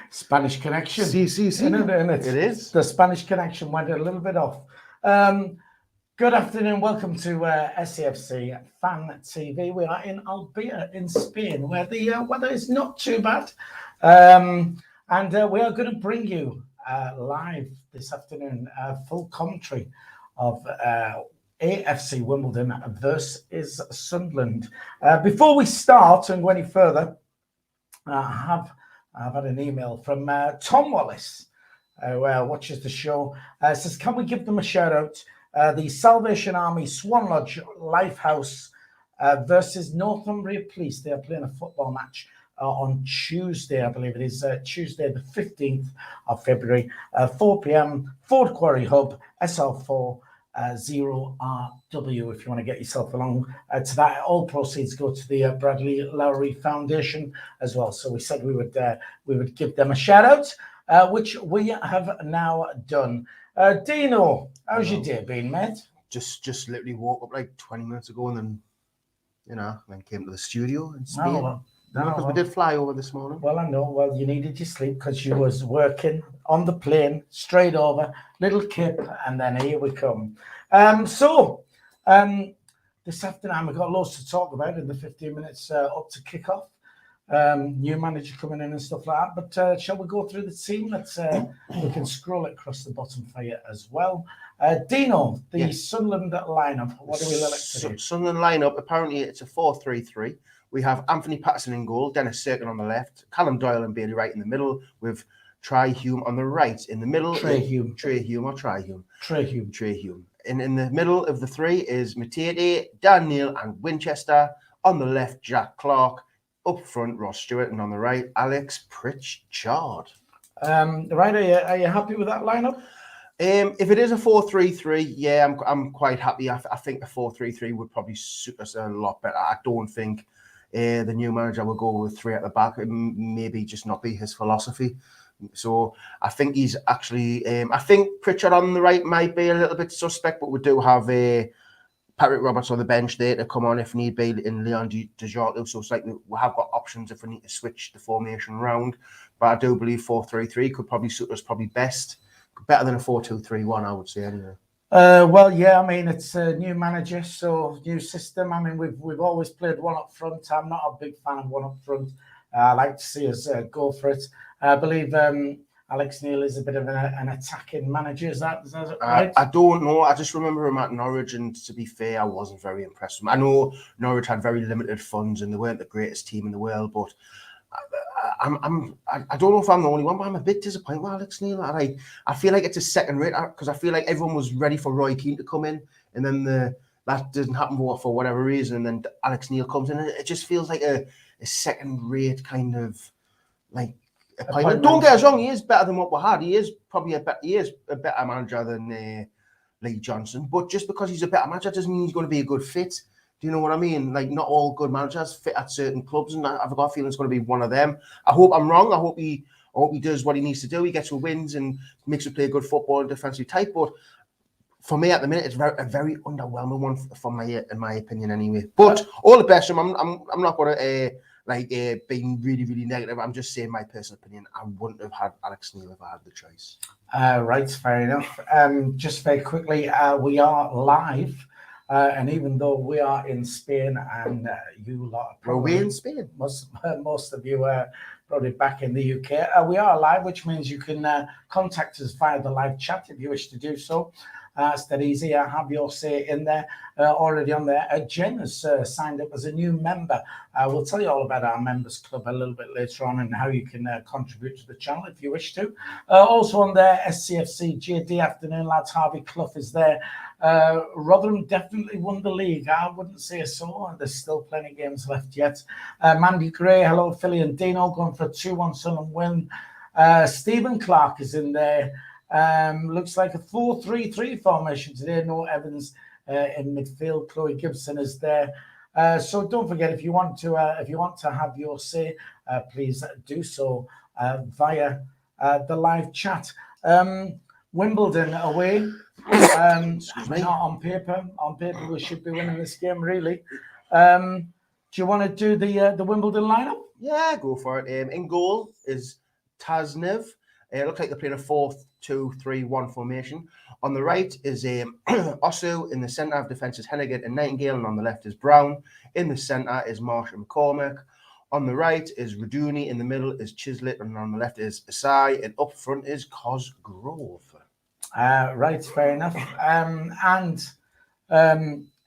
Spanish connection. Sí. It is. The Spanish connection went a little bit off. Good afternoon. Welcome to SAFC Fan TV. We are in Albia in Spain, where the weather is not too bad. And we are going to bring you live this afternoon full commentary of AFC Wimbledon versus Sunderland. Before we start and go any further, I've had an email from Tom Wallace, who watches the show. Says, can we give them a shout out? The Salvation Army Swan Lodge Lifehouse versus Northumbria Police. They are playing a football match on Tuesday, I believe it is, Tuesday the 15th of February, 4 p.m, Ford Quarry Hub, SR4 0RW, if you want to get yourself along to that. All proceeds go to the Bradley Lowry Foundation as well. So we said we would give them a shout out, which we have now done. Dino, how's your day been, mate? Just literally woke up like 20 minutes ago and then came to the studio in Spain. Because we did fly over this morning. Well, I know. Well, you needed your sleep because you was working on the plane, straight over, little kip, and then here we come. This afternoon we've got loads to talk about in the 15 minutes up to kick off. New manager coming in and stuff like that. But shall we go through the team? We can scroll it across the bottom for you as well. Dino, the Sunderland lineup. What do we look like today? Sunderland lineup. Apparently, it's a 4-3-3. We have Anthony Patterson in goal, Dennis Sirkin on the left, Callum Doyle and Bailey Wright in the middle, with Try Hume on the right. In the middle, Trey Hume. In the middle of the three is Matete, Dan Neil, and Winchester. On the left, Jack Clark. Up front, Ross Stewart, and on the right, Alex Pritchard. Right, are you happy with that lineup? If it is a 4-3-3, yeah, I'm quite happy. I think a 4-3-3 would probably suit us a lot better. I don't think the new manager will go with three at the back. It maybe just not be his philosophy. So I think he's actually. I think Pritchard on the right might be a little bit suspect, but we do have Patrick Roberts on the bench there to come on if need be, in Leon DeJarto. So it's like we have got options if we need to switch the formation around. But I do believe 4-3-3 could probably suit us better than a 4-2-3-1, I would say anyway. Well, yeah, I mean, it's a new manager, so new system. I mean, we've always played one up front. I'm not a big fan of one up front. I like to see us go for it. I believe Alex Neil is a bit of an attacking manager. Is that right? I don't know. I just remember him at Norwich, and to be fair, I wasn't very impressed with him. I know Norwich had very limited funds, and they weren't the greatest team in the world, but I don't know if I'm the only one, but I'm a bit disappointed with Alex Neil. I feel like it's a second rate because I feel like everyone was ready for Roy Keane to come in, and then that didn't happen for whatever reason, and then Alex Neil comes in, and it just feels like a second rate kind of like appointment. Don't get us wrong, he is better than what we had. He is probably a better manager than Lee Johnson, but just because he's a better manager doesn't mean he's going to be a good fit. Do you know what I mean? Like, not all good managers fit at certain clubs, and I've got a feeling it's going to be one of them. I hope I'm wrong. I hope he does what he needs to do. He gets wins and makes us play good football and defensive type. But for me, at the minute, it's a very underwhelming one in my opinion, anyway. But all the best. I'm not going to being really, really negative. I'm just saying my personal opinion. I wouldn't have had Alex Neil if I had the choice. Right, fair enough. Just very quickly, we are live. And even though we are in Spain and you lot are we in Spain? Most of you are probably back in the UK. We are live, which means you can contact us via the live chat if you wish to do so. It's that easy. Have your say in there. Already on there. Jen has signed up as a new member. We'll tell you all about our members club a little bit later on and how you can contribute to the channel if you wish to. Also on there, SCFC JD afternoon, lads. Harvey Clough is there. Rotherham definitely won the league. I wouldn't say so. There's still plenty of games left yet. Mandy Gray, hello, Philly and Dino, going for a 2-1 Sunderland win. Stephen Clark is in there. Looks like a 4-3-3 formation today. No Evans in midfield. Chloe Gibson is there. So don't forget, if you want to have your say, please do so via the live chat. Wimbledon away. Not on paper. On paper, we should be winning this game, really. Do you want to do the Wimbledon lineup? Yeah, go for it. In goal is Tasnev. It looks like they're playing a 4-2-3-1 formation. On the right is Osu. In the centre of defence is Hennigan and Nightingale, and on the left is Brown. In the centre is Marsh and McCormick. On the right is Raduni. In the middle is Chislett, and on the left is Asai, and up front is Cosgrove. Right, fair enough.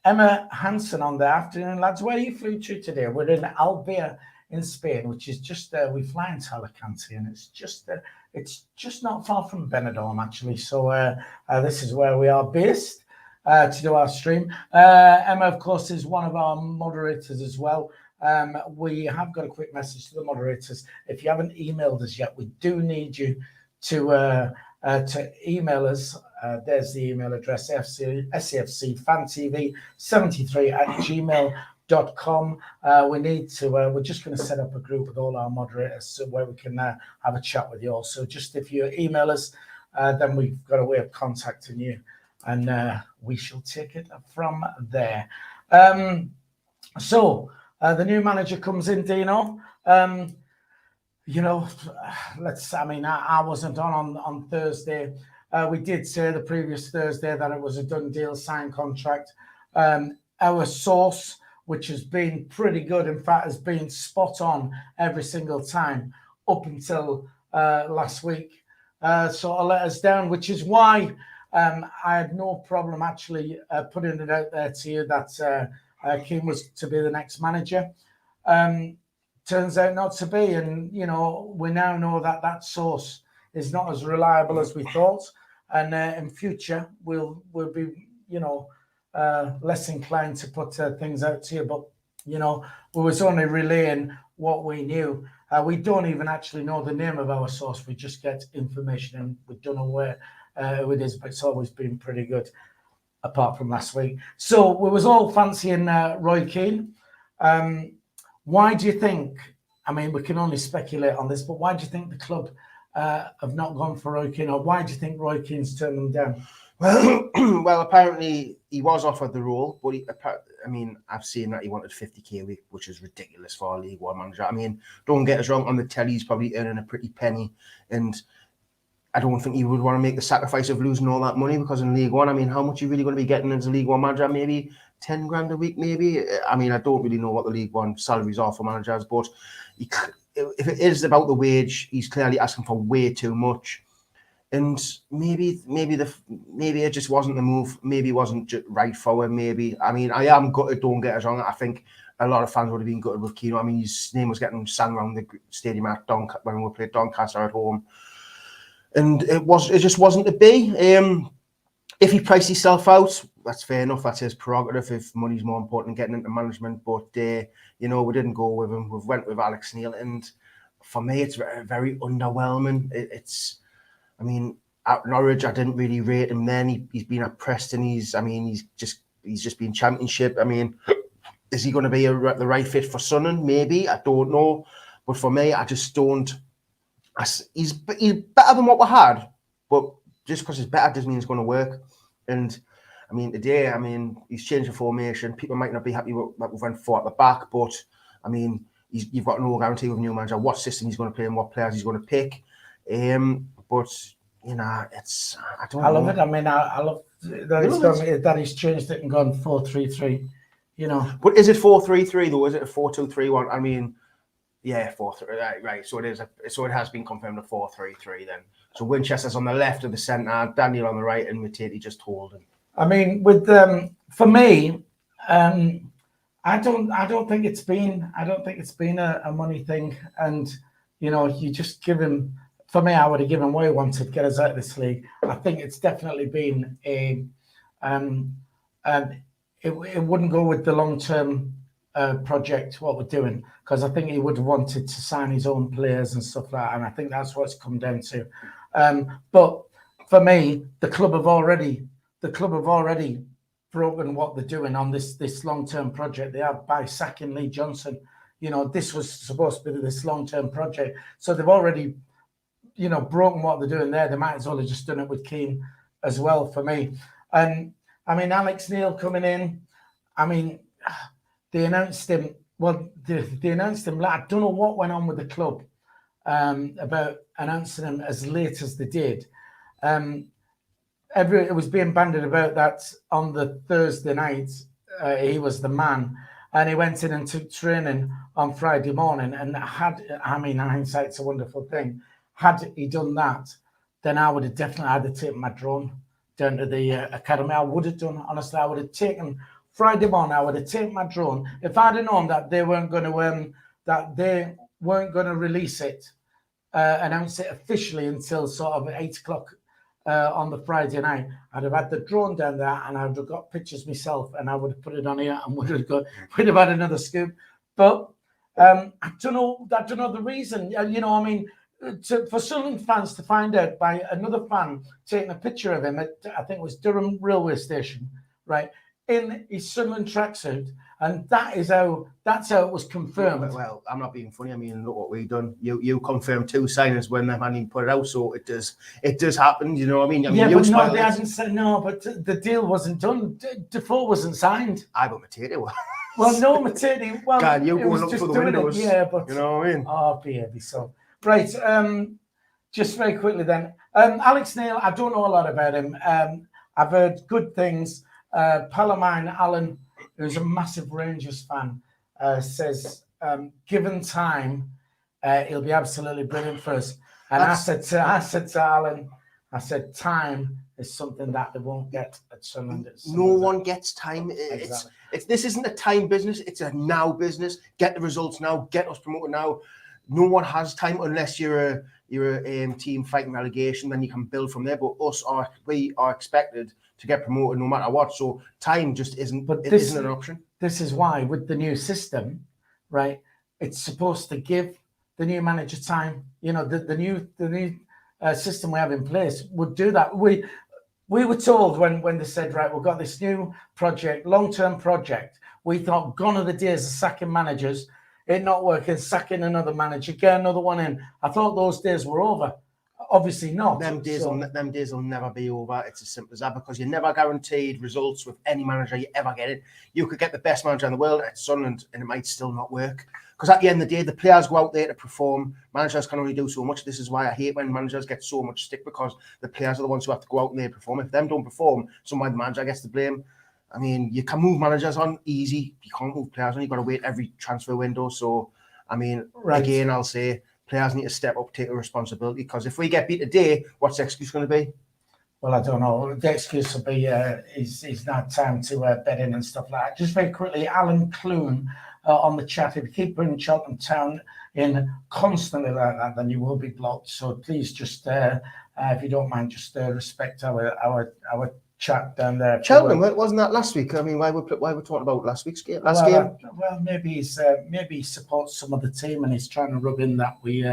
Emma Hansen on the afternoon, lads. Where you flew to today? We're in Albia in Spain, which is just we fly into Alicante, and it's just not far from Benidorm actually. So this is where we are based to do our stream. Emma, of course, is one of our moderators as well. We have got a quick message to the moderators. If you haven't emailed us yet, we do need you to email us. There's the email address: SAFC Fan TV 73@gmail.com. We need to. We're just going to set up a group with all our moderators where we can have a chat with you all. So just if you email us, then we've got a way of contacting you, and we shall take it from there. So the new manager comes in, Dino. You know, I wasn't on Thursday. We did say the previous Thursday that it was a done deal, signed contract. Our source, which has been pretty good, in fact, has been spot on every single time up until last week. Sort of let us down, which is why I had no problem actually putting it out there to you that Keane was to be the next manager. Turns out not to be, and you know, we now know that that source is not as reliable as we thought, and in future we'll be, you know, less inclined to put things out to you. But you know, we was only relaying what we knew. We don't even actually know the name of our source. We just get information, and we don't know where who it is. But it's always been pretty good, apart from last week. So we was all fancying Roy Keane. Why do you think? I mean, we can only speculate on this, but why do you think the club have not gone for Roy Keane, or why do you think Roy Keane's turned them down? Well, apparently he was offered the role, but I've seen that he wanted 50k a week, which is ridiculous for a League One manager. I mean, don't get us wrong, on the telly he's probably earning a pretty penny, and I don't think he would want to make the sacrifice of losing all that money, because in League One, I mean, how much are you really going to be getting as a League One manager? Maybe 10 grand a week, maybe. I mean, I don't really know what the League One salaries are for managers, but if it is about the wage, he's clearly asking for way too much. And maybe it just wasn't the move. Maybe it wasn't right for him. Maybe. I mean, I am gutted, don't get us wrong. I think a lot of fans would have been gutted with Keane. I mean, his name was getting sang around the stadium when we played Doncaster at home. And it just wasn't to be. If he priced himself out, that's fair enough. That's his prerogative. If money's more important than getting into management, but you know, we didn't go with him. We went with Alex Neil, and for me, it's very, very underwhelming. I mean, at Norwich, I didn't really rate him then. He's been at Preston. He's just been Championship. I mean, is he going to be the right fit for Sunderland? Maybe. I don't know. But for me, I just don't. He's better than what we had, but just because he's better doesn't mean it's going to work. And I mean, today, he's changed the formation. People might not be happy that we went 4 at the back, but I mean, you've got no guarantee with a new manager what system he's going to play and what players he's going to pick. But you know, I don't know. I love it. I mean, I love that he's changed it and gone 4-3-3. You know, but is it 4-3-3 though? Is it a 4-2-3-1? I mean, yeah, 4-3. Right. So it is. So it has been confirmed a 4-3-3 then. So Winchester's on the left of the centre, Daniel on the right, and Matete just holding. I mean, with for me, I don't think it's been a money thing, and you know, you just give him. For me, I would have given what he wanted to get us out of this league. I think it's definitely been it wouldn't go with the long-term project, what we're doing, because I think he would have wanted to sign his own players and stuff like that, and I think that's what it's come down to. But for me, the club have already broken what they're doing on this long-term project they have by sacking Lee Johnson. You know, this was supposed to be this long-term project, so they've already, you know, broken what they're doing there. They might as well have just done it with Keane as well, for me. And I mean, Alex Neil coming in, I mean, they announced him. Well, they announced him. I don't know what went on with the club. about announcing him as late as they did. It was being bandied about that on the Thursday night he was the man, and he went in and took training on Friday morning. And hindsight's a wonderful thing. Had he done that, then I would have definitely either taken my drone down to the academy. I would have done, honestly. I would have taken Friday morning. I would have taken my drone if I'd have known that they weren't going to release it, announce it officially until sort of 8 o'clock on the Friday night. I'd have had the drone down there, and I would have got pictures myself, and I would have put it on here, and we'd have had another scoop. But I don't know the reason. For Sunderland fans to find out by another fan taking a picture of him at, I think it was Durham railway station, right, in his Sunderland tracksuit, and that's how it was confirmed. Well, I'm not being funny. I mean, look what we've done. You confirmed 2 signings when they hadn't even put it out, so it does happen. You know what I mean? Yeah, but no, they hadn't said no. But the deal wasn't done. Defoe wasn't signed. But Matete was. Well, no, Matete. Well, God, you going up for the windows? Yeah, but you know what I mean? Oh, baby, so. Right, just very quickly then. Alex Neil, I don't know a lot about him. I've heard good things. Pal of mine, Alan, who's a massive Rangers fan, says, given time, he'll be absolutely brilliant for us. And I said to Alan, time is something that they won't get at Sunderland. No one gets time. Exactly. This isn't a time business. It's a now business. Get the results now. Get us promoted now. No one has time unless you're a team fighting relegation. Then you can build from there. But we are expected to get promoted no matter what. So time just isn't. But it isn't an option. This is why with the new system, right? It's supposed to give the new manager time. You know, the new system we have in place would do that. We were told when they said, right, we've got this new project, long-term project. We thought gone are the days of sacking managers. It not working, sacking another manager, get another one in. I thought those days were over. Obviously not. Them days will never be over. It's as simple as that, because you're never guaranteed results with any manager you ever get it. You could get the best manager in the world at Sunderland and it might still not work. Because at the end of the day, the players go out there to perform. Managers can only do so much. This is why I hate when managers get so much stick, because the players are the ones who have to go out and they perform. If them don't perform, somebody the manager gets the blame. I mean, you can move managers on easy. You can't move players on. You've got to wait every transfer window. So, I mean, Again, I'll say players need to step up, take a responsibility. Because if we get beat today, what's the excuse going to be? Well, I don't know. The excuse will be he's not time to bet in and stuff like that. Just very quickly, Alan Clune on the chat. If you keep bringing Cheltenham Town in constantly like that, then you will be blocked. So please just, if you don't mind, just respect our chat down there. Cheltenham, wasn't that last week? I mean, why we're talking about last week's game? Well, maybe he supports some of the team and he's trying to rub in that we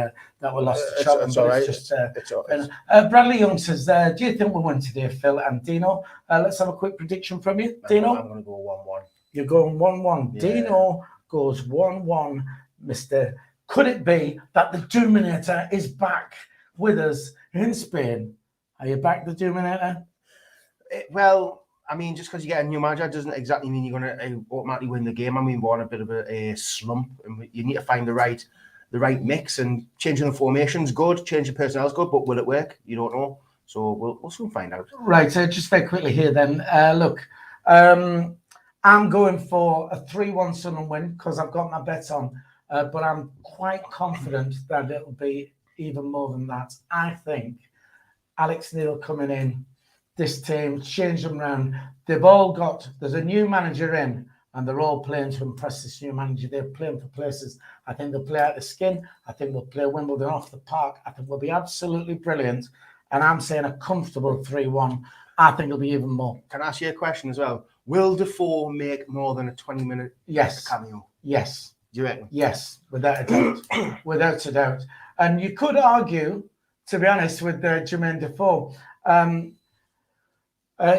lost to Cheltenham. It's all right. It's all right. Bradley Young says, do you think we'll win today, Phil and Dino? Let's have a quick prediction from you, Dino. I'm going to go 1-1. You're going 1-1. Yeah. Dino goes 1-1. Mister, could it be that the Dominator is back with us in Spain? Are you back, the Dominator? Well, I mean, just because you get a new manager doesn't exactly mean you're going to automatically win the game. I mean, we're on a bit of a slump, and you need to find the right mix. And changing the formation's good, changing personnel's good, but will it work? You don't know. So we'll soon find out. Right. Just very quickly here, then. Look, I'm going for a 3-1 Sunderland win because I've got my bets on, but I'm quite confident that it'll be even more than that. I think Alex Neil coming in. This team, change them around. They've all got, there's a new manager in, and they're all playing to impress this new manager. They're playing for places. I think they'll play out the skin. I think they'll play Wimbledon off the park. I think we'll be absolutely brilliant. And I'm saying a comfortable 3-1. I think it'll be even more. Can I ask you a question as well? Will Defoe make more than a 20-minute cameo? Yes. Do you reckon? Yes, without a doubt. Without a doubt. And you could argue, to be honest, with Jermaine Defoe,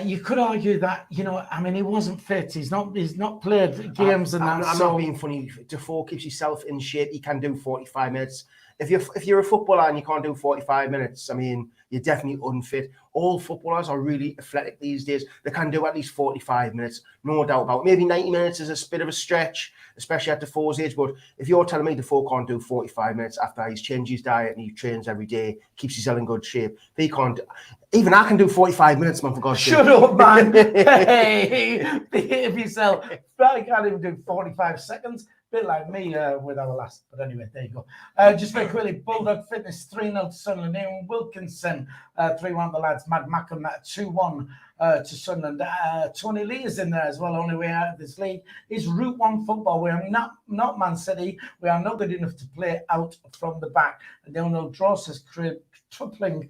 you could argue that, I mean, he wasn't fit. He's not played games I'm not being funny. Defoe keeps himself in shape. He can do 45 minutes. if you're a footballer and you can't do 45 minutes, I mean, you're definitely unfit. All footballers are really athletic these days. They can do at least 45 minutes, no doubt about it. Maybe 90 minutes is a bit of a stretch, especially at Defoe's age. But if you're telling me Defoe can't do 45 minutes after he's changed his diet and he trains every day, keeps himself in good shape, if he can't, even I can do 45 minutes, man, for God's sake. Shut up, man. Hey, behave yourself. I can't even do 45 seconds. Bit like me with our last, but anyway, there you go. Just very quickly, Bulldog Fitness 3-0 to Sunderland. Ian Wilkinson 3-1 the lads. Mad Mackham 2-1 to Sunderland. Tony Lee is in there as well. Only way out of this league is Route 1 football. We are not Man City. We are not good enough to play out from the back. And the only draw says Tripling.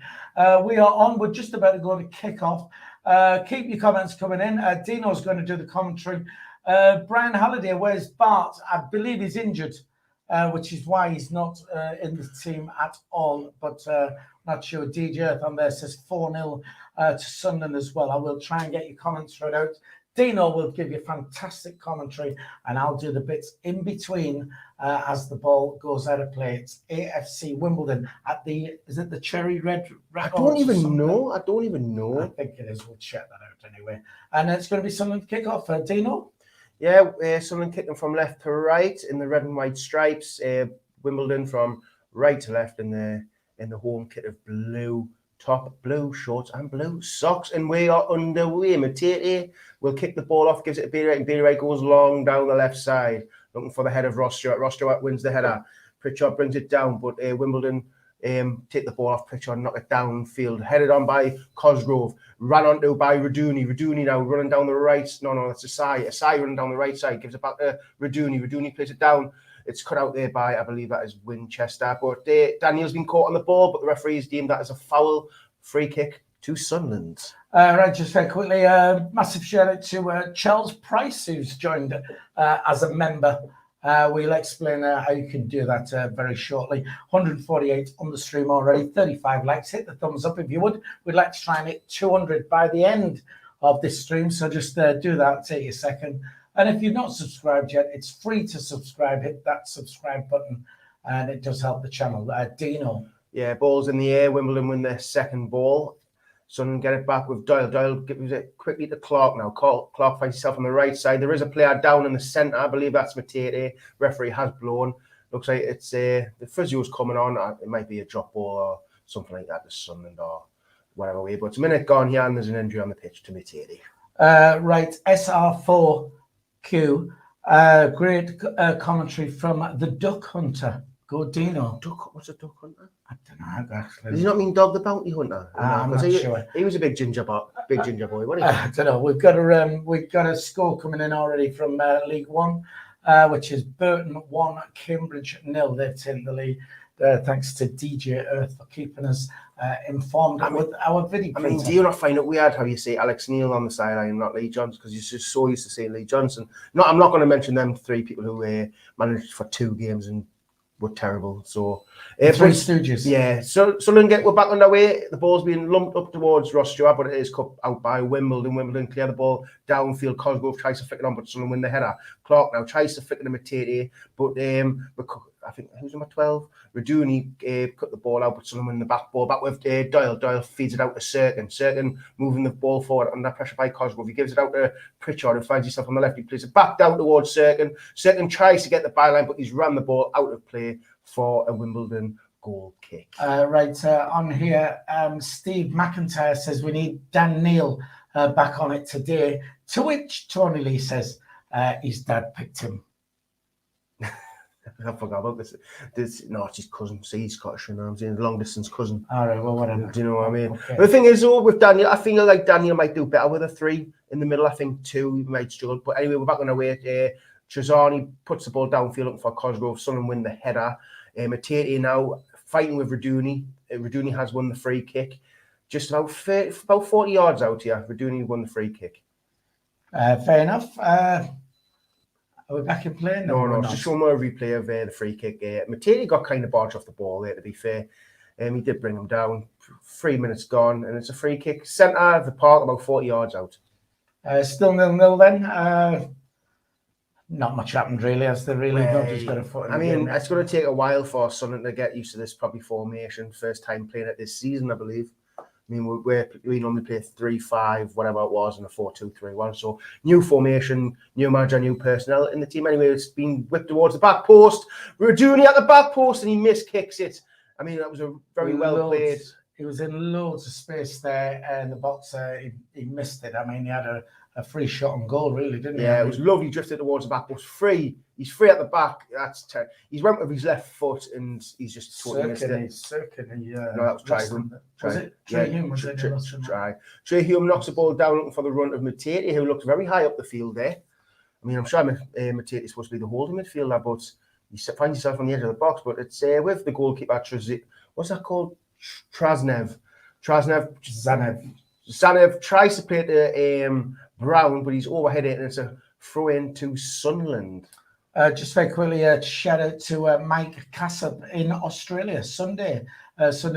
We are on. We're just about to go to kick off. Keep your comments coming in. Dino's going to do the commentary. Brian Halliday, where's Bart? I believe he's injured, which is why he's not in the team at all. But not sure. DJ Earth on there says 4-0 to Sunderland as well. I will try and get your comments read out. Dino will give you fantastic commentary, and I'll do the bits in between as the ball goes out of play. It's AFC Wimbledon at is it the Cherry Red? I don't even know. I think it is. We'll check that out anyway. And it's going to be Sunderland kick-off. Dino? Yeah, Sunderland kicking from left to right in the red and white stripes. Wimbledon from right to left in the home kit of blue top, blue shorts and blue socks. And we are underway. Matete will kick the ball off, gives it to Bailey Wright, and Bailey Wright goes long down the left side, looking for the head of Ross Stewart. Ross Stewart wins the header. Pritchard brings it down, but Wimbledon take the ball off Pritchard and knock it downfield. Headed on by Cosgrove. Ran onto by Raduni. Raduni now running down the right. No, that's Asai. Asai running down the right side. Gives it back to Raduni. Raduni plays it down. It's cut out there by, I believe that is Winchester. But Daniel's been caught on the ball, but the referee's deemed that as a foul. Free kick to Sunderland. Right, just very quickly, massive shout out to Charles Price, who's joined as a member. We'll explain how you can do that very shortly. 148 on the stream already, 35 likes. Hit the thumbs up if you would. We'd like to try and hit 200 by the end of this stream, so just do that, take a second. And if you've not subscribed yet, it's free to subscribe. Hit that subscribe button, and it does help the channel. Dino. Yeah, ball's in the air. Wimbledon win their second ball. Sunderland get it back with Doyle. Doyle gives it quickly to Clark now. Clark finds himself on the right side. There is a player down in the centre. I believe that's Matete. Referee has blown. Looks like it's the physio's coming on. It might be a drop ball or something like that to Sunderland or whatever way. But it's a minute gone here and there's an injury on the pitch to Matete. Right, SR4Q. Great commentary from the Duck Hunter. Go Dino. What's a duck hunter? I don't know. Actually. Does he not mean Dog the Bounty Hunter? I'm not sure. He was a big ginger boy, wasn't he? I don't know. We've got a score coming in already from League One, which is Burton 1, Cambridge 0. They've taken the lead. Thanks to DJ Earth for keeping us informed with our video. I mean, do you not find it weird how you say Alex Neil on the sideline and not Lee Johnson? Because you're just so used to saying Lee Johnson. No, I'm not going to mention them three people who managed for 2 games and were terrible. So Three Stooges. Yeah. So we're back on our way. The ball's being lumped up towards Ross Stewart, but it is cut out by Wimbledon. Wimbledon clear the ball downfield. Cosgrove tries to flick it on, but Sunderland win the header. Clark now tries to flick it to Matete, but I think who's number 12? Raduni cut the ball out, but Sunderland win the back ball. Back with Doyle. Doyle feeds it out to Serkin. Serkin moving the ball forward under pressure by Cosgrove. He gives it out to Pritchard, who finds himself on the left. He plays it back down towards Serkin. Serkin tries to get the byline, but he's run the ball out of play for a Wimbledon goal kick. On here, Steve McIntyre says we need Dan Neil back on it today. To which Tony Lee says his dad picked him. I forgot about this. No, it's his cousin. See, he's Scottish, you know what I'm saying? Long distance cousin. All right, well, whatever. Do you know what I mean? Okay. But the thing is, though, with Daniel, I feel like Daniel might do better with a 3 in the middle. I think 2 might struggle. But anyway, we're back on our way. Trezani puts the ball downfield looking for Cosgrove. Sunderland win the header. Matete now fighting with Raduni. Raduni has won the free kick. Just about 40 yards out here. Raduni won the free kick. Fair enough. Are we back in play? No, just show more replay of the free kick. Matete got kind of barged off the ball there, to be fair. He did bring him down. 3 minutes gone, and it's a free kick. Centre of the park, about 40 yards out. Still 0-0 then. Not much happened really, as they really nobody's got a foot in I the mean, game. it's going to take a while for Sunderland to get used to this probably formation. First time playing it this season, I believe. I mean, we normally play 3-5, whatever it was, and a 4-2-3-1. So new formation, new manager, new personnel in the team. Anyway, it's been whipped towards the back post. Rajuni at the back post, and he miskicks it. I mean, that was a very well played. He was in loads of space there, and the boxer he missed it. I mean, he had a free shot on goal, really, didn't he? Yeah, it was lovely. Drifted towards the back post, free. He's free at the back. He's went with his left foot, and he's just totally missed it. No, that was Trihum. Was it Trihum? Trihum knocks the ball down looking for the run of Matete, who looks very high up the field there. I mean, I'm sure Matete is supposed to be the holding midfielder, but he finds himself on the edge of the box. But it's with the goalkeeper, what's that called? Zanev tries to play it to Brown, but he's overhead it, and it's a throw in to Sunderland. Just very quickly, shout out to Mike Cassab in Australia, Sunday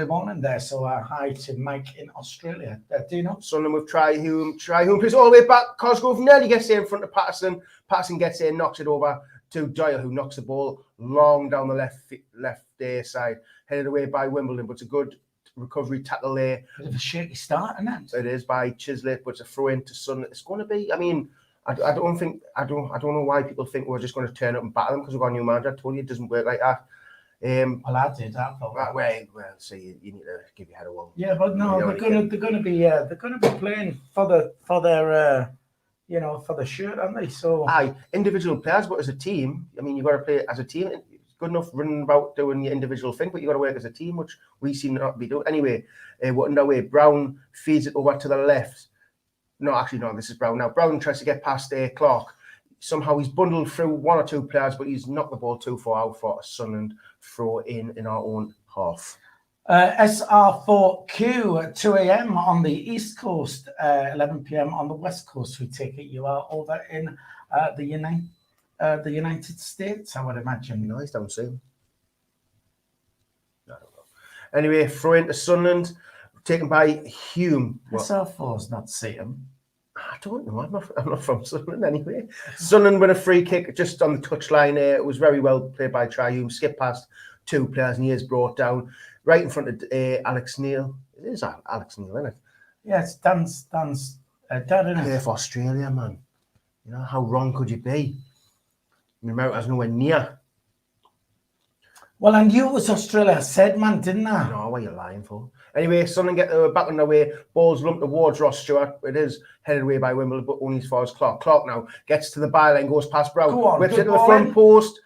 morning there. So hi to Mike in Australia. Do you know? Sunderland with Trihum plays all the way back. Cosgrove nearly gets there in front of Patterson. Patterson gets there, knocks it over to Doyle, who knocks the ball long down the left side, headed away by Wimbledon, but it's a good recovery tackle there. Bit of a shaky start, isn't it? It is by Chislett, but it's a throw in to Sunderland. It's going to be. I mean, I don't know why people think we're just going to turn up and batter them because we've got a new manager. I told you it doesn't work like that. Well, I did. I thought. Well, so you need to give your head a whirl. Yeah, but no, they're going to be playing for their for the shirt, aren't they? So individual players, but as a team, I mean, you've got to play as a team. It's good enough running about doing your individual thing, but you've got to work as a team, which we seem not to be doing. Anyway, what underway? Brown feeds it over to the left. No, actually, no, this is Brown. Now, Brown tries to get past Clark. Somehow he's bundled through one or two players, but he's knocked the ball too far out for a Sunderland throw in our own half. SR4Q at 2 a.m. on the East Coast, 11 p.m. on the West Coast. We take it you are over in the United States, I would imagine. No, he's down soon. I don't know. Anyway, throw into Sunderland, taken by Hume. SR4's not Seaton. I don't know. I'm not from Sunderland anyway. Sunderland win a free kick just on the touchline. It was very well played by Trihum. Skip past two players and he is brought down right in front of Alex Neil. It is Alex Neil, isn't it? Yeah, it's Dan's dad, isn't it? Play for Australia, man. You know, how wrong could you be? I mean, America's nowhere near. Well, I knew it was Australia. I said, man, didn't I? No, what are you lying for? Anyway, Sunderland get back on their way. Ball's lumped towards Ross Stewart. It is headed away by Wimbledon, but only as far as Clark. Clark now gets to the byline, goes past Brown, whips it to the front post.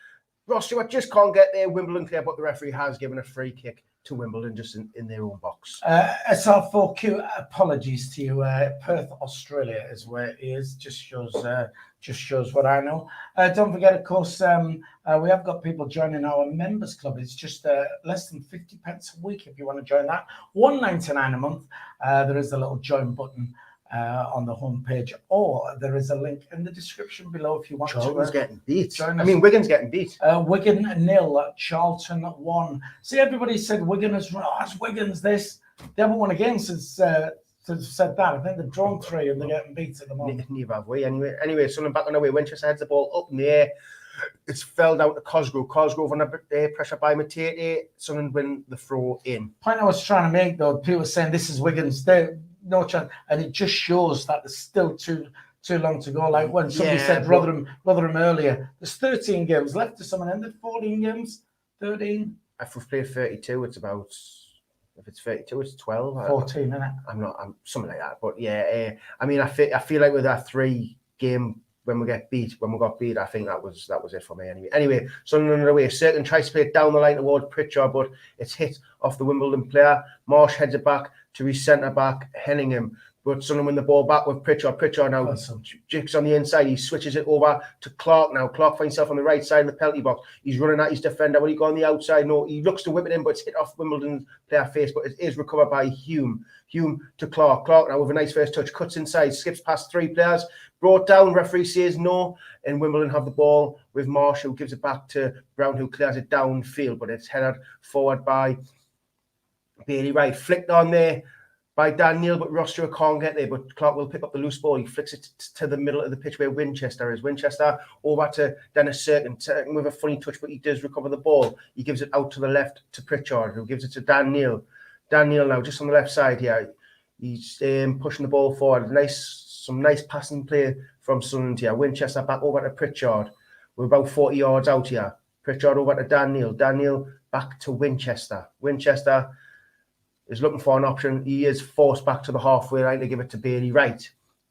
Ross Stewart just can't get there. Wimbledon clear, but the referee has given a free kick to Wimbledon just in their own box. SR4Q, apologies to you. Perth, Australia is where it is. Just shows what I know. Don't forget, of course, we have got people joining our members club. It's just less than 50 pence a week if you want to join that. $1.99 a month. There is a little join button on the homepage, or there is a link in the description below if you want Charlton's to. Getting beat. Wigan's getting beat. Wigan 0, Charlton 1. See, everybody said Wigan is it's Wigan's this. They haven't won a game since said that. I think they've drawn 3 and they're getting beat at the moment. Neither have we. Anyway, Sunderland back on the way. Winchester heads the ball up in the air. It's fell down to Cosgrove. Cosgrove under pressure by Matete. Sunderland win the throw in. Point I was trying to make, though, people were saying this is Wigan's. No chance, and it just shows that there's still too long to go. Like when somebody said Rotherham earlier, there's 13 games left. To someone ended 14 games, 13. If we've played 32, it's about. If it's 32, it's 12. 14, isn't it? I'm something like that. But yeah, I mean, I feel like with that 3 game when we got beat, I think that was it for me anyway. Anyway, Sunderland away. Certain tries to play it down the line towards Pritchard, but it's hit off the Wimbledon player. Marsh heads it back to his centre back, Henningham. But Sunderland win the ball back with Pritchard. Pritchard now jigs on the inside. He switches it over to Clark now. Clark finds himself on the right side of the penalty box. He's running at his defender. Will he go on the outside? No, he looks to whip it in, but it's hit off Wimbledon's player face. But it is recovered by Hume. Hume to Clark. Clark now with a nice first touch. Cuts inside. Skips past 3 players. Brought down. Referee says no. And Wimbledon have the ball with Marsh, who gives it back to Brown, who clears it downfield. But it's headed forward by Bailey Wright. Flicked on there. by Dan Neil, but Ross Stewart can't get there. But Clark will pick up the loose ball. He flicks it to the middle of the pitch where Winchester is. Winchester over to Dennis Cirkin with a funny touch, but he does recover the ball. He gives it out to the left to Pritchard, who gives it to Dan Neil. Dan Neil now just on the left side here. He's pushing the ball forward. Some nice passing play from Sunderland here. Winchester back over to Pritchard. We're about 40 yards out here. Pritchard over to Dan Neil. Dan Neil back to Winchester. Winchester is looking for an option. He is forced back to the halfway line to give it to Bailey Wright.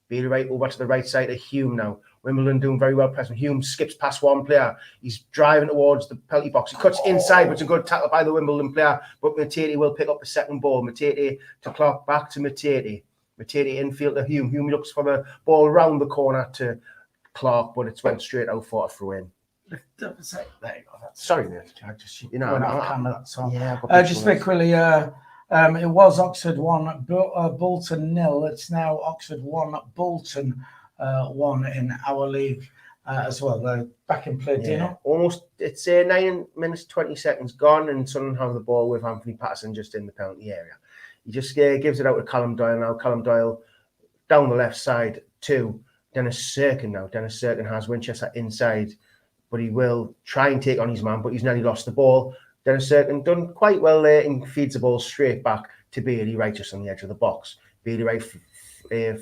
Bailey Wright over to the right side of Hume now. Wimbledon doing very well pressing. Hume skips past one player. He's driving towards the penalty box. He cuts inside, but it's a good tackle by the Wimbledon player. But Matete will pick up the second ball. Matete to Clark, back to Matete. Matete infield to Hume. Hume looks for the ball around the corner to Clark, but it's went straight out for a throw in. There you go. Sorry, mate. Just very quickly, it was Oxford 1, Bolton 0. It's now Oxford 1, Bolton 1 in our league as well. Back in play, Dino. Almost, it's 9 minutes, 20 seconds gone, and Sunderland have the ball with Anthony Patterson just in the penalty area. He just gives it out to Callum Doyle now. Callum Doyle down the left side to Dennis Cirkin now. Dennis Cirkin has Winchester inside, but he will try and take on his man, but he's nearly lost the ball. Dennis Cirkin done quite well there and feeds the ball straight back to Bailey Wright just on the edge of the box. Bailey Wright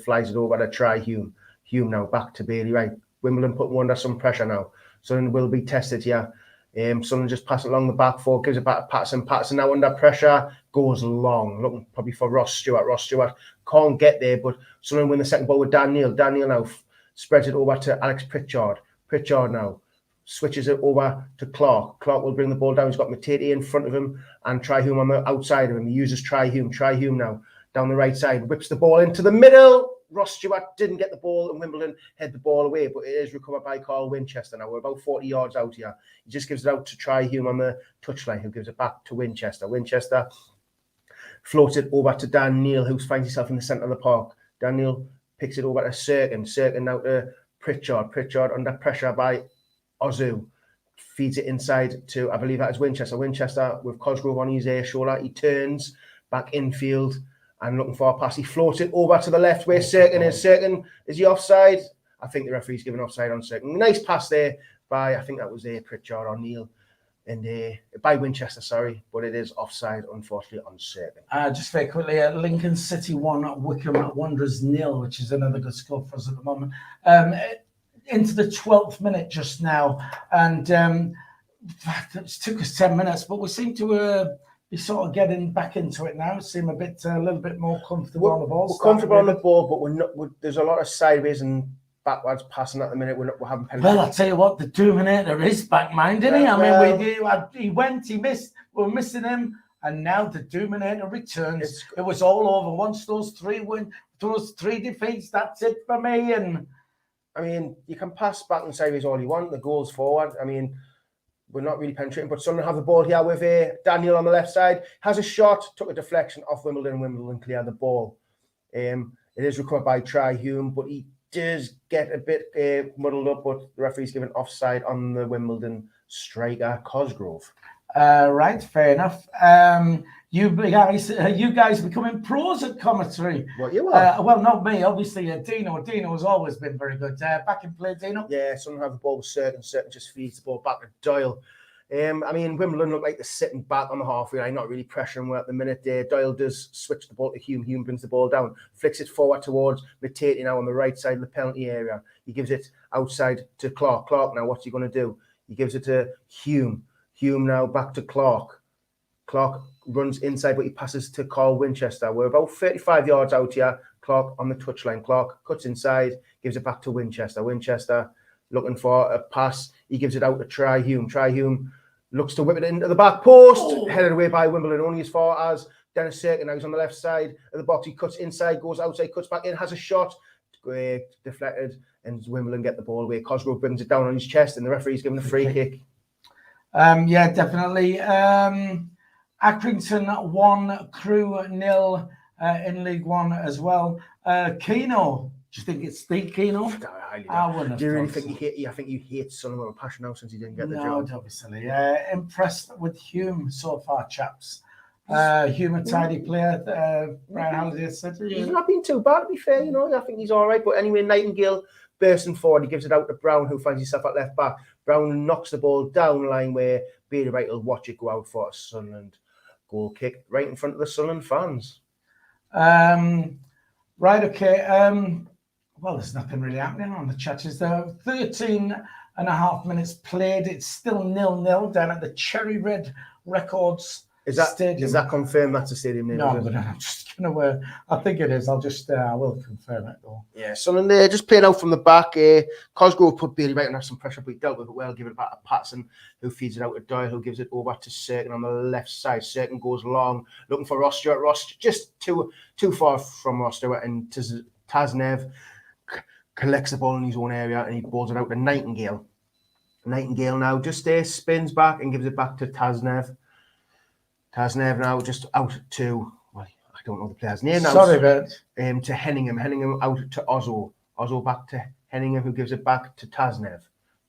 flies it over to try Hume. Hume now back to Bailey Wright. Wimbledon put one under some pressure now. Sunderland will be tested here. Sunderland just pass it along the back four, gives it back to Patterson. Patterson now under pressure, goes long, looking probably for Ross Stewart. Ross Stewart can't get there, but Sunderland win the second ball with Dan Neil. Dan Neil now spreads it over to Alex Pritchard. Pritchard now switches it over to Clark. Clark will bring the ball down. He's got Matete in front of him and Tryhume on the outside of him. He uses Tryhume. Tryhume now down the right side, whips the ball into the middle. Ross Stewart didn't get the ball and Wimbledon head the ball away, but it is recovered by Carl Winchester. Now we're about 40 yards out here. He just gives it out to Tryhume on the touchline, who gives it back to Winchester. Winchester floats it over to Dan Neil, who finds himself in the centre of the park. Dan Neil picks it over to Cirkin. Cirkin now to Pritchard. Pritchard under pressure by Ozu. Feeds it inside to, I believe that is Winchester. Winchester with Cosgrove on his shoulder. He turns back infield and looking for a pass. He floats it over to the left where Cirkin is. Cirkin, is he offside? I think the referee's given offside on Cirkin. Nice pass there by, I think that was Pritchard or Neil. And by Winchester, sorry, but it is offside, unfortunately, on Cirkin. Just very quickly, Lincoln City 1, Wickham Wanderers 0, which is another good score for us at the moment. Into the 12th minute just now, and it took us 10 minutes, but we seem to be sort of getting back into it now. Seem a little bit more comfortable on the ball. We're comfortable on the ball, but we're not. There's a lot of sideways and backwards passing at the minute. We're having penalties. Well, I tell you what, the Dominator is back, mind, isn't he? I mean, he went, he missed. We're missing him, and now the Dominator returns. It was all over once those three defeats. That's it for me. And I mean, you can pass back and sideways all you want. The goal's forward. I mean, we're not really penetrating, but Sunderland have the ball here with Daniel on the left side. Has a shot, took a deflection off Wimbledon. Wimbledon clear the ball. It is recovered by Tryhume, but he does get a bit muddled up, but the referee's given offside on the Wimbledon striker, Cosgrove. Right, fair enough. You guys becoming pros at commentary. What you are? Well, not me, obviously. Dino has always been very good. Back in play, Dino. Yeah, Sunderland have the ball with Cirkin. Cirkin just feeds the ball back to Doyle. I mean, Wimbledon look like they're sitting back on the halfway line, not really pressuring well at the minute. Doyle does switch the ball to Hume. Hume brings the ball down, flicks it forward towards Matete now on the right side of the penalty area. He gives it outside to Clark. Clark now, what's he going to do? He gives it to Hume. Hume now back to Clark. Clark runs inside, but he passes to Carl Winchester. We're about 35 yards out here. Clark on the touchline. Clark cuts inside, gives it back to Winchester. Winchester looking for a pass. He gives it out to Tryhume. Tryhume looks to whip it into the back post. Headed away by Wimbledon, only as far as Dennis Cirkin. Now he's on the left side of the box. He cuts inside, goes outside, cuts back in, has a shot. Deflected, and Wimbledon get the ball away. Cosgrove brings it down on his chest, and the referee's giving a free kick. Yeah, definitely. Accrington 1, Crewe 0 in League One as well. Keno, do you think it's Steve Keno? I wouldn't. Do you really think I think you hate Sunderland with a passion now since he didn't get the job? No, obviously. Impressed with Hume so far, chaps. Human tidy player, Brian Halliday said. He's not been too bad, to be fair, you know. I think he's all right. But anyway, Nightingale bursting forward, he gives it out to Brown, who finds himself at left back. Brown knocks the ball down the line where Bailey Wright will watch it go out for a Sunderland goal kick right in front of the Sunderland fans. Right, okay. Well, there's nothing really happening on the chat. Is there 13.5 minutes played? It's still 0-0 down at the Cherry Red Records Stadium. Does that confirm that's a stadium name? No, I'm just going to. I think it is. I will confirm it though. Yeah, Sunderland just playing out from the back. Cosgrove put Bailey Wright under some pressure, but he dealt with it well, giving it back to Patterson, who feeds it out to Doyle, who gives it over to Serkin on the left side. Serkin goes long, looking for Ross Stewart. Ross just too far from Ross Stewart, and Tasnev collects the ball in his own area and he balls it out to Nightingale. Nightingale now just spins back and gives it back to Tasnev. Tasnev now just out to, well, I don't know the player's name now. Sorry, but to Henningham. Henningham out to Ozzo. Ozzo back to Henningham, who gives it back to Tasnev.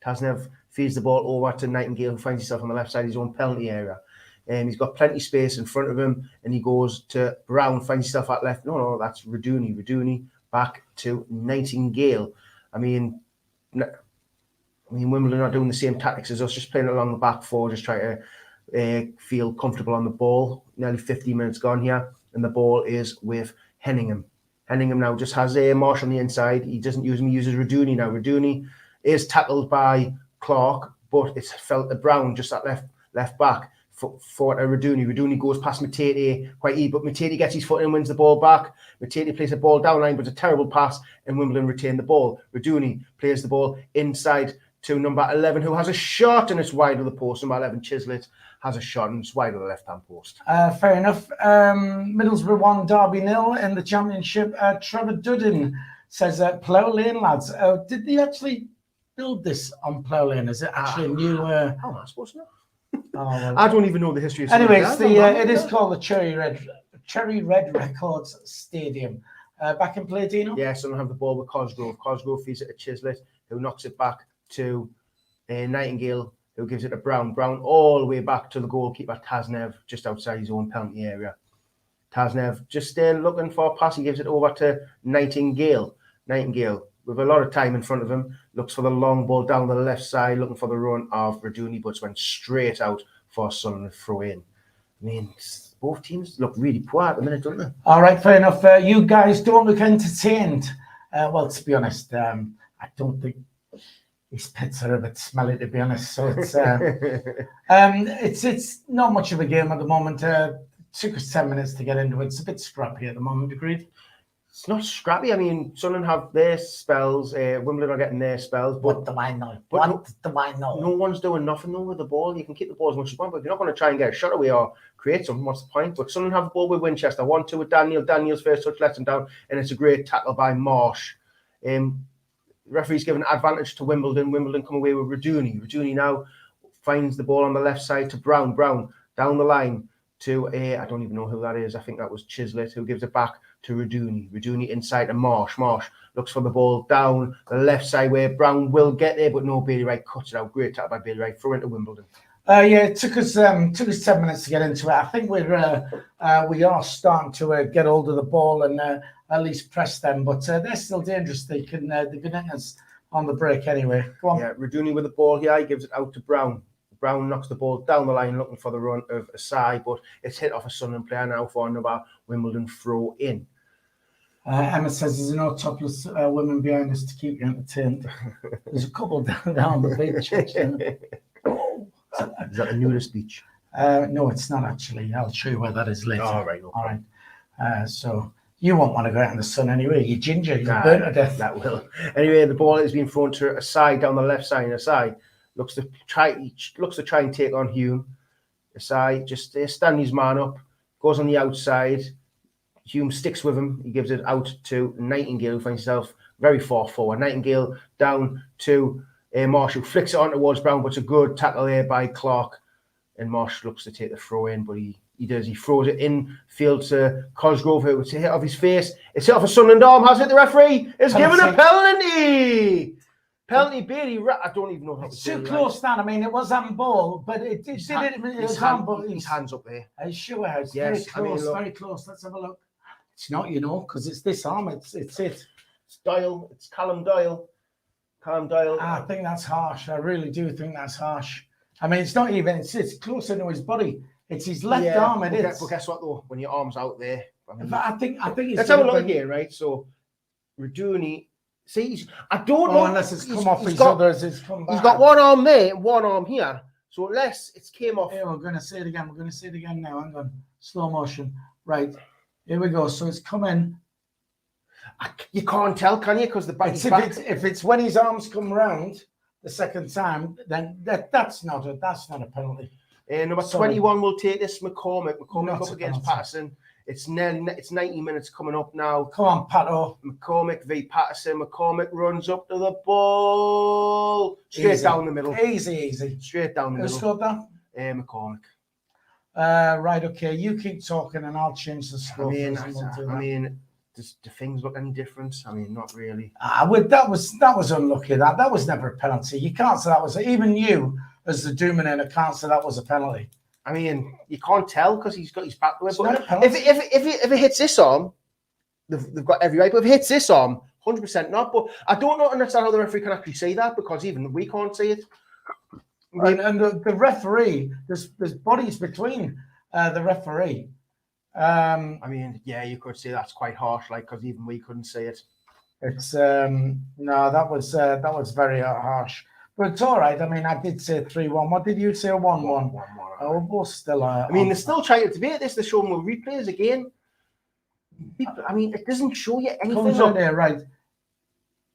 Tasnev feeds the ball over to Nightingale, who finds himself on the left side of his own penalty area. He's got plenty of space in front of him, and he goes to Brown, finds himself at left. No, that's Raduni. Raduni back to Nightingale. I mean, Wimbledon are doing the same tactics as us, just playing along the back four, just trying to feel comfortable on the ball. Nearly 50 minutes gone here, and the ball is with Henningham. Henningham now just has Marsh on the inside. He doesn't use him, he uses Raduni now. Raduni is tackled by Clark, but it's felt to Brown just at left back for Raduni. Raduni goes past Matete quite easy, but Matete gets his foot in, wins the ball back. Matete plays the ball down line, but it's a terrible pass, and Wimbledon retain the ball. Raduni plays the ball inside to number 11, who has a shot, and it's wide of the post. Number 11, Chislett, has a shot, and it's wide of the left-hand post. Fair enough. Middlesbrough 1, Derby 0 in the Championship. Trevor Duddin says, Plough Lane, lads. Did they actually build this on Plough Lane? Is it actually a new... How am I supposed to know? Well, I don't even know the history of anyways, it is called the Cherry Red Records Stadium. Back in play, Dino? Yeah, so they have the ball with Cosgrove. Cosgrove feeds it to Chislett, who knocks it back to Nightingale, who gives it to Brown. Brown all the way back to the goalkeeper, Tasnev, just outside his own penalty area. Tasnev just looking for a pass. He gives it over to Nightingale. Nightingale, with a lot of time in front of him, looks for the long ball down the left side, looking for the run of Raduni, but it's went straight out for Sunderland throw in. I mean, both teams look really poor at the minute, don't they? All right, fair enough. You guys don't look entertained. Well, to be honest, I don't think his pits are a bit smelly, to be honest. So it's not much of a game at the moment. Took us 10 minutes to get into it. It's a bit scrappy at the moment, agreed? It's not scrappy. I mean, Sunderland have their spells. Wimbledon are getting their spells. But what do I know? No one's doing nothing though with the ball. You can keep the ball as much as you want, but if you're not going to try and get a shot away or create something, what's the point? But Sunderland have the ball with Winchester. 1-2 with Daniel. Daniel's first touch lets him down, and it's a great tackle by Marsh. Referee's given advantage to Wimbledon. Wimbledon come away with Raduni. Raduni now finds the ball on the left side to Brown. Brown down the line to I don't even know who that is. I think that was Chislett, who gives it back to Raduni. Raduni inside to Marsh. Marsh looks for the ball down the left side where Brown will get there, but no, Bailey Wright cuts it out. Great tackle by Bailey Wright. Throw into Wimbledon. Yeah, it took us 10 minutes to get into it. I think we are starting to get hold of the ball and at least press them, but they're still dangerous. They've been hitting us on the break anyway. Go on. Yeah, Raduni with the ball here. He gives it out to Brown. Brown knocks the ball down the line, looking for the run of Asai, but it's hit off a Sunderland player now for another Wimbledon throw in. Emma says there's no topless women behind us to keep you entertained. There's a couple down the beach. Is that a nudist beach? No, it's not actually. I'll show you where that is later. All right. All right. So you won't want to go out in the sun anyway. You ginger, you're burnt to death. That will. Anyway, the ball is being thrown to Asai down the left side. Asai looks to try and take on Hume. Asai just stand his man up, goes on the outside. Hume sticks with him. He gives it out to Nightingale, who finds himself very far forward. Nightingale down to Marshall, flicks it on towards Brown, but it's a good tackle there by Clark. And Marsh looks to take the throw in, but he does. He throws it in field to Cosgrove, who it's hit off his face. It's hit off a Sunderland arm. Has hit the referee. It's given a penalty. Penalty, Bailey, I don't even know how it's too close down. I mean, it was handball, but it was handball. His hand's up there. Are you sure? It's Yes, very close, very close. Let's have a look. It's not, you know, because it's this arm. It's it. It's Doyle. It's Callum Doyle. Callum Doyle. I think that's harsh. I really do think that's harsh. I mean, it's not even. It's closer to his body. It's his left arm. But guess what though? When your arm's out there, I think. Let's have a look again, right? So, Raduni. See, I don't know unless it's come off his others. It's come back. He's got one arm there, one arm here. So unless it's came off. Here, we're going to see it again. We're going to see it again now. Hang on, slow motion. Right, here we go. So it's come in. You can't tell, can you? Because the back. If it's when his arms come round the second time, then that's not a penalty. Number 21 will take this. McCormick up against Patterson. It's 90 minutes coming up now. Come on, Pato. McCormick v Patterson. McCormick runs up to the ball. Straight down the middle. Easy. Straight down the middle. Who scored that? McCormick. Right, okay. You keep talking and I'll change the score. I mean, does the things look any different? I mean, not really. That was unlucky. That was never a penalty. You can't say that was. Even you, as the Dominator, can't say that was a penalty. I mean, you can't tell because he's got his back to it. But if it hits this arm, they've got every right. But if it hits this arm, 100% not. But I don't understand how the referee can actually say that because even we can't see it. And the referee, there's bodies between the referee. I mean, yeah, you could say that's quite harsh, like because even we couldn't see it. It's no, that was very harsh. But it's all right. I mean, I did say 3-1. What did you say? 1-1. Oh, both still. I mean, they're still trying to debate this. They're showing more replays again. I mean, it doesn't show you anything. Comes on there, right?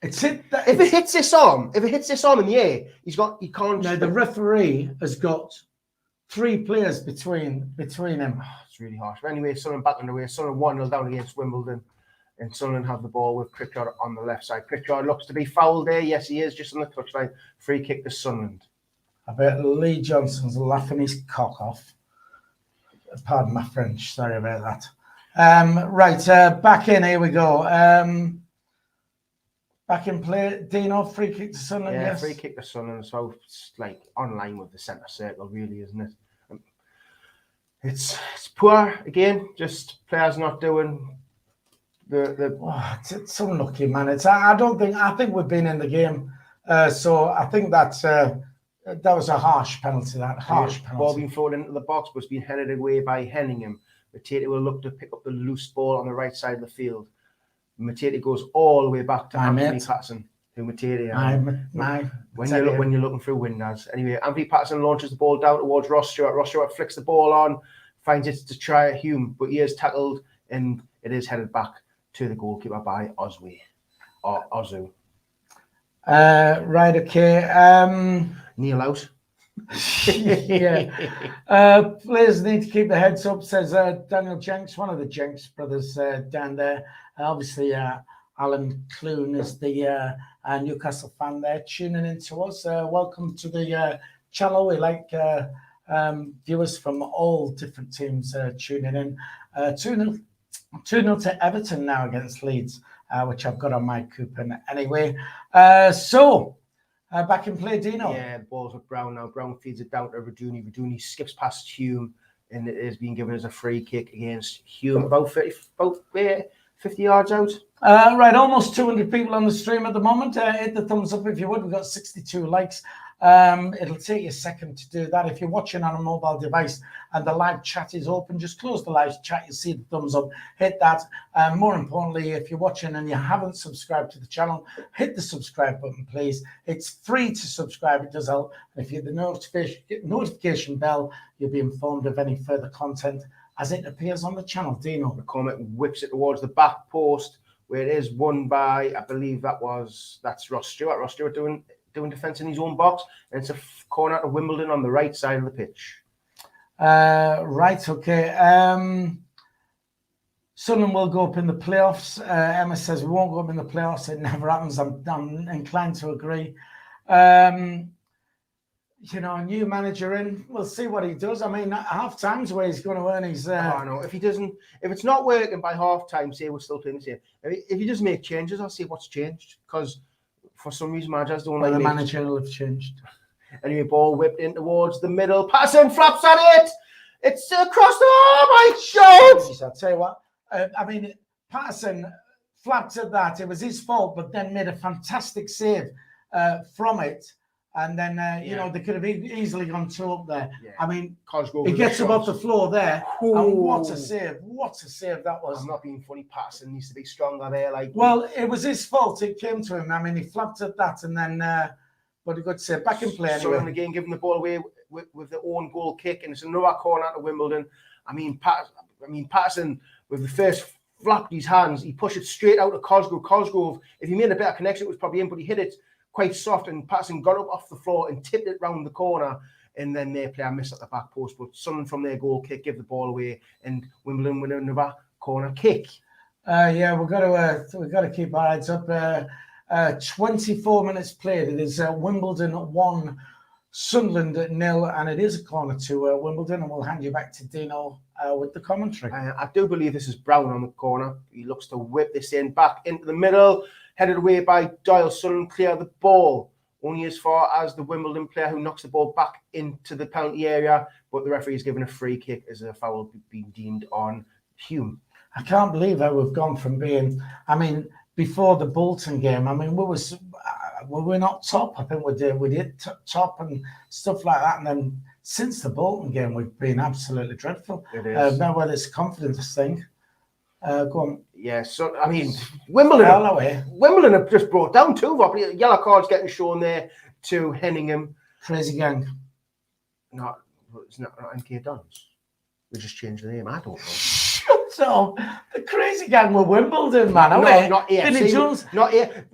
If it hits this arm in the air, he can't. No, the referee has got 3 players between him. Oh, it's really harsh. But anyway, Sunderland back on the way. Sunderland 1-0 down against Wimbledon. And Sunderland have the ball with Pritchard on the left side. Pritchard looks to be fouled there. Yes, he is, just on the touchline. Free kick to Sunderland. I bet Lee Johnson's laughing his cock off. Pardon my French. Sorry about that. Right, back in. Here we go. Back in play. Dino, free kick to Sunderland. Yeah, yes. Free kick to Sunderland. So it's like online with the centre circle, really, isn't it? It's poor again. Just players not doing. It's unlucky, man. I think we've been in the game, so I think that was a harsh penalty. Penalty. Ball being thrown into the box was being headed away by Henningham. Matete will look to pick up the loose ball on the right side of the field. Matete goes all the way back to Anthony Patterson. Who Matete? When you're looking through windows. Anyway, Anthony Patterson launches the ball down towards Ross Stewart. Ross Stewart flicks the ball on, finds it to try Hume, but he is tackled and it is headed back to the goalkeeper by Ozu. Right, okay. Neil out. Yeah. Players need to keep their heads up, says Daniel Jenks, one of the Jenks brothers down there. Obviously, Alan Clune is the Newcastle fan there tuning in to us. Welcome to the channel. We like viewers from all different teams tuning in. 2-0 to Everton now against Leeds, which I've got on my coupon anyway. Back in play, Dino. Yeah, the ball's with Brown now. Brown feeds it down to Raduni. Raduni skips past Hume, and it is being given as a free kick against Hume. About 50 yards out. Right, almost 200 people on the stream at the moment. Hit the thumbs up if you would. We've got 62 likes. It'll take you a second to do that. If you're watching on a mobile device and the live chat is open, just close the live chat. You'll see the thumbs up. Hit that. More importantly, if you're watching and you haven't subscribed to the channel, hit the subscribe button, please. It's free to subscribe. It does help. And if you hit the notification bell, you'll be informed of any further content as it appears on the channel. Dino. McCormick whips it towards the back post where it is won by, I believe that's Ross Stewart. Ross Stewart doing defence in his own box, and it's a corner to Wimbledon on the right side of the pitch. Right, okay. Sunderland will go up in the playoffs. Emma says we won't go up in the playoffs. It never happens. I'm inclined to agree. A new manager in. We'll see what he does. I mean, half time's where he's going to earn his. No. If it's not working by half time, say we're still playing the same. If he doesn't make changes, I'll see what's changed. Because for some reason, managers don't Well, like the making- manager will have changed. Anyway, ball whipped in towards the middle. Patterson flaps at it. It's across the. Oh my God! Jeez, I'll tell you what. I mean, Patterson flapped at that. It was his fault, but then made a fantastic save from it. And then, you know, they could have easily gone 2 up there. Yeah. I mean, Cosgrove he with a gets above shot. the floor there. Ooh. And what a save. What a save that was. I'm not being funny. Patterson needs to be stronger there. Like, Well, it was his fault. It came to him. I mean, he flapped at that and then, but a good save. Back in play so anyway. again, giving the ball away with their own goal kick, and it's another corner to Wimbledon. I mean, Patterson with the first flapped his hands, he pushed it straight out to Cosgrove. Cosgrove, if he made a better connection, it was probably in, but he hit it quite soft, and Patterson got up off the floor and tipped it round the corner, and then their player missed at the back post. But someone from their goal kick give the ball away, and Wimbledon win another corner kick. Yeah, we've got to keep our heads up. 24 minutes played. It is Wimbledon 1, Sunderland 0, and it is a corner to Wimbledon. And we'll hand you back to Dino with the commentary. I do believe this is Brown on the corner. He looks to whip this in back into the middle, headed away by Doyle. Sunderland clear the ball only as far as the Wimbledon player who knocks the ball back into the penalty area, but the referee is given a free kick as a foul being deemed on Hume. I can't believe how we've gone from being, I mean, before the Bolton game, I mean, we're not top. I think we did top and stuff like that. And then since the Bolton game, we've been absolutely dreadful. It is. Now whether it's a confidence thing. Go on. Yeah, so, I mean, Wimbledon have just brought down 2 yellow cards getting shown there to Henningham. Crazy gang. It's not MK Dons. We just changed the name. I don't know. So the crazy gang were Wimbledon, man. Not here. Vinnie Jones. Not here.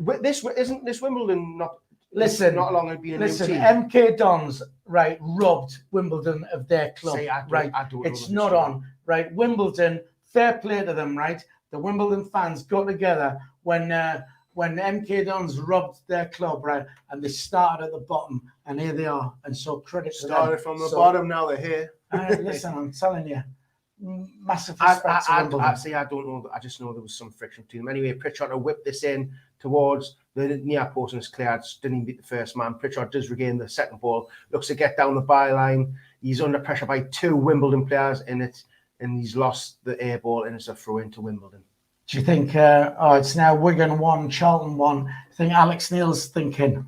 Isn't this Wimbledon not? Listen, not long being a new team. MK Dons, right, robbed Wimbledon of their club. I don't it's not true. on, right? Wimbledon, fair play to them, right? The Wimbledon fans got together when MK Dons robbed their club, right? And they started at the bottom, and here they are. And so credit to them. Started from the bottom, now they're here. Listen, I'm telling you. Massive respect to Wimbledon. I don't know. I just know there was some friction between them. Anyway, Pritchard to whip this in towards the near post and it's cleared. Didn't even beat the first man. Pritchard does regain the second ball. Looks to get down the byline. He's under pressure by 2 Wimbledon players and he's lost the air ball and it's a throw into Wimbledon. Do you think, it's now Wigan 1, Charlton 1. I think Alex Neil's thinking,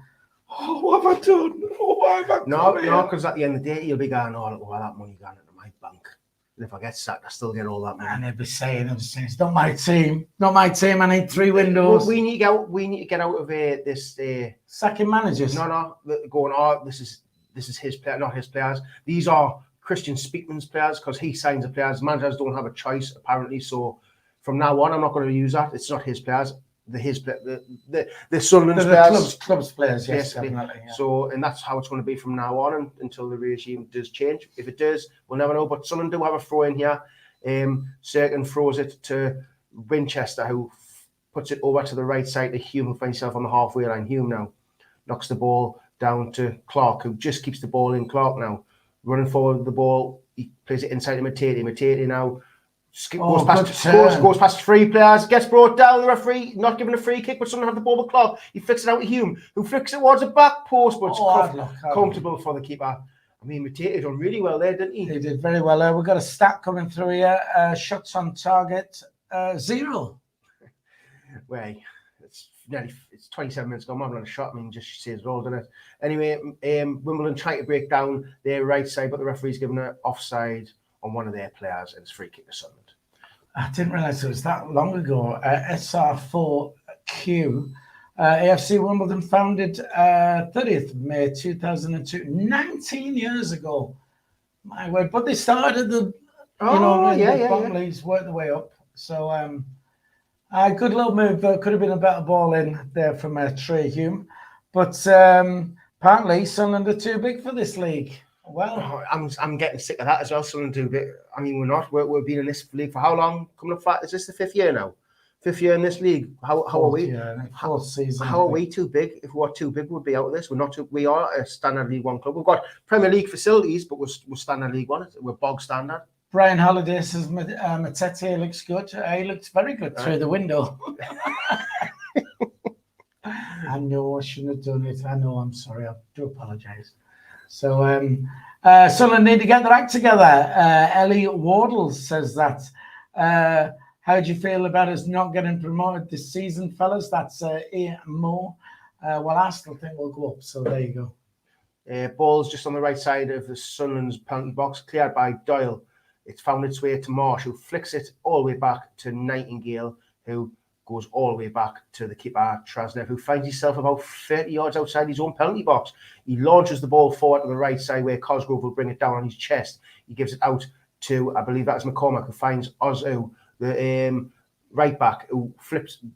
what have I done? What have I done? No, because at the end of the day, he'll be going, well, that money gone into my bank. And if I get sacked, I still get all that money. And he'll be saying, it's not my team. Not my team. I need 3 windows. Well, we need to get out of this. Sacking managers. No. Going, this is his player, not his players. These are Christian Speakman's players because he signs the players. Managers don't have a choice, apparently. So from now on, I'm not going to use that. It's not his players. The Sunderland's players. Club's players, yes, definitely. Yeah. So, and that's how it's going to be from now on until the regime does change. If it does, we'll never know. But Sunderland do have a throw in here. Serkin throws it to Winchester, who puts it over to the right side to Hume, who finds himself on the halfway line. Hume now knocks the ball down to Clark, who just keeps the ball in. Clark now running forward with the ball. He plays it inside to Matete. Matete now goes past 3 players, gets brought down. The referee not giving a free kick, but someone had the ball with Clark. He flicks it out to Hume, who flicks it towards the back post, but it's comfortable for the keeper. I mean, Matete done really well there, didn't he? He did very well. We've got a stat coming through here. Shots on target, 0. Well, it's 27 minutes gone. I'm having a shot. I mean, just says it all, doesn't it? Anyway, Wimbledon trying to break down their right side, but the referee's given an offside on one of their players, and it's free kick to Sunderland. I didn't realise it was that long ago. SR4Q, AFC Wimbledon founded 30th of May 2002, 19 years ago. My word! But they started the bottom leagues, worked their way up. So a good little move. Could have been a better ball in there from Trey Hume, but apparently Sunderland are too big for this league. Well, I'm getting sick of that as well. Sunderland too big. I mean, we're not. We've been in this league for how long? Coming up for, is this the 5th year now? 5th year in this league. How are we? Fourth season. How are we too big? If we were too big, we'd be out of this. We're not too. We are a standard League One club. We've got Premier League facilities, but we're standard League One. We're bog standard. Brian Halliday says Matete looks good. He looks very good through the window. I know I shouldn't have done it. I know, I'm sorry. I do apologise. So, Sunderland need to get their act together. Ellie Wardle says that. How do you feel about us not getting promoted this season, fellas? That's A. Moore. Well, I still think we'll go up. So there you go. Ball's just on the right side of the Sunderland's penalty box, cleared by Doyle. It's found its way to Marsh, who flicks it all the way back to Nightingale, who goes all the way back to the keeper, Trasnev, who finds himself about 30 yards outside his own penalty box. He launches the ball forward to the right side where Cosgrove will bring it down on his chest. He gives it out to, I believe that's McCormack, who finds Ozu, the right back, who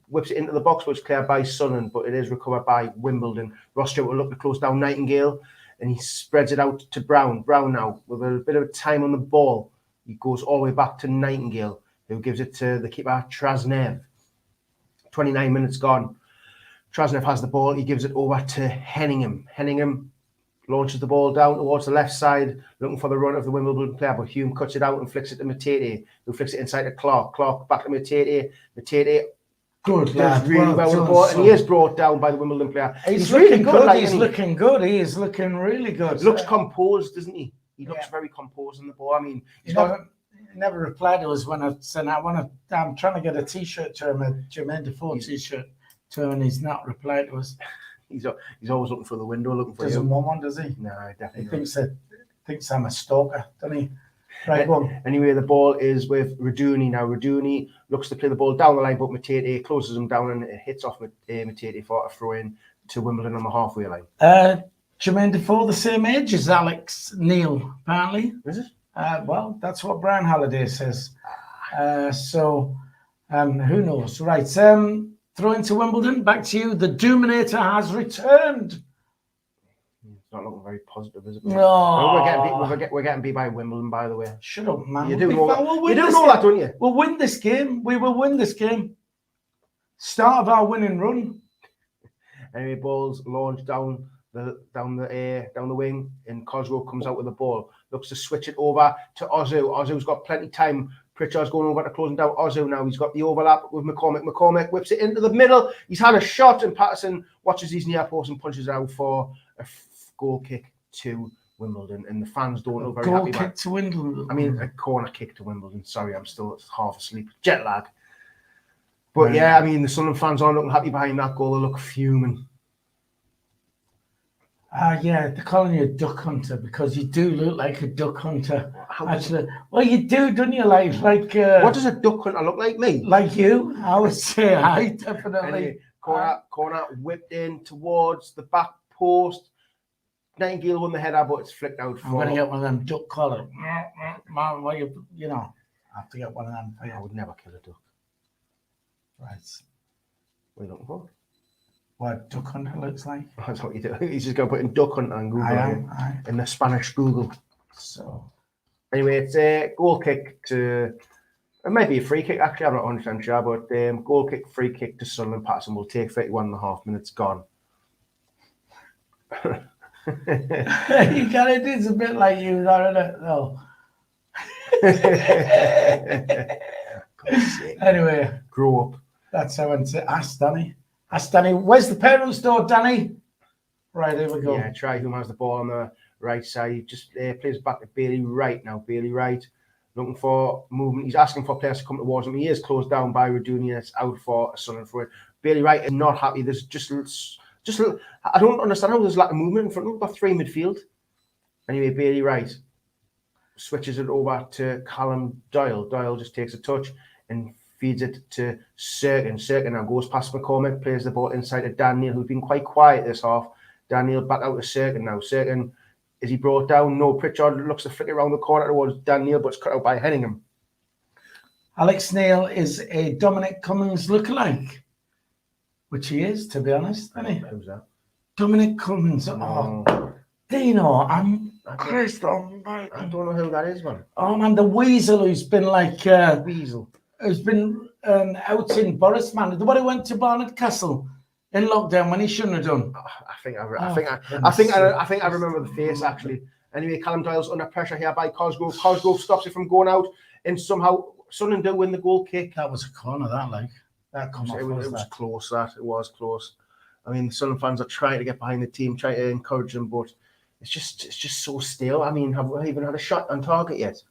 whips it into the box, which is cleared by Sunderland, but it is recovered by Wimbledon. Ross Stewart will look to close down Nightingale, and he spreads it out to Brown. Brown now, with a bit of time on the ball, he goes all the way back to Nightingale, who gives it to the keeper, Trasnev. 29 minutes gone. Trasnev has the ball. He gives it over to Henningham. Henningham launches the ball down towards the left side, looking for the run of the Wimbledon player, but Hume cuts it out and flicks it to Matete, who flicks it inside to Clark. Clark back to Matete. Matete good does lad. really well with the ball, and he is brought down by the Wimbledon player. He's really good. Like, he's looking good. He is looking really good. He looks composed, doesn't he? He looks very composed on the ball. I mean, he never replied to us when I said I'm trying to get a T-shirt to him, a Jermaine Defoe T-shirt to him, and he's not replied to us. He's always looking for the window, looking for Doesn't want one, does he? No, definitely. He thinks I'm a stalker, doesn't he? Right, one. Anyway, the ball is with Raduni. Now, Raduni looks to play the ball down the line, but Matete closes him down and it hits off Matete for a throw in to Wimbledon on the halfway line. Jermaine Defoe, the same age as Alex Neil, apparently. Is it? Well, that's what Brian Halliday says. So, who knows? Right. Throw into Wimbledon. Back to you. The Doominator has returned. It's not looking very positive, is it? No. We're getting beat by Wimbledon, by the way. Shut up, man. You do know that, don't you? We'll win this game. We will win this game. Start of our winning run. Anyway, ball's launched down the wing, and Cosgrove comes out with the ball. Looks to switch it over to Ozu. Ozu's got plenty of time. Pritchard's going over to closing down Ozu now. He's got the overlap with McCormack. McCormack whips it into the middle. He's had a shot, and Patterson watches his near post and punches it out for a goal kick to Wimbledon. And the fans don't look very happy. Goal kick to Wimbledon. I mean, a corner kick to Wimbledon. Sorry, I'm still half asleep. Jet lag. But yeah, I mean, the Sunderland fans aren't looking happy behind that goal. They look fuming. Yeah, they're calling you a duck hunter because you do look like a duck hunter. Actually, well, you do, don't you? Like what does a duck hunter look like? Me? Like you? I would say I definitely. Anyway, corner whipped in towards the back post. Nightingale won the header, but it's flicked out. I'm going to get one of them duck collars. Well, you know, I have to get one of them. I would never kill a duck. Right. What are you looking for? What duck hunter looks like? That's what you do. He's just going to put in duck hunter and Google in the Spanish Google. So, anyway, it's a goal kick to. It might be a free kick. Actually, I'm not 100% sure, but goal kick, free kick to Sunderland. Patterson will take 31.5 minutes gone. You kind of did a bit like you, isn't it? No. Anyway, grow up. That's how I went to ask Danny. Ask Danny, where's the parents' door, Danny? Right, here we go. Yeah, try who has the ball on the right side. Just plays back to Bailey Wright now. Bailey Wright looking for movement. He's asking for players to come towards him. He is closed down by Raduni. It's out for a Sunderland for it. Bailey Wright is not happy. There's just I don't understand how there's lack of movement in front of him. Got three midfield. Anyway, Bailey Wright switches it over to Callum Doyle. Doyle just takes a touch and feeds it to Serkin. Serkin now goes past McCormack, plays the ball inside to Dan Neil, who's been quite quiet this half. Dan Neil back out to Serkin now. Serkin, is he brought down? No. Pritchard looks to flick it around the corner towards Dan Neil, but it's cut out by Henningham. Alex Neil is a Dominic Cummings lookalike, which he is, to be honest, isn't he? Who's that? Dominic Cummings. Oh, Dino, Christ, I don't know who that is, man. Oh, man, the Weasel who's been like... Weasel. Who's been out in Boris, man. The one who went to Barnard Castle in lockdown when he shouldn't have done. I think I remember the face, actually. Anyway, Callum Doyle's under pressure here by Cosgrove. Cosgrove stops it from going out, and somehow Sunderland do win the goal kick. That was a corner, that, like. That come off. It was close, that. It was close. I mean, the Sunderland fans are trying to get behind the team, trying to encourage them, but it's just so still. I mean, have we even had a shot on target yet?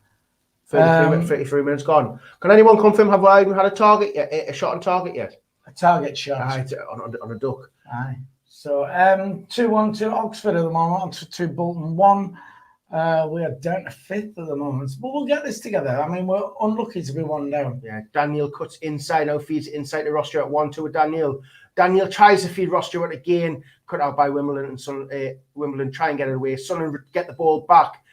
33 minutes gone. Can anyone confirm, have I even had a target yet? A shot on target yet? A target shot. Aye, on a duck. Aye. So 2-1 to Oxford at the moment, Oxford 2, Bolton 1. We are down to 5th at the moment, but we'll get this together. I mean, we're unlucky to be 1 down. Yeah, Daniel cuts inside, now feeds inside to Ross Stewart, 1-2 with Daniel. Daniel tries to feed Ross Stewart again, cut out by Wimbledon, and Wimbledon try and get it away. Sunderland get the ball back.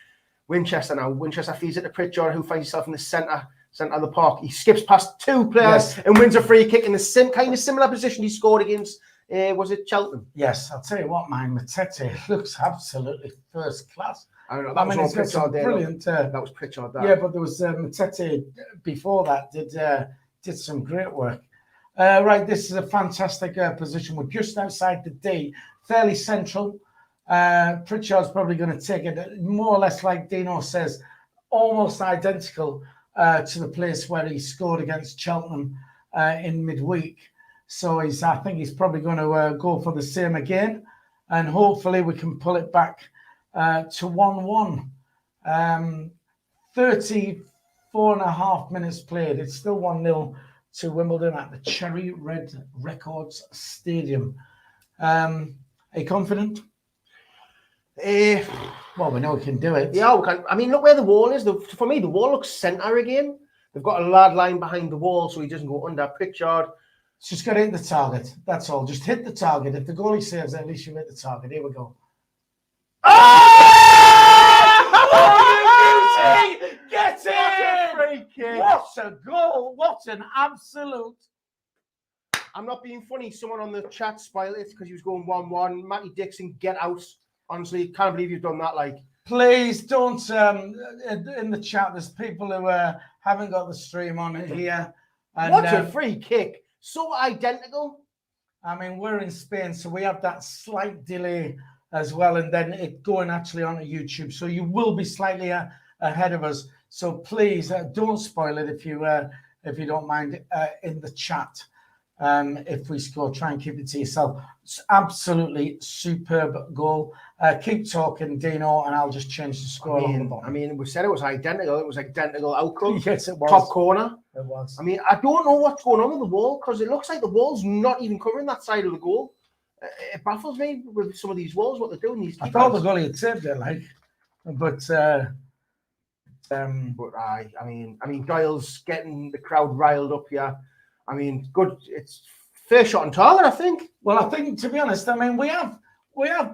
Winchester now. Winchester feeds it to Pritchard, who finds himself in the centre of the park. He skips past 2 players and wins a free kick in the kind of similar position he scored against, was it Cheltenham? Yes, I'll tell you what, man, Matete looks absolutely first class. I don't know. That was Pritchard there. Brilliant. That was Pritchard there. Yeah, but there was Matete before that did some great work. Right, this is a fantastic position. We're just outside the D, fairly central. Pritchard's probably going to take it more or less, like Dino says, almost identical to the place where he scored against Cheltenham in midweek. So I think he's probably going to go for the same again, and hopefully we can pull it back to 1-1. 34.5 minutes played. It's still 1-0 to Wimbledon at the Cherry Red Records Stadium. Are you confident? Well, we know we can do it. Yeah, we can. I mean, look where the wall is. For me, the wall looks centre again. They've got a lad line behind the wall so he doesn't go under. Pritchard. It's just got to hit the target. That's all. Just hit the target. If the goalie saves it, at least you hit the target. Here we go. Oh! Get it! Free kick. What a goal. What an absolute. I'm not being funny. Someone on the chat spoiled it because he was going 1-1. Matty Dixon, get out. Honestly, can't believe you've done that. Like, please don't. In the chat, there's people who haven't got the stream on here. And, what a free kick! So identical. I mean, we're in Spain, so we have that slight delay as well, and then it going actually onto YouTube. So you will be slightly ahead of us. So please don't spoil it if you don't mind in the chat. If we score, try and keep it to yourself. It's absolutely superb goal. Keep talking, Dino, and I'll just change the score. I mean, we said it was identical. It was identical outcome. Yes, it was. Top corner. It was. I mean, I don't know what's going on with the wall because it looks like the wall's not even covering that side of the goal. It baffles me with some of these walls, what they're doing. I thought the goalie had saved it, like, but I mean, Doyle's getting the crowd riled up here. I mean, good. It's fair shot on target, I think. Well, I think, to be honest, I mean, we have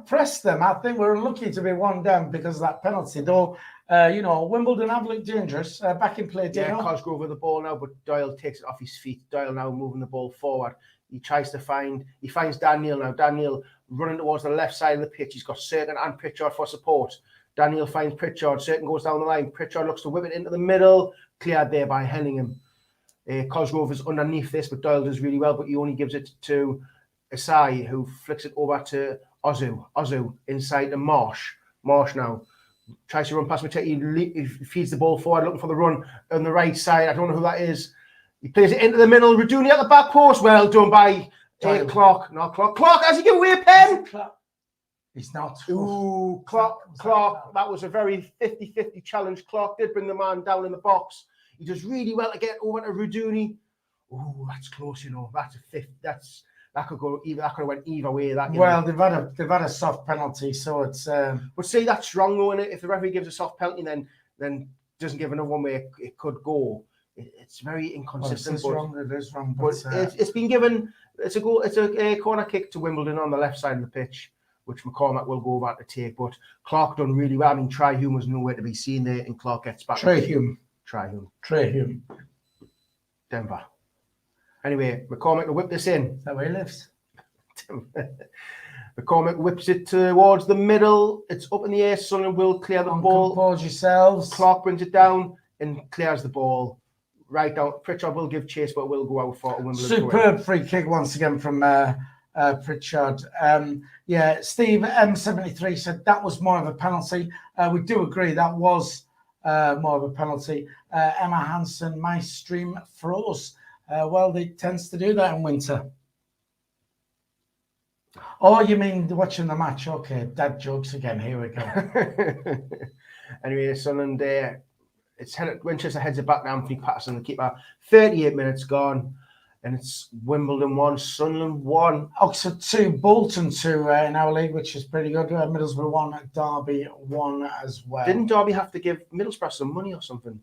pressed them. I think we're lucky to be 1 down because of that penalty. Though, Wimbledon have looked dangerous. Back in play, Dino. Yeah, Cosgrove with the ball now, but Doyle takes it off his feet. Doyle now moving the ball forward. He finds Daniel now. Daniel running towards the left side of the pitch. He's got Cirkin and Pritchard for support. Daniel finds Pritchard. Cirkin goes down the line. Pritchard looks to whip it into the middle. Cleared there by Henningham. Cosgrove is underneath this, but Doyle does really well, but he only gives it to Asai, who flicks it over to Ozu. Ozu inside to Marsh. Marsh now tries to run past Matete. He feeds the ball forward, looking for the run on the right side. I don't know who that is. He plays it into the middle. Raduni at the back post. Well done by Clark. Not Clark. Clark, has he given away a pen? He's not. Ooh, Clark. That was a very 50-50 challenge. Clark did bring the man down in the box. He does really well to get over to Raduni. Ooh, that's close, That's a fifth. That could go either. That could have went either way. They've had a soft penalty, so it's. But see, that's wrong, though, innit? If the referee gives a soft penalty, then doesn't give another one where it could go. It's very inconsistent. It is wrong. But it's been given. It's a goal. It's a corner kick to Wimbledon on the left side of the pitch, which McCormack will go over to take. But Clark done really well. I mean, Tri-Hume was nowhere to be seen there, and Clark gets back. Tri-Hume. Denver. Anyway, McCormack will whip this in. Is that where he lives? McCormack whips it towards the middle. It's up in the air. Sunderland will clear the ball. Compose yourselves. Clark brings it down and clears the ball right down. Pritchard will give chase, but will go out for a Wimbledon. Superb free kick once again from Pritchard. Steve M73 said that was more of a penalty. We do agree that was more of a penalty. Emma Hansen, my stream froze. Well, it tends to do that in winter. Oh, you mean watching the match? Okay, dad jokes again. Here we go. Anyway, Sunderland, Winchester heads it back to Anthony Patterson, the keeper. 38 minutes gone, and it's Wimbledon 1, Sunderland 1. Oxford 2, Bolton 2 in our league, which is pretty good. Middlesbrough 1, Derby 1 as well. Didn't Derby have to give Middlesbrough some money or something?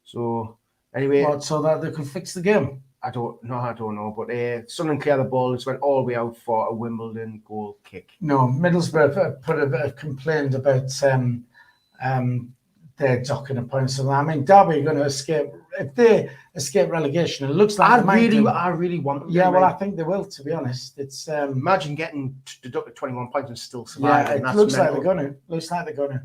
So, anyway. What, so that they can fix the game? I don't know. But Sunderland clear the ball. It went all the way out for a Wimbledon goal kick. No, Middlesbrough have complained about their docking of points. So, I mean, Derby are going to escape. If they escape relegation, it looks like I really want them. Yeah, well, I think they will, to be honest. It's imagine getting deducted 21 points and still surviving. Yeah, it looks like they're going to.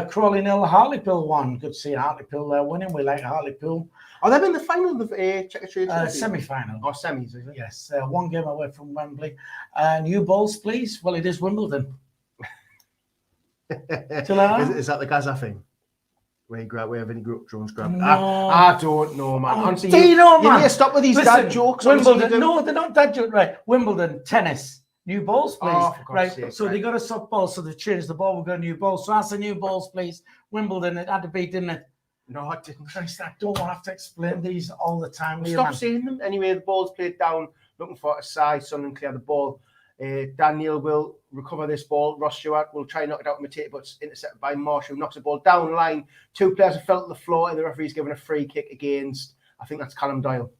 Crawley 0, Hartlepool 1. Good to see Hartlepool winning. We like Hartlepool. Are they in the final of the Checker semi-final? Or semis, is it? Yes, one game away from Wembley. New balls, please. Well, it is Wimbledon. Is that the Gaza thing? Where Vinny Jones grabbed? No. I don't know, man. Honestly, man. You need to stop with these dad jokes. Wimbledon, no, they're not dad jokes. Right, Wimbledon, tennis. New balls, please. Oh, for God's right, sake, so they got a soft ball, so they changed the ball. We've got new balls. So that's the new balls, please. Wimbledon, it had to be, didn't it? No, I didn't. Christ, I don't want to have to explain these all the time. Stop saying them. Anyway, the ball's played down, looking for a side. Sunderland clear the ball. Daniel will recover this ball. Ross Stewart will try and knock it out with Mateta, but it's intercepted by Marshall, who knocks the ball down the line. Two players have fell to the floor, and the referee's given a free kick against, I think that's Callum Doyle.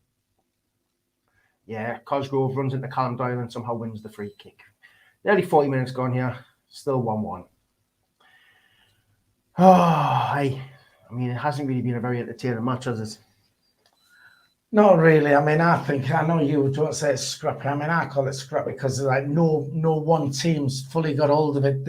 Yeah, Cosgrove runs into Callum Doyle and somehow wins the free kick. Nearly 40 minutes gone here. Still 1-1. I mean, it hasn't really been a very entertaining match, has it? Not really. I mean, I know you don't say it's scrappy. I mean, I call it scrappy because like no one team's fully got hold of it.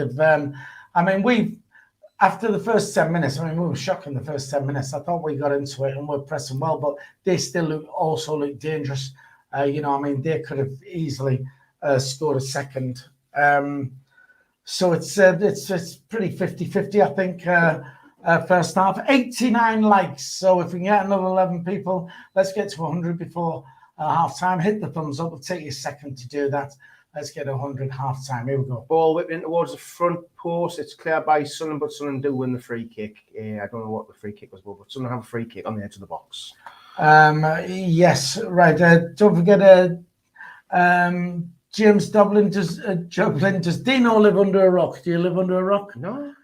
After the first 10 minutes, we were shocked in the first 10 minutes. I thought we got into it and we're pressing well, but they still also look dangerous. They could have easily scored a second. So it's pretty 50-50, I think. First half, 89 likes. So if we can get another 11 people, let's get to 100 before half time. Hit the thumbs up. It'll take you a second to do that. Let's get 100 half time. Here we go. Ball whipped in towards the front post. It's cleared by Sunderland, but Sunderland do win the free kick. I don't know what the free kick was, but Sunderland have a free kick on the edge of the box. Yes, right. Don't forget, James Dublin. Does Dino live under a rock? Do you live under a rock? No,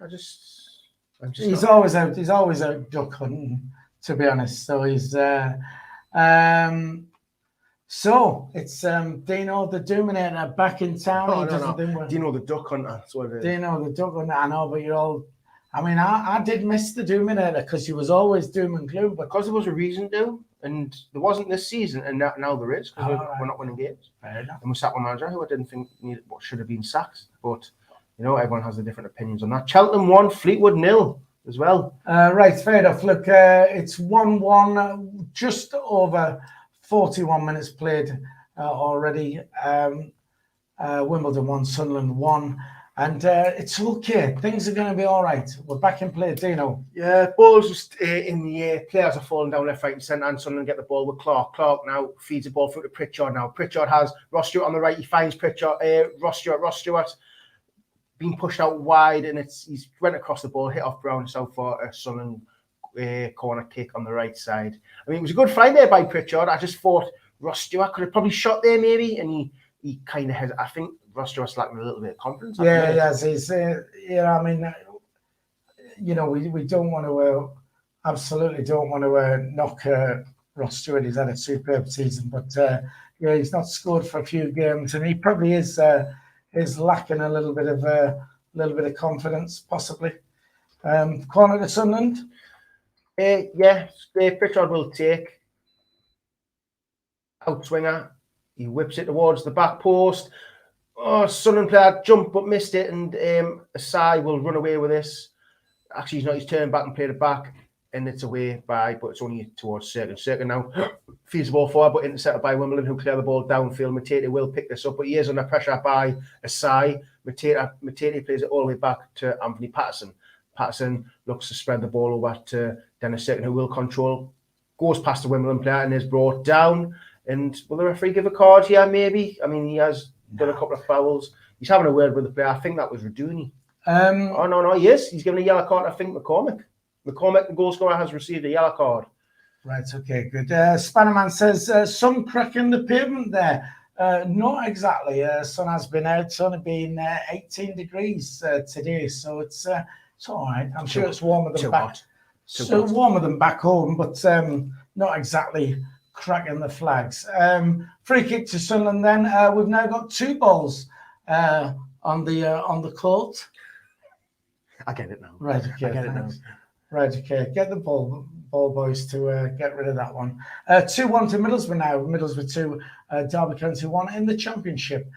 He's always out duck hunting, to be honest. So he's so it's Dino the Dominator back in town. Dino the Duck Hunter. That's what it is. Dino the Duck Hunter. I know, but you're all. I mean, I did miss the Dominator because he was always doom and gloom. But because there was a reason to, and there wasn't this season, and now there is because we're not winning games. Fair enough. And we sacked a manager who I didn't think should have been sacked, but. Everyone has the different opinions on that. Cheltenham 1, Fleetwood 0 as well. Right, fair enough. Look, it's 1-1, just over 41 minutes played already. Wimbledon 1, Sunderland 1. And it's okay. Things are going to be all right. We're back in play, Dino. Yeah, ball's just in the air. Players are falling down left, right, and centre. And Sunderland get the ball with Clark. Clark now feeds the ball through to Pritchard now. Pritchard has Ross Stewart on the right. He finds Pritchard. Ross Stewart. Being pushed out wide, and he's went across the ball, hit off Brown, so for a Sunderland corner kick on the right side. I mean, it was a good find there by Pritchard. I just thought Ross Stewart could have probably shot there maybe, and he kind of has. I think Ross Stewart's lacking a little bit of confidence. Yeah, yes, he's. I mean, we don't want to absolutely don't want to knock Ross Stewart. He's had a superb season, but he's not scored for a few games, and he probably is lacking a little bit of confidence, possibly. Corner to Sunderland. Pritchard will take outswinger. He whips it towards the back post. Oh, Sunderland player jumped but missed it, and Asai will run away with this. Actually, he's not. He's turned back and played it back, and it's away but it's only towards Cirkin. Cirkin now feeds the ball forward, but intercepted by Wimbledon, who clear the ball downfield. Mateta will pick this up, but he is under pressure by Asai. Mateta plays it all the way back to Anthony Patterson. Patterson looks to spread the ball over to Dennis Cirkin, who will control. Goes past the Wimbledon player and is brought down. And will the referee give a card here? Maybe. I mean, he has done a couple of fouls. He's having a word with the player. I think that was Raduni. Oh, no, he is. He's given a yellow card, I think, McCormick. McCormick, the goal scorer, has received a yellow card. Right, okay, good. Spannerman says, sun cracking the pavement there. Not exactly. Sun has been out. It's only been 18 degrees today, so it's all right. I'm sure it's warmer than back. So warmer than back home, but not exactly cracking the flags. Free kick to Sunderland. Then we've now got 2 balls on the court. I get it now. Right, okay. I get it now. Right, okay. Get the ball boys to get rid of that one. 2-1 to Middlesbrough now. Middlesbrough 2, Derby County 1 in the Championship.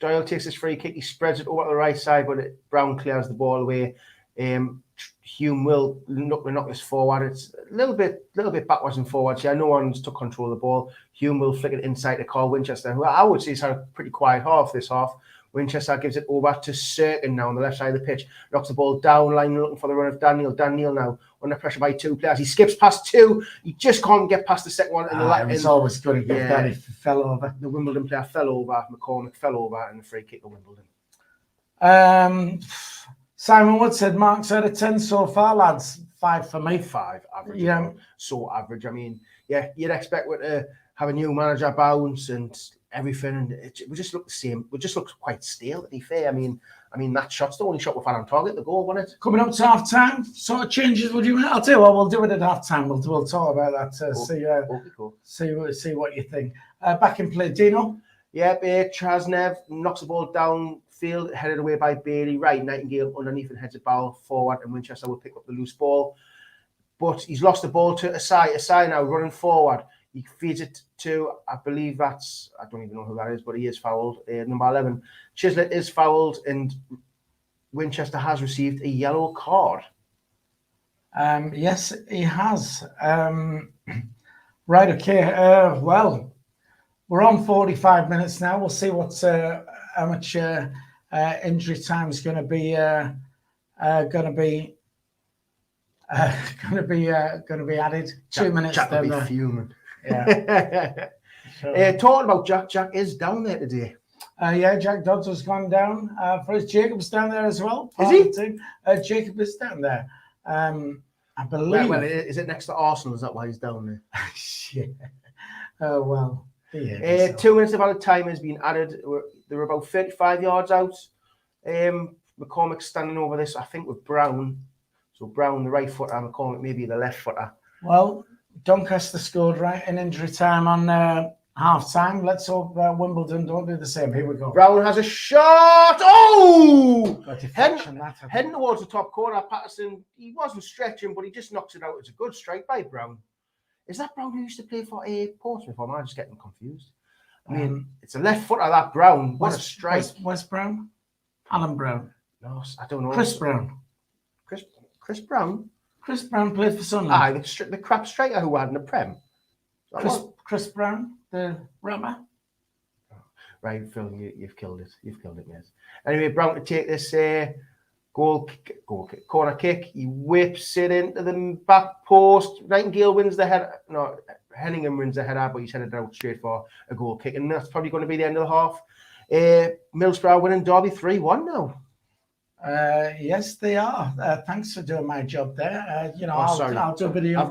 Doyle takes his free kick. He spreads it over to the right side, but Brown clears the ball away. Hume will knock this forward. It's a little bit backwards and forwards. Yeah, no one's took control of the ball. Hume will flick it inside to Carl Winchester, who I would say has had a pretty quiet half this half. Winchester gives it over to Sirkin now on the left side of the pitch. Knocks the ball down line, looking for the run of Daniel. Daniel now under pressure by 2 players. He skips past 2. He just can't get past the second one. It's always going to get Danny fell over. The Wimbledon player fell over. McCormick fell over, and the free kick of Wimbledon. Simon Wood said, Marks out of 10 so far, lads. 5 for me. 5 average. Yeah. So average. I mean, yeah, you'd expect to have a new manager bounce and everything, and it would just look the same. It just looks quite stale, to be fair. I mean, that shot's the only shot we've had on target. The goal, wasn't it? Coming up to half time, sort of changes. Would you? I'll tell you what, we'll do it at half time. We'll talk about that. Cool. See what you think. Back in play, Dino. Yeah, Chasnev knocks the ball downfield, headed away by Bailey. Right, Nightingale underneath and heads a ball forward, and Winchester will pick up the loose ball. But he's lost the ball to Asai. Asai now running forward. He feeds it to, I believe I don't even know who that is, but he is fouled. Number 11. Chislett is fouled, and Winchester has received a yellow card. Yes, he has. Right, okay. Well, we're on 45 minutes now. We'll see what how much injury time is going to be added. 2 minutes. Jack will be fuming. Yeah. Talking about Jack. Jack is down there today. Yeah, Jack Dodds has gone down for his. Jacob's down there as well. Is he? Jacob is down there. I believe. Well, is it next to Arsenal? Is that why he's down there? Yeah. Oh, well. 2 minutes of added time has been added. They're about 35 yards out. McCormick's standing over this, I think, with Brown. So Brown, the right footer, McCormick maybe the left footer. Well, Doncaster scored right in injury time on half time. Let's hope Wimbledon don't do the same. Here we go. Brown has a shot. Oh! Heading towards the top corner. Patterson, he wasn't stretching, but he just knocks it out. It's a good strike by Brown. Is that Brown who used to play for Portsmouth? Or am I just getting confused? I mean, it's a left footer, that Brown. What a strike. West Brown? Alan Brown? No, I don't know. Chris Brown? Chris Brown? Chris Brown played for Sunderland. The crap striker who had in the Prem. Chris Brown, the rapper. Right, Phil, you've killed it. You've killed it, yes. Anyway, Brown to take this corner kick. He whips it into the back post. Nightingale wins the head. No, Henningham wins the header, but he's headed out straight for a goal kick, and that's probably going to be the end of the half. Middlesbrough winning Derby 3-1 now. Yes, they are. Thanks for doing my job there. I'll do a video.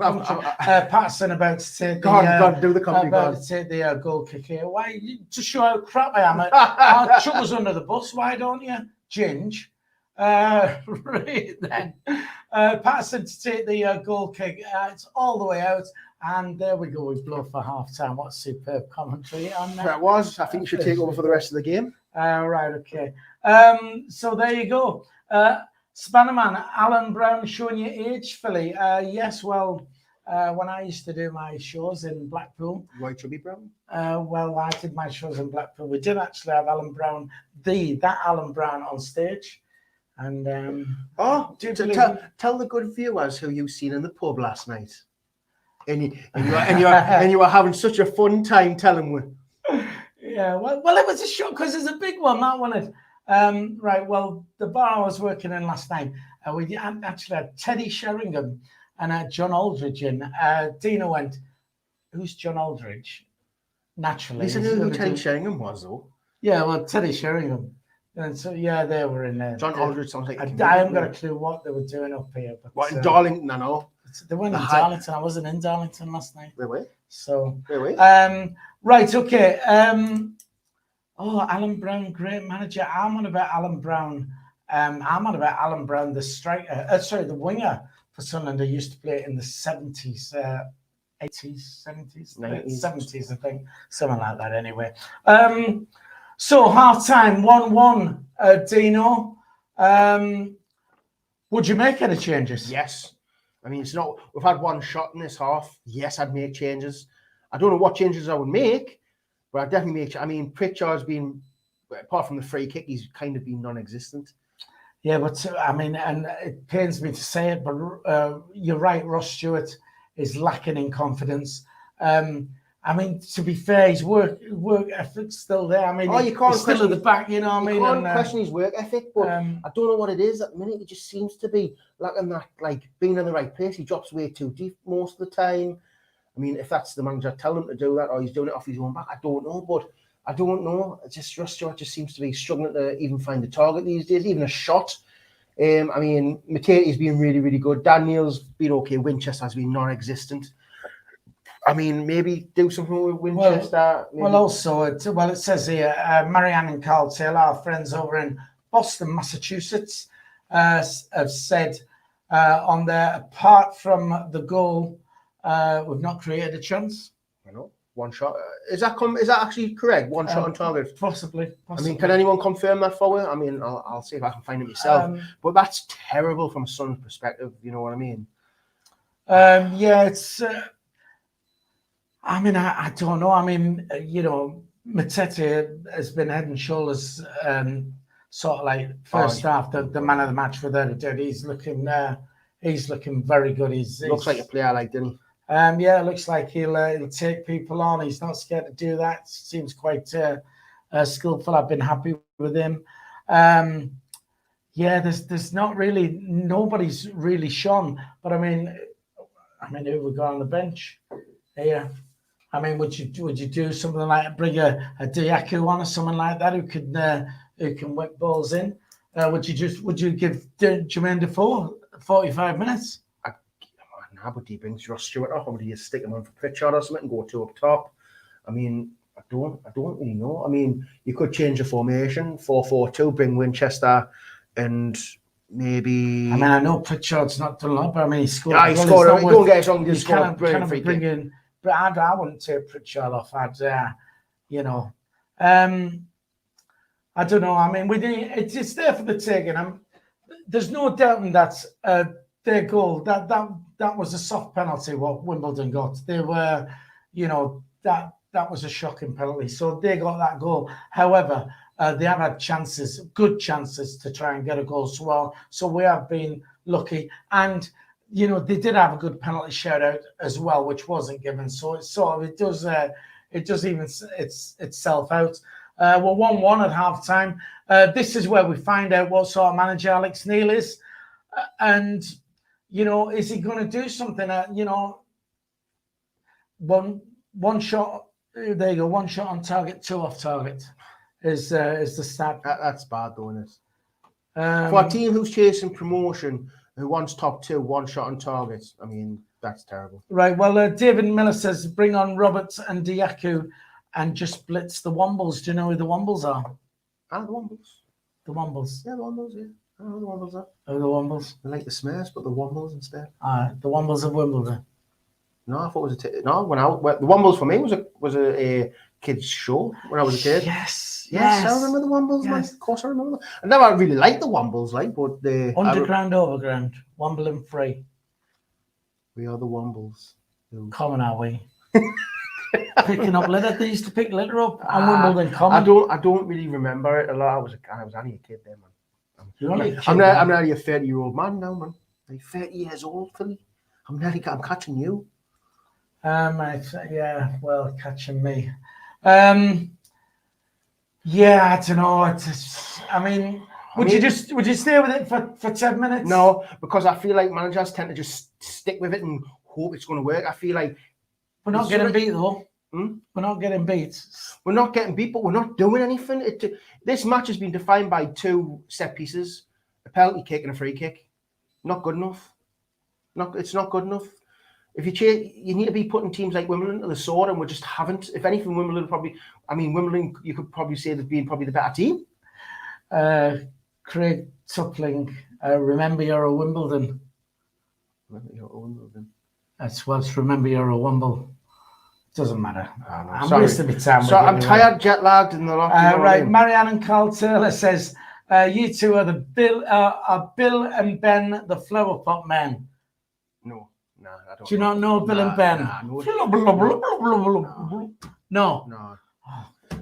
Patterson about to take Go on, do the comedy. About to take the goal kick here. Why? To show how crap I am. I'll chuck us under the bus. Why don't you, Ginge? Right then. Patterson to take the goal kick. It's all the way out. And there we go. We blow for half time. What superb commentary on that. That was. I think you should take over for the rest of the game. Right, okay. So there you go. Spannerman, Alan Brown showing your age, Philly. Yes, well, when I used to do my shows in Blackpool. Roy Chubby Brown? Well, I did my shows in Blackpool. We did actually have Alan Brown, that Alan Brown on stage. And tell the good viewers who you've seen in the pub last night. And you were having such a fun time telling me. Yeah, well, it was a shock because it's a big one, that one. Right, well, the bar I was working in last night, we actually had Teddy Sheringham and John Aldridge in. Dina went, who's John Aldridge? naturally. At least I he's knew who gonna Teddy do- Sheringham was, though. Yeah, well, Teddy Sheringham. And so, yeah, they were in there. John Aldridge sounds like a I comedian, haven't got a mate. clue what they were doing up here. But, What, in Darlington, I know. they weren't The in high- Darlington. I wasn't in Darlington last night. Wait. So, Wait. right, okay. Alan Brown, great manager. I'm on about Alan Brown. The striker. The winger for Sunderland. Who used to play in the 70s, 80s, 70s, 90s. 70s, I think, something like that. Anyway. So half time, 1-1. Dino, would you make any changes? Yes. I mean, it's not. We've had one shot in this half. Yes, I'd make changes. I don't know what changes I would make, but I'd definitely make. I mean, Pritchard's been, apart from the free kick, he's kind of been non-existent. Yeah, but I mean, and it pains me to say it, but you're right. Ross Stewart is lacking in confidence. I mean, to be fair, his work ethic's still there. I mean, you can't he's still at the back, you know what I mean? You can't question his work ethic, but I I don't know what it is. At the minute, he just seems to be lacking that, like, being in the right place. He drops way too deep most of the time. I mean, if that's the manager telling him to do that, or he's doing it off his own back, I don't know. But I don't know. It's just Ross Stewart just seems to be struggling to even find a target these days, even a shot. I mean, Mateti's been really, really good. Daniel's been okay. Winchester's been non-existent. I mean, maybe do something with Winchester. It says here, Marianne and Carl Taylor, our friends over in Boston, Massachusetts, have said on there, apart from the goal, we've not created a chance. I know. One shot. Is that actually correct? One shot on target? Possibly. I mean, can anyone confirm that for you? I mean, I'll see if I can find it myself. But that's terrible from a Sun's perspective. You know what I mean? It's. I mean, I don't know. I mean, Matete has been head and shoulders, sort of like first half, the man of the match for their dead. He's looking very good. Looks like a player, like, didn't he? It looks like he'll take people on. He's not scared to do that. Seems quite skillful. I've been happy with him. There's not really, nobody's really shone. But I mean, who we got on the bench here? I mean, would you do something like bring a Diaku on or something like that who can whip balls in? Would you give Jermaine Defoe 45 minutes? But he brings Ross Stewart off, or would he stick him on for Pritchard or something and go two up top? I mean, I don't really know. I mean, you could change the formation, 4-4-2, bring Winchester, and maybe. I mean, I know Pritchard's not done a lot, but I mean, he scored. Yeah, he scored. Don't get us wrong, he scored brilliant free kick. But I wouldn't take Pritchard off. I don't know. I mean, it's there for the taking. There's no doubting that their goal that was a soft penalty. What Wimbledon got, they were, that was a shocking penalty. So they got that goal. However, they have had good chances to try and get a goal as well. So we have been lucky, and they did have a good penalty shoutout as well, which wasn't given. So it does even itself out. We're 1-1 at half time. This is where we find out what sort of manager Alex Neil is, and is he going to do something? One shot. There you go. One shot on target, two off target. Is the stat. That's bad, though, isn't it? For a team who's chasing promotion, who wants top two, one shot on target, I mean, that's terrible. Right. Well, David Miller says bring on Roberts and Diaku and just blitz the Wombles. Do you know who the Wombles are? The Wombles. The Wombles. Yeah, the Wombles, yeah. I know who the Wombles are. Oh, the Wombles. They like the Smurfs, but the Wombles instead. The Wombles of Wimbledon. No, I thought it was the Wombles for me was a kids show when I was a kid. Yes. I remember the Wombles. Yes. Man. Of course, I remember them. I never really liked the Wombles, but the underground, overground, Wombling free. We are the Wombles. Common, are we? Picking up litter. They used to pick litter up on Wimbledon Common. I don't really remember it a lot. I was only a kid then, man. You're only a kid. I'm nearly a 30-year-old man now, man. I'm 30 years old, Philly. I'm catching you. Catching me. I don't know. Would you stay with it for 10 minutes? No, because I feel like managers tend to just stick with it and hope it's going to work. I feel like we're not getting beat though. We're not getting beat. We're not getting beat, but we're not doing anything. This match has been defined by 2 set pieces, a penalty kick and a free kick. Not good enough. It's not good enough. If you need to be putting teams like Wimbledon to the sword, and we just haven't. If anything, Wimbledon, you could probably say they've been probably the better team. Craig Tuckling, remember you're a Wimbledon. Remember you're a Wimbledon. That's what's remember you're a Wimble. Doesn't matter. I'm sorry. wasting my time. So I'm tired, jet lagged, and the lot. Right, Marianne and Carl Taylor says, "You two are Bill and Ben, the flower pot men." No, I don't. Do you not know Bill and Ben? No. No.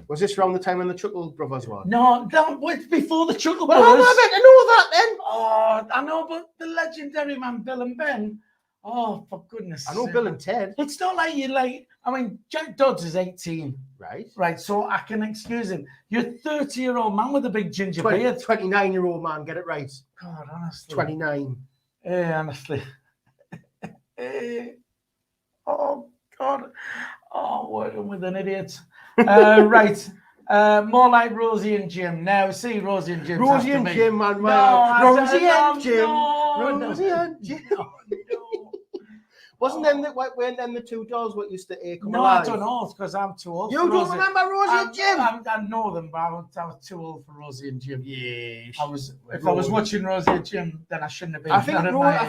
Was this around the time when the Chuckle Brothers were? No, that was before the Chuckle Well, Brothers. I know that then. Oh, I know, but the legendary man Bill and Ben. Oh, for goodness I know sake. Bill and Ted. It's not like you like. I mean, Jack Dodds is 18. Right. So I can excuse him. You're a 30-year-old man with a big ginger beard. 29-year-old man, get it right. God, honestly. 29. Honestly. Oh, God. Oh, working with an idiot. Right. More like Rosie and Jim. Now, see Rosie and Jim. Rosie and Jim, man. Rosie and Jim. No. Weren't them the 2 dolls what used to come No, alive? I don't know, because I'm too old. You for don't Rosie. remember Rosie and Jim? I know them, but I was too old for Rosie and Jim. Yeah. If I was watching Rosie and Jim, then I shouldn't have been. I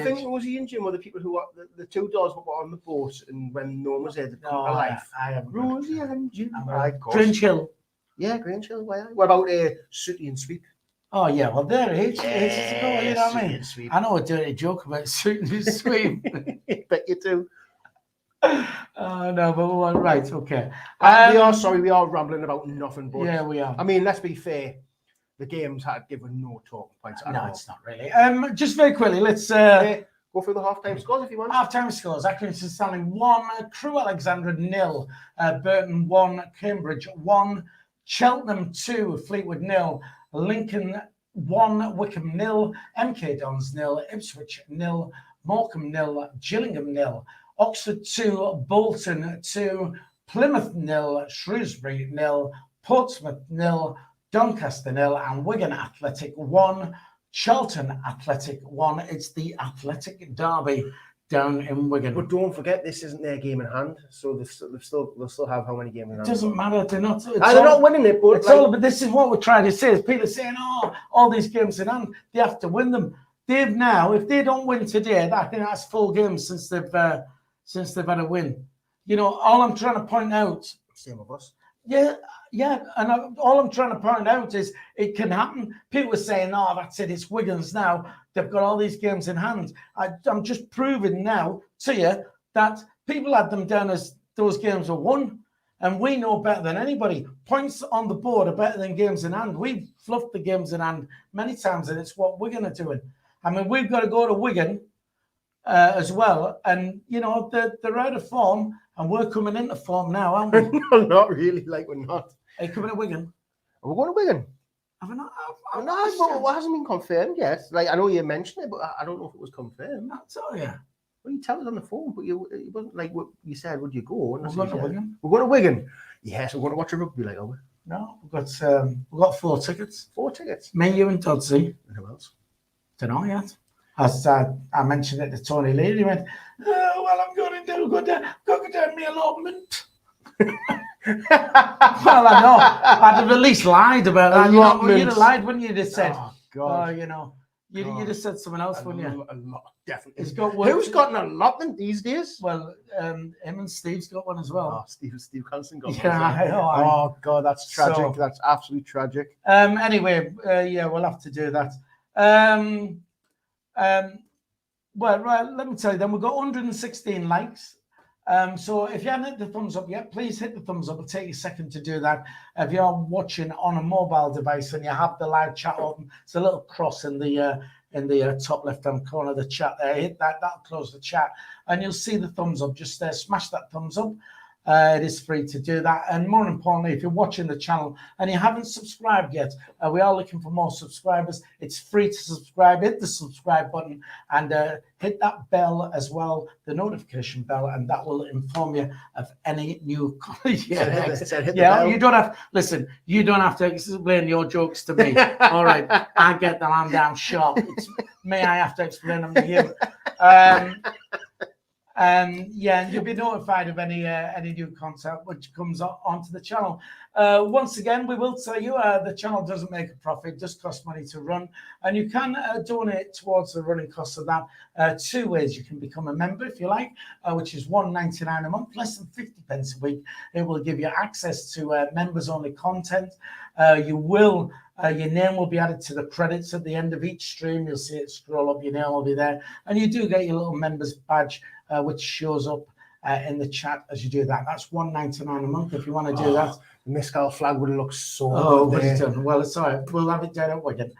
think Rosie and Jim were the people who were the 2 dolls who were on the boat, and when no one was there, they come to life. I haven't. Rosie and Jim. Grange Hill. Yeah, Grange Hill. What about Sooty and Sweep? Oh, yeah, well, there it is. You know what I mean? I know a dirty joke about Sooty and Sweep. Bet you do. No, but right, okay. We are rambling about nothing, but yeah, we are. I mean, let's be fair. The games had given no talking points at all. It's not really. Just very quickly, let's go through the half-time scores if you want. Half-time scores. Accrington Stanley 1, Crewe Alexandra 0, Burton 1, Cambridge 1, Cheltenham 2, Fleetwood 0, Lincoln 1, Wickham 0, MK Dons 0, Ipswich 0, Morecambe 0, Gillingham 0, Oxford 2, Bolton 2, Plymouth 0, Shrewsbury 0, Portsmouth 0, Doncaster 0, and Wigan Athletic 1, Charlton Athletic 1. It's the Athletic Derby down in Wigan. But don't forget, this isn't their game in hand, so they'll still have how many games in hand? It doesn't matter. They're not. They're not winning it, but but this is what we're trying to say. Is people are saying, all these games in hand, they have to win them. They've now, if they don't win today, I think that's 4 games since they've had a win. You know, all I'm trying to point out. Same with us. Yeah, and all I'm trying to point out is it can happen. People are saying, that's it, it's Wigan's now. They've got all these games in hand. I'm just proving now to you that people had them down as those games were won, and we know better than anybody. Points on the board are better than games in hand. We've fluffed the games in hand many times, and it's what Wigan are doing. I mean, we've got to go to Wigan as well, and, you know, they're out of form, and we're coming into form now, aren't we? No, not really, we're not. Are you coming to Wigan? Are we going to Wigan? Have we not? No, it hasn't been confirmed yet. I know you mentioned it, but I don't know if it was confirmed. I'll tell you. Well, you tell us on the phone, but it wasn't like what you said. Would you go? We're going to Wigan. We're going to Wigan. Yes, we're going to watch a rugby like over. No, we've got 4 tickets. 4 tickets. Me, you, and Dodsey. And who else? Don't know yet. As I mentioned it to Tony Lee, he went, I'm going to go down my allotment. Well, I know. I'd have at least lied about that. You'd have lied, wouldn't you? You'd have said, oh, God. You'd have said something else, wouldn't you? A lot, definitely. Who's got an allotment these days? Well, him and Steve's got one as well. Oh, Steve Hansen got one. Yeah, oh, God, that's tragic. So, that's absolutely tragic. Anyway, we'll have to do that. Well, right, let me tell you then, we've got 116 likes. So if you haven't hit the thumbs up yet, please hit the thumbs up. It'll take you a second to do that. If you're watching on a mobile device and you have the live chat open, it's a little cross in the top left-hand corner of the chat there. Hit that, that'll close the chat, and you'll see the thumbs up. Just smash that thumbs up. It is free to do that. And more importantly, if you're watching the channel and you haven't subscribed yet, we are looking for more subscribers. It's free to subscribe. Hit the subscribe button and hit that bell as well, the notification bell, and that will inform you of any new Yeah, you don't have, listen, you don't have to explain your jokes to me. All right, I get that I'm down sharp. It's me, I have to explain them to you. Yeah, and you'll be notified of any new content which comes onto the channel. Once again, we will tell you the channel doesn't make a profit; it does cost money to run, and you can donate towards the running costs of that. Two ways: you can become a member if you like, which is £1.99 a month, less than 50 pence a week. It will give you access to members-only content. Your name will be added to the credits at the end of each stream. You'll see it scroll up, your name will be there. And you do get your little members badge, which shows up in the chat as you do that. That's £1.99 a month if you want to do that. The Miscal flag would have looked so good there. Well, it's all right. We'll have it down at Wigan.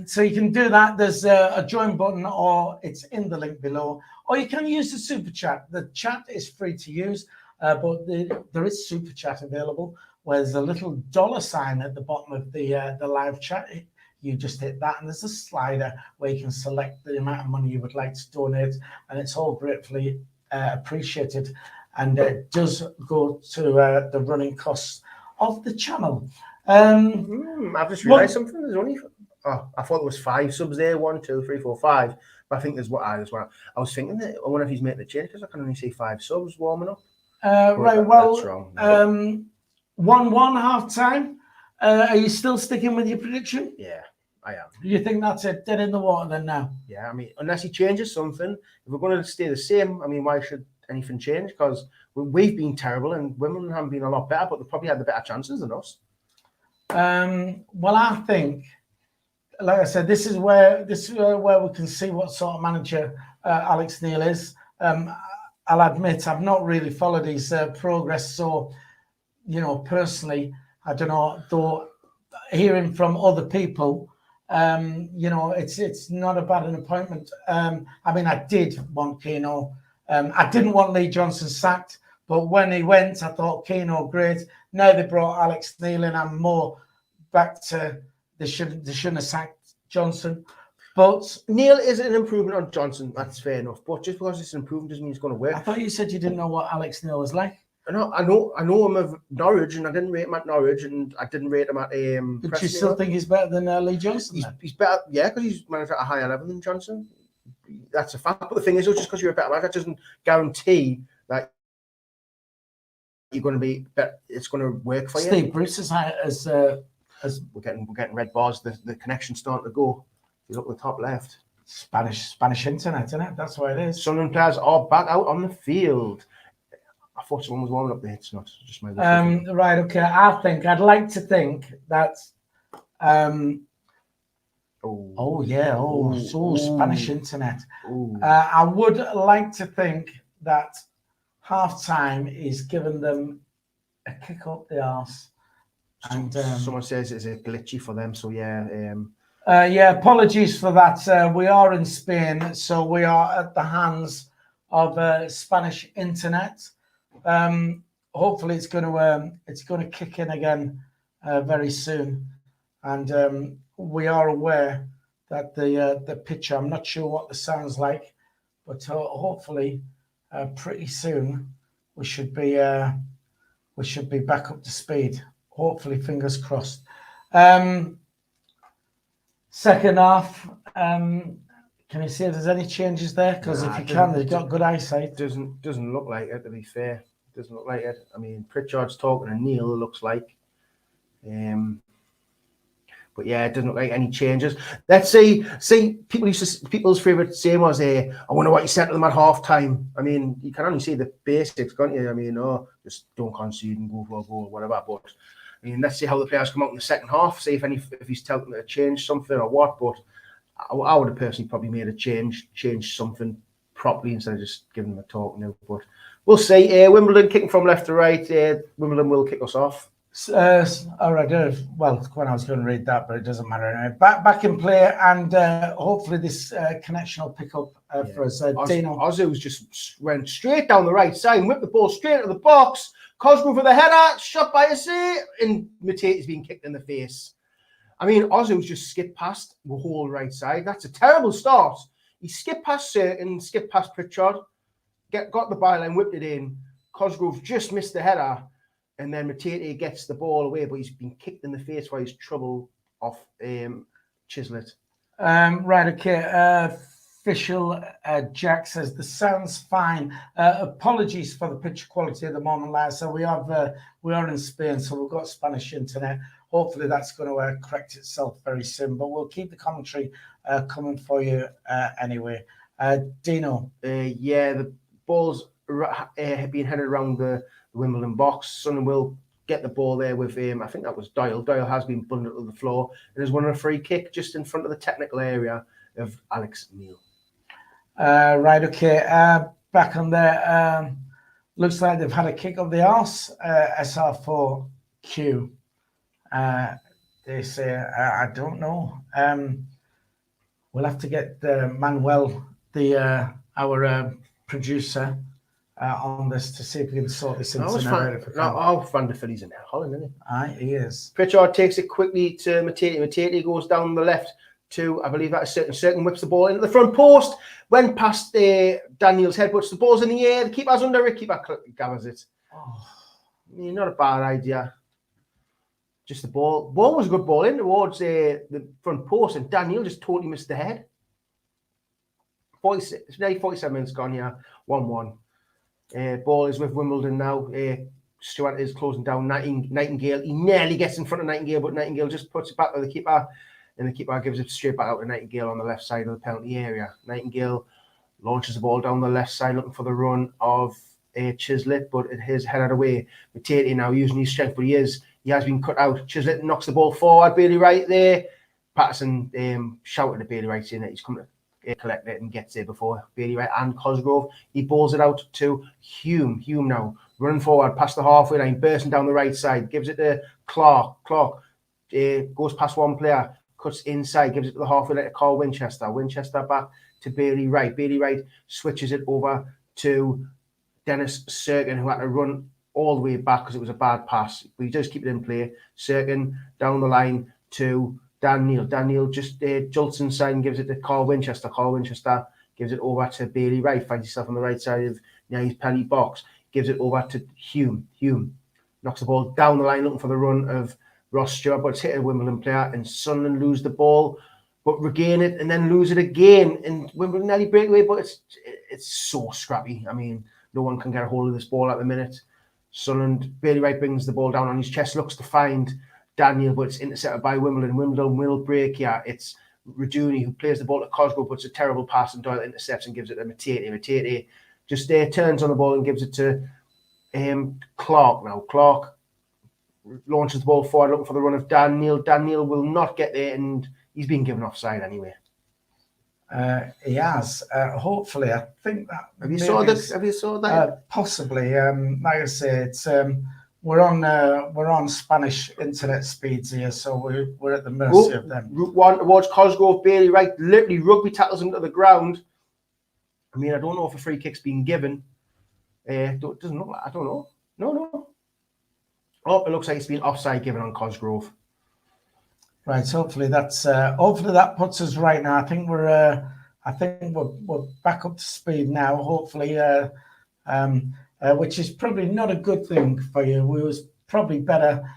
So you can do that. There's a join button, or it's in the link below. Or you can use the super chat. The chat is free to use, but there is super chat available, where there's a little $ at the bottom of the live chat. You just hit that, and there's a slider where you can select the amount of money you would like to donate, and it's all gratefully appreciated, and it does go to the running costs of the channel. I've just realised something. There's only I thought there was 5 subs there. 1, 2, 3, 4, 5. But I think there's I was thinking that I wonder if he's making the change, because I can only see 5 subs warming up. Right. Well, that's wrong. 1-1 half time. Are you still sticking with your prediction? Yeah, I am. Do you think that's it, dead in the water then now? Yeah, I mean, unless he changes something, if we're going to stay the same, I mean, why should anything change? Because we've been terrible, and Wimbledon haven't been a lot better, but they probably had the better chances than us. Well, I think, like I said, this is where we can see what sort of manager Alex Neil is. I'll admit I've not really followed his progress, so personally, I don't know. Though hearing from other people, it's not a bad an appointment. I mean, I did want Keno. I didn't want Lee Johnson sacked, but when he went, I thought Keno great. Now they brought Alex Neil in. I'm more back to they shouldn't have sacked Johnson. But Neil is an improvement on Johnson. That's fair enough. But just because it's an improvement doesn't mean it's going to work. I thought you said you didn't know what Alex Neil was like. I know him of Norwich, and I didn't rate him at Norwich, and I didn't rate him at But you still think he's better than Lee Johnson? He's better, yeah, because he's managed at a higher level than Johnson. That's a fact. But the thing is, just because you're a better manager, that doesn't guarantee that you're going to be better. It's going to work for you. Steve Bruce is as we're getting red bars. The connection's starting to go. He's up the top left. Spanish internet, isn't it? That's what it is. Sunderland players are back out on the field. I thought someone was warming up there. It's not just my. Right. Okay. I'd like to think that. Spanish internet. I would like to think that half-time is giving them a kick up the arse. And someone says it's a glitchy for them. So yeah. Apologies for that. We are in Spain, so we are at the hands of Spanish internet. Hopefully it's going to kick in again very soon, and we are aware that the picture, I'm not sure what the sound's like, but hopefully pretty soon we should be back up to speed. Hopefully, fingers crossed. Second half, can you see if there's any changes there? Because if you can, they've got good eyesight. Doesn't look like it, to be fair. Doesn't look like it. I mean, Pritchard's talking to Neil, it looks like. But yeah, it doesn't look like any changes. Let's see people's favourite saying was, I wonder what you said to them at half time. I mean, you can only see the basics, can't you? I mean, just don't concede and go for a goal or whatever. But I mean, let's see how the players come out in the second half, see if he's telling them to change something or what. But I would have personally probably made a change something properly instead of just giving them a talk now. But we'll see. Wimbledon kicking from left to right. Wimbledon will kick us off. All right. Well, when I was going to read that, but it doesn't matter anyway. Back in play, and hopefully this connection will pick up for us. Dino. Ozu's just went straight down the right side and whipped the ball straight into the box. Cosgrove for the header, shot by Ase, and Mateta's being kicked in the face. I mean, Ozu's just skipped past the whole right side. That's a terrible start. He skipped past Certain, skipped past Pritchard, got the byline, whipped it in. Cosgrove just missed the header. And then Mateta gets the ball away, but he's been kicked in the face by his trouble off Chislett. Right, okay. Official Jack says the sound's fine. Apologies for the picture quality at the moment, lads. So we are in Spain, so we've got Spanish internet. Hopefully that's going to correct itself very soon. But we'll keep the commentary coming for you anyway. Dino. Yeah, the ball's being headed around the Wimbledon box. Sunderland will get the ball there with I think that was Doyle. Doyle has been bundled to the floor and has won a free kick just in front of the technical area of Alex Neil. Right, okay. Back on there. Looks like they've had a kick of the arse. SR4Q. They say, I don't know. We'll have to get Manuel, our producer, on this to see if we can sort this into Van der Philly's in Holland, isn't he? Aye, he is. Pritchard takes it quickly to Mateta. Mateta goes down the left to, I believe that's Certain, whips the ball into the front post, went past Daniel's head, puts the ball's in the air, the keeper's under it, keeper gathers it. Oh, I mean, not a bad idea. Just the ball. Ball was a good ball in towards the front post, and Daniel just totally missed the head. 47 minutes gone here, 1-1. Ball is with Wimbledon now. Stewart is closing down Nightingale. He nearly gets in front of Nightingale, but Nightingale just puts it back to the keeper, and the keeper gives it straight back out to Nightingale on the left side of the penalty area. Nightingale launches the ball down the left side, looking for the run of Chislett, but it is headed away. Mateta now using his strength, but he has been cut out. Chislett knocks the ball forward. Bailey Wright there. Patterson shouted at Bailey Wright saying that he's coming to collect it and gets there before Bailey Wright and Cosgrove. He balls it out to Hume. Hume now running forward past the halfway line, bursting down the right side, gives it to Clark. Clark goes past one player, cuts inside, gives it to the halfway line to Carl Winchester. Winchester back to Bailey Wright. Bailey Wright switches it over to Dennis Serkin, who had to run all the way back because it was a bad pass. But he does keep it in play. Serkin down the line to Dan Neal. Dan Neal just jolts inside and gives it to Carl Winchester. Carl Winchester gives it over to Bailey Wright. Finds himself on the right side of his penalty box. Gives it over to Hume. Hume knocks the ball down the line looking for the run of Ross Stewart, but it's hit a Wimbledon player, and Sunderland lose the ball, but regain it and then lose it again. And Wimbledon nearly break away, but it's so scrappy. I mean, no one can get a hold of this ball at the minute. Sunderland, Bailey Wright brings the ball down on his chest, looks to find Daniel, but it's intercepted by Wimbledon. Wimbledon will break here. It's Rajuni who plays the ball to Cosgrove, puts a terrible pass, and Doyle intercepts and gives it to Mateta. Mateta just turns on the ball and gives it to Clark now. Clark launches the ball forward, looking for the run of Daniel. Daniel will not get there, and he's been given offside anyway. He has. Hopefully, I think that. Have you saw that? Possibly. Like I say, it's we're on Spanish internet speeds here, so we're at the mercy of them. Route 1 towards Cosgrove. Bailey Wright literally rugby tackles him to the ground. I mean, I don't know if a free kick's been given. Doesn't look like, I don't know. No. Oh, it looks like it's been offside given on Cosgrove. Right. So hopefully that puts us right now. I think we're back up to speed now. Hopefully, which is probably not a good thing for you. We was probably better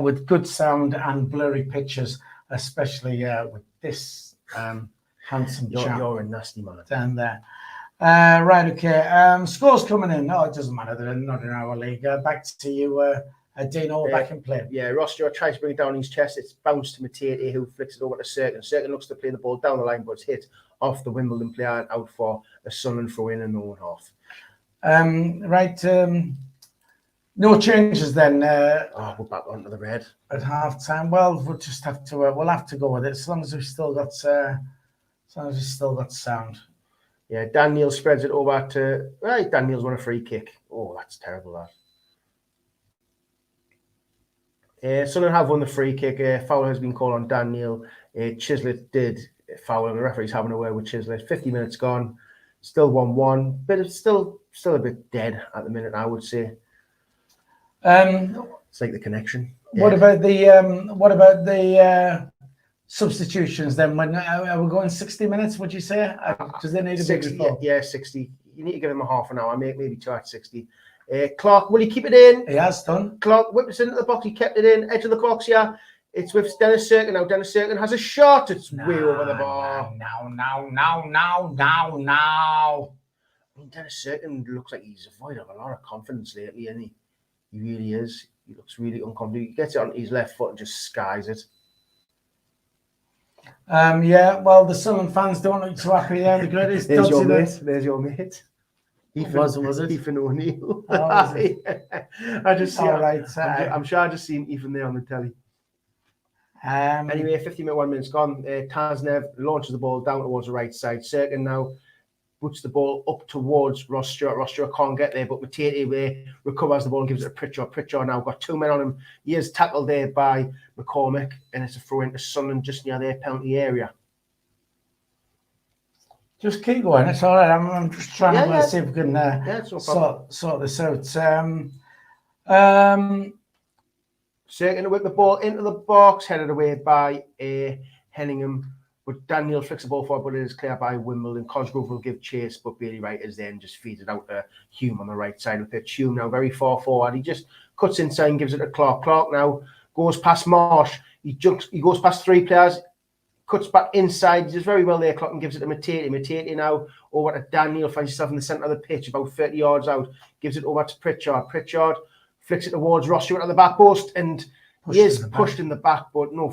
with good sound and blurry pictures, especially with this handsome chap. You're a nasty man Down there. Right. Okay. Scores coming in. No, it doesn't matter. They're not in our league. Back to you. Dino back in play. Yeah, Ross Stewart tries to bring it down his chest. It's bounced to Mateta, who flicks it over to Serkin. Serkin looks to play the ball down the line, but it's hit off the Wimbledon player and out for a Sunderland throw in the own half. Right. No changes then. We're back onto the red at half time. Well, we'll just have to. We'll have to go with it as long as we've still got. Sound. Yeah, Daniel spreads it over to. Right, Daniel's won a free kick. Oh, that's terrible. That. Sunderland have won the free kick. Foul has been called on Daniel. Chislett did foul, and the referee's having a word with Chislett. 50 minutes gone, still 1-1, but it's still a bit dead at the minute, I would say. It's like the connection. What about the substitutions then? When are we going 60 minutes? Would you say? Does they need a 60? big before? Yeah, 60. You need to give them a half an hour, maybe 2 at 60. Clark, will he keep it in? He has done. Clark whips it into the box. He kept it in. Edge of the box here. It's with Dennis Serkin now. Dennis Serkin has a shot. It's way over the bar. Now. I mean, Dennis Serkin looks like he's void of a lot of confidence lately, isn't he? He really is. He looks really unconfident. He gets it on his left foot and just skies it. Yeah, well, the Sunderland fans don't look too happy there. The greatest. There's your mate. There's your mate. Was it? Ethan O'Neill. Oh, was it? I just see. All right. I'm sure I just seen Ethan there on the telly. Anyway, 50 minutes gone. Tasnev launches the ball down towards the right side. Serkin now puts the ball up towards Ross Stewart. Ross Stewart can't get there, but Matete recovers the ball and gives it to Pritchard. Pritchard now got 2 men on him. He is tackled there by McCormick, and it's a throw into Sunderland just near their penalty area. Just keep going. It's all right. I'm just trying to see if we can no sort this out. Serkin to whip the ball into the box, headed away by Henningham. But Daniel flicks the ball forward, but it is cleared by Wimbledon. Cosgrove will give chase, but Bailey Wright is then just feeds it out to Hume on the right side of the pitch. Hume now very far forward. He just cuts inside and gives it to Clark. Clark now goes past Marsh. He goes past 3 players, cuts back inside. He does very well there, Clark, and gives it to Matete. Matete now over to Daniel, finds himself in the centre of the pitch, about 30 yards out. Gives it over to Pritchard. Pritchard flicks it towards Ross Stewart at the back post, and he is pushed in the back, but no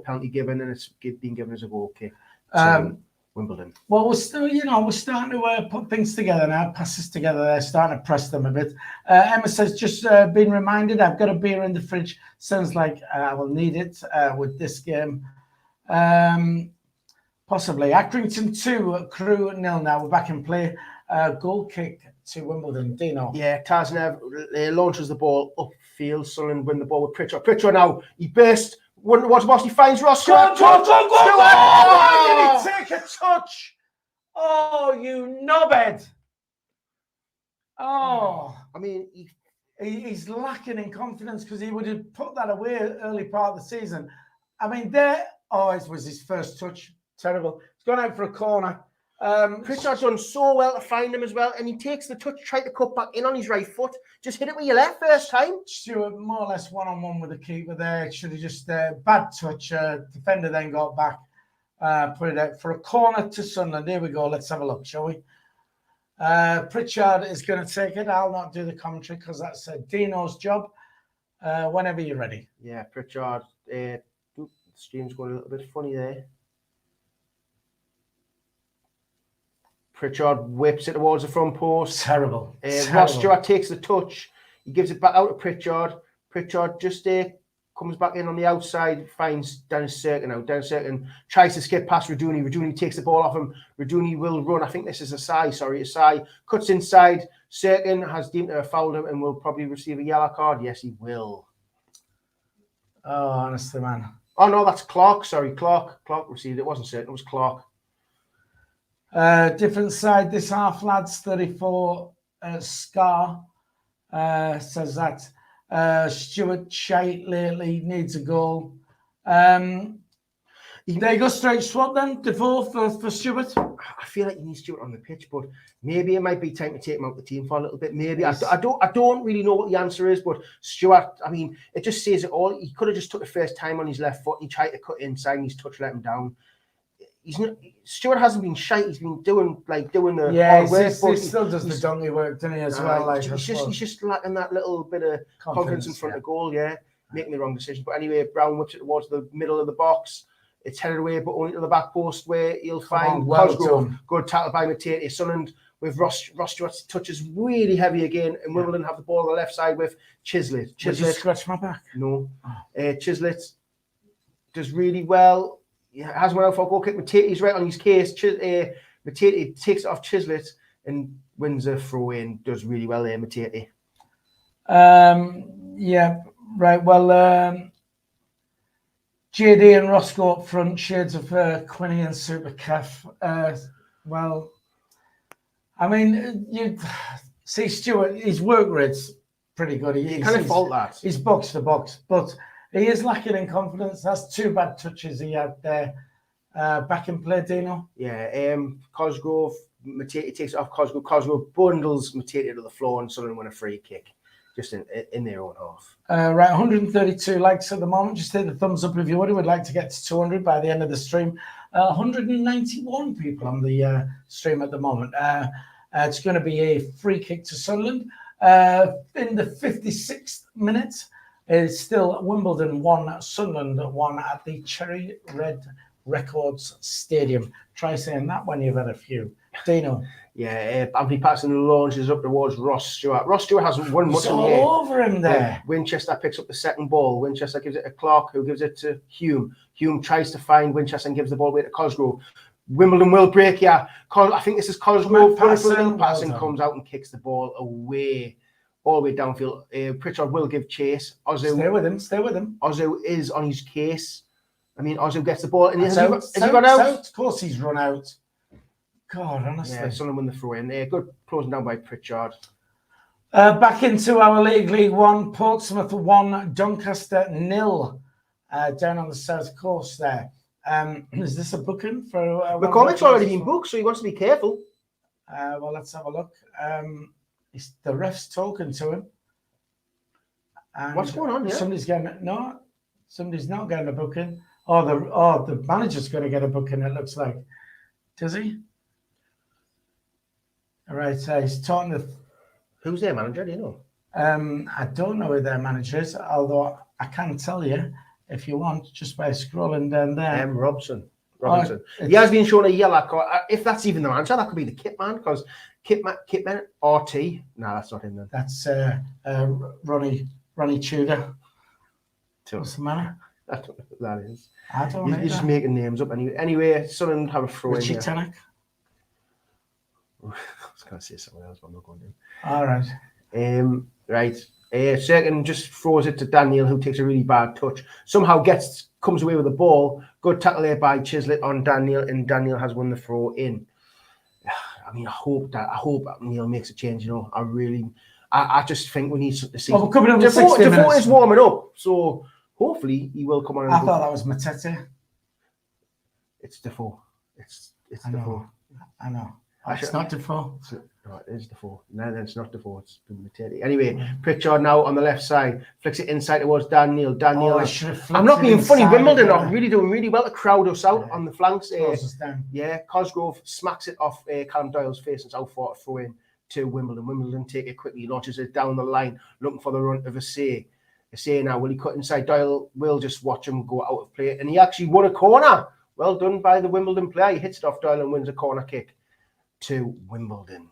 penalty given, and it's being given as a goal kick to Wimbledon. Well, we're starting to put things together now, passes together there, starting to press them a bit. Emma says, just been reminded, I've got a beer in the fridge. Sounds like I will need it with this game. Possibly. Accrington 2, Crew 0 now. We're back in play. Goal kick to Wimbledon. Dino. Yeah, Tasnev launches the ball upfield. Sunderland win the ball with Pritchard. Pritchard now, he burst. He finds Ross. Go! Oh, did he take a touch? Oh, you knobhead. Oh. I mean, he's lacking in confidence because he would have put that away early part of the season. I mean, it was his first touch. Terrible. It's gone out for a corner. Pritchard's done so well to find him as well, and he takes the touch, tried to cut back in on his right foot. Just hit it with your left first time. Stewart more or less one-on-one with the keeper there. Should have just bad touch. Defender then got back, put it out for a corner to Sunderland. Here we go. Let's have a look, shall we? Pritchard is going to take it. I'll not do the commentary because that's Dino's job. Whenever you're ready. Yeah, Pritchard. The stream's going a little bit funny there. Pritchard whips it towards the front post. Terrible. Ross Stewart takes the touch. He gives it back out to Pritchard. Pritchard just comes back in on the outside, finds Dennis Serkin now. Dennis Serkin tries to skip past Raduni. Raduni takes the ball off him. Raduni will run. I think this is Asai. Cuts inside. Serkin has deemed to have fouled him and will probably receive a yellow card. Yes, he will. Oh, honestly, man. Oh, no, that's Clark. Sorry, Clark. Clark received it. It wasn't Serkin. It was Clark. Different side this half, lads. 34 Scar says that Stewart shite lately, needs a goal. There you go, straight swap then. Defoe for Stewart. I feel like you need Stewart on the pitch, but maybe it might be time to take him out of the team for a little bit. Maybe yes. I don't really know what the answer is, but Stewart, I mean, it just says it all. He could have just took the first time on his left foot. He tried to cut inside and his touch let him down. Stewart hasn't been shite. He's been doing the hard work. He still does the donkey work, doesn't he, as well? Like he's just lacking that little bit of confidence in front of goal. Yeah, making the wrong decision. But anyway, Brown whips it towards the middle of the box. It's headed away, but only to the back post where he'll find Cosgrove. Good tackle by Matete. Sunderland with Ross Stewart's touches really heavy again, and Wimbledon have the ball on the left side with Chislett. Did you scratch my back? No. Chislett does really well. He has one out for a goal kick. Matete's right on his case. Matete takes it off Chislett and wins a throw in. Does really well there, Matete. Yeah, Right, well, JD and Roscoe up front, shades of Quinny and Super Caf. Well, I mean, you see Stuart, his work rate's pretty good. You kind of fault that. He's box to box, but he is lacking in confidence. That's 2 bad touches he had there. Back in play, Dino. Yeah, Cosgrove, Matete takes it off Cosgrove. Cosgrove bundles Matete to the floor and Sunderland win a free kick. Just in their own half. Right, 132 likes at the moment. Just hit the thumbs up if you would. We would like to get to 200 by the end of the stream. 191 people on the stream at the moment. It's going to be a free kick to Sunderland. In the 56th minute, it's still Wimbledon 1, Sunderland 1 at the Cherry Red Records Stadium. Try saying that when you've had a few. Dino. Yeah, Anthony Patterson launches up towards Ross Stewart. Ross Stewart hasn't won much in the air. Over him there. Winchester picks up the second ball. Winchester gives it to Clark, who gives it to Hume. Hume tries to find Winchester and gives the ball away to Cosgrove. Wimbledon will break here. I think this is Cosgrove. Patterson comes out and kicks the ball away, all the way downfield. Pritchard will give chase. Ozu, stay with him. Ozu is on his case. I mean, Ozu gets the ball. And has he gone out? Of course he's run out. God, honestly. Yeah, Sunderland win the throw in there. Good closing down by Pritchard. Back into our League One. Portsmouth 1, Doncaster 0. Down on the south coast there. Is this a booking for? McCormick's already been booked, so he wants to be careful. Well, let's have a look. The ref's talking to him. And what's going on here? Somebody's not getting a booking. The manager's going to get a booking. It looks like. Does he? All right, so he's talking to. Who's their manager? Do you know? I don't know who their manager is, although I can tell you if you want, just by scrolling down there. Robinson. He has been shown a yellow card. If that's even the manager, that could be the kit man, because Kitman RT. No, that's not him then. That's Ronnie Tudor. What's the matter? I don't know who that is. I don't know. You're just making names up anyway. Sunderland have a throw in. Richie Tannock. I was going to say something else, but I'm not going to. All right. Right. Second just throws it to Daniel, who takes a really bad touch. Somehow comes away with the ball. Good tackle there by Chislett on Daniel, and Daniel has won the throw in. I mean, I hope Neil makes a change. You know, I just think we need to see. Well, we're coming up to 60 minutes. Defoe is warming up, so hopefully he will come on. I thought that was Matete. It's Defoe. It's Defoe. I know. It's not Defoe. No, it is Defoe. No, then it's not Defoe. It's Matete. Anyway, Pritchard now on the left side flicks it inside towards Daniel. I'm not being funny. Wimbledon are really doing really well to crowd us out on the flanks. Cosgrove smacks it off Callum Doyle's face and out for a throw in to Wimbledon. Wimbledon take it quickly, launches it down the line, looking for the run of Assay now. Will he cut inside? Doyle will just watch him go out of play, and he actually won a corner. Well done by the Wimbledon player. He hits it off Doyle and wins a corner kick to Wimbledon.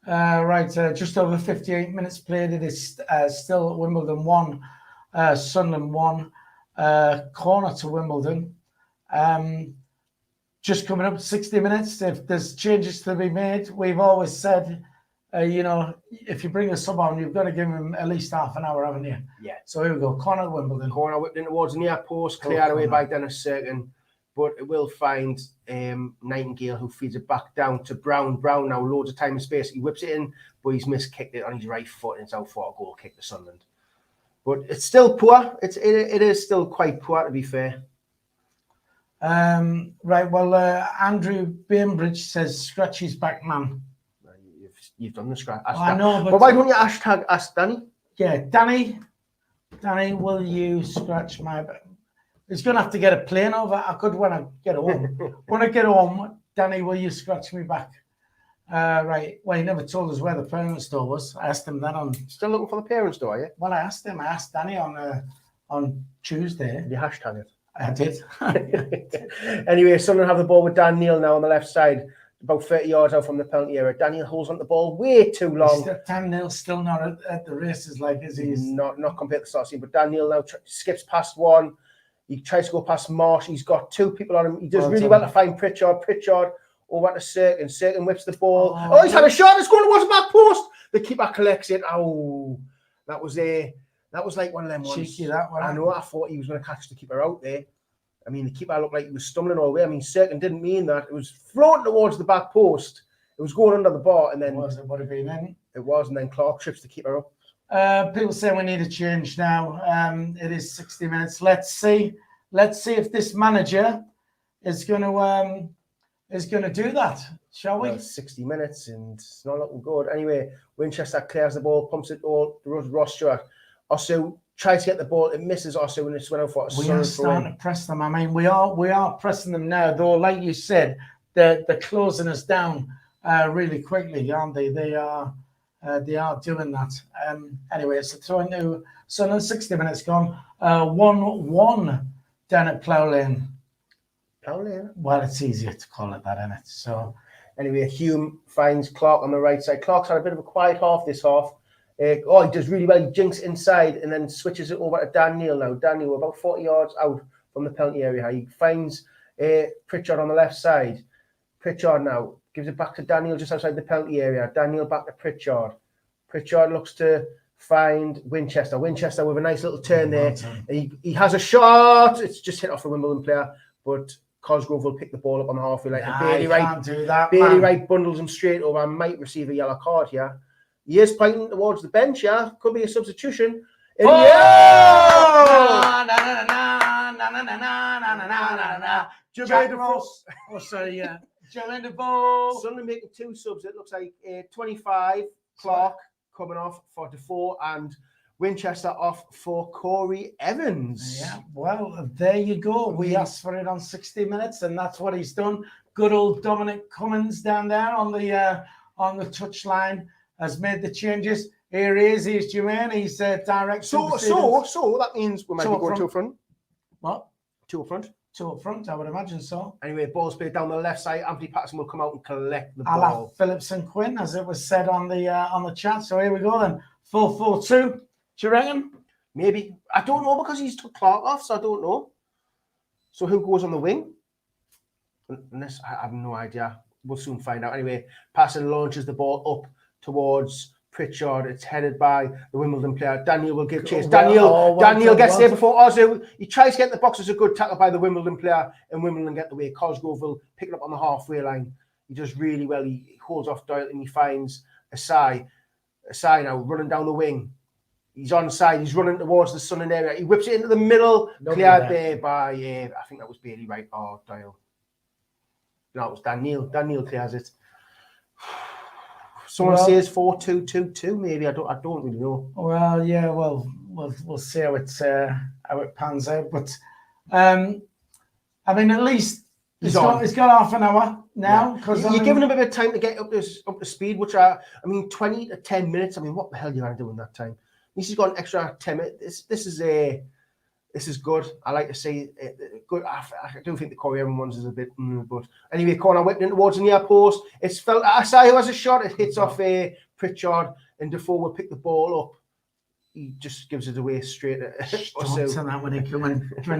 Just over 58 minutes played. It is still Wimbledon 1, Sunderland 1, corner to Wimbledon. Just coming up to 60 minutes. If there's changes to be made, we've always said, if you bring a sub on, you've got to give him at least half an hour, haven't you? Yeah. So here we go. Corner to Wimbledon. Corner whipped in towards the near post, cleared away by Dennis Serkin. But it will find Nightingale, who feeds it back down to Brown. Brown now loads of time and space. He whips it in, but he's miskicked it on his right foot, and it's out for a goal kick to Sunderland. But it's still poor. It is still quite poor, to be fair. Andrew Bainbridge says, scratch his back, man. You've done the scratch. I know, but why don't you hashtag ask Danny? Yeah, Danny, will you scratch my back? He's going to have to get a plane over. I could when I get home. When I get home, Danny, will you scratch me back? Right. Well, he never told us where the parent store was. I asked him that on. Still looking for the parent store, are you? Well, I asked Danny on Tuesday. Did you hashtag it? I did. Anyway, Sunderland have the ball with Dan Neil now on the left side, about 30 yards out from the penalty area. Daniel holds on the ball way too long. Dan Neil's still not at the races, like, is he? He's not compared to the start scene, but Dan Neil now skips past one. He tries to go past Marsh. He's got two people on him. He does really well to find Pritchard. Pritchard over to Serkin. Serkin whips the ball. Oh, he's had a shot. It's going towards the back post. The keeper collects it. Oh, that was That was like one of them ones. Cheeky, that one. I know. I thought he was going to catch the keeper out there. I mean, the keeper looked like he was stumbling all the way. I mean, Serkin didn't mean that. It was floating towards the back post. It was going under the bar, and then it would have been in. It was, and then Clark trips the keeper up. People say we need a change now. It is 60 minutes. Let's see if this manager is going to do that, shall we? Well, 60 minutes, and it's not looking good. Anyway, Winchester clears the ball, pumps it all towards Ross Stewart. Osu tries to get the ball, it misses Osu, and it's went out for a We are starting to press them. I mean, we are pressing them now, though. Like you said, they're closing us down really quickly, aren't they? They are doing that. Anyway, it's a throw into Sunderland. 60 minutes gone. 1-1 down at Plough Lane. Plough Lane? Well, it's easier to call it that, isn't it? So anyway, Hume finds Clark on the right side. Clark's had a bit of a quiet half this half. He does really well. He jinks inside and then switches it over to Dan Neil now. Dan Neil about 40 yards out from the penalty area. He finds Pritchard on the left side. Pritchard now gives it back to Daniel just outside the penalty area. Daniel back to Pritchard. Pritchard looks to find Winchester. Winchester with a nice little turn there. He has a shot. It's just hit off a Wimbledon player, but Cosgrove will pick the ball up on the halfway line. Bailey Wright do that. Bailey Wright bundles him straight over and might receive a yellow card here. He is pointing towards the bench, yeah. Could be a substitution. Jack Ross. Oh, sorry, yeah. Jermaine the ball. Sunderland making 2 subs. It looks like 25 Clark coming off for Defoe and Winchester off for Corey Evans. Yeah, well, there you go. We asked for it on 60 minutes, and that's what he's done. Good old Dominic Cummins down there on the touchline has made the changes. Here he is. He's Jermaine. He's direct. So that means we might be going to a front. What? To a front. To up front, I would imagine so. Anyway, ball's played down the left side. Anthony Patterson will come out and collect the ball. ball. Phillips and Quinn, as it was said on the chat. So here we go then. 4-4-2. Do you reckon? Maybe. I don't know because he's took Clark off, so I don't know. So who goes on the wing? Unless I have no idea. We'll soon find out. Anyway, Patterson launches the ball up towards Pritchard. It's headed by the Wimbledon player. Daniel will give chase. Daniel gets there before Ozu. He tries to get in the box. It's a good tackle by the Wimbledon player, and Wimbledon get the way. Cosgrove will pick it up on the halfway line. He does really well. He holds off Doyle and he finds Asai. Asai now running down the wing. He's on side. He's running towards the Sunderland area. He whips it into the middle. Cleared there by, I think that was Bailey Wright or Doyle. No, it was Daniel. Daniel clears it. Someone says 4-2-2-2. Maybe I don't really know. Well, yeah. Well, we'll see how it pans out. But I mean, at least he's got half an hour now. Because you're giving him a bit of time to get up to speed. Which 20 to 10 minutes. I mean, what the hell are you going to do in that time? He's got an extra 10 minutes. This is good. I like to say good. I do think the Corey Evans ones is a bit, but anyway, corner whipped in towards the near post. It's felt Asai who has a shot. It hits off Pritchard, and Defoe will pick the ball up. He just gives it away straight. Don't say that when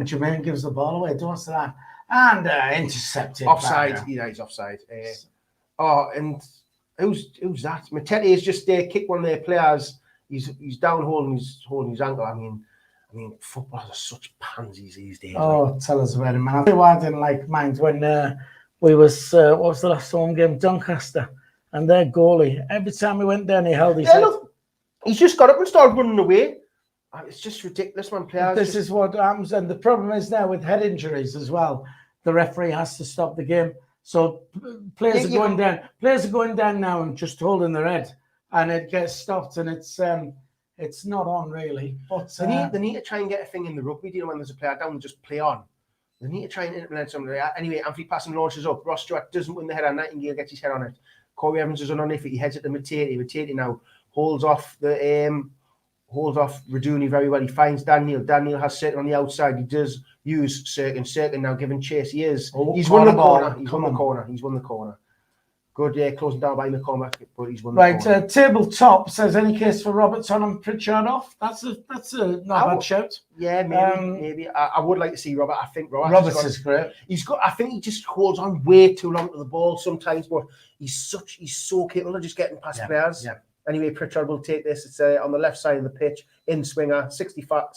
Jermaine gives the ball away. Don't say that. And intercepted. Offside. He's offside. And who's that? Matete has just kicked one of their players. He's down holding his ankle. I mean, footballers are such pansies these days. Oh, tell us about it, man. I tell you why I didn't like mine when we was what was the last home game? Doncaster, and their goalie. Every time we went there, he held his head. Look, he's just got up and started running away. It's just ridiculous, man. This is what happens, and the problem is now with head injuries as well. The referee has to stop the game, so players are going down. Players are going down now and just holding their head, and it gets stopped, and it's not on really, but they need to try and get a thing in the rugby deal when there's a player down and just play on. They need to try and implement something. Anyway, Anthony Patterson launches up. Ross Stewart doesn't win the header. Nightingale gets his head on it. Corey Evans is underneath it. He heads it to Matete. Matete now holds off Raduni very well. He finds Daniel. Daniel has Serkin on the outside. He does use Serkin. Serkin now giving chase. He's won the corner. He's won the corner. Good, closing down by McCormack, but he's won. Right, tabletop says any case for Robertson and Pritchard off. That's a not bad shout. Yeah, maybe. I would like to see Robert. I think Roberts is great. I think he just holds on way too long to the ball sometimes, but he's so capable of just getting past players. Yeah. Anyway, Pritchard will take this. It's on the left side of the pitch, in swinger, 65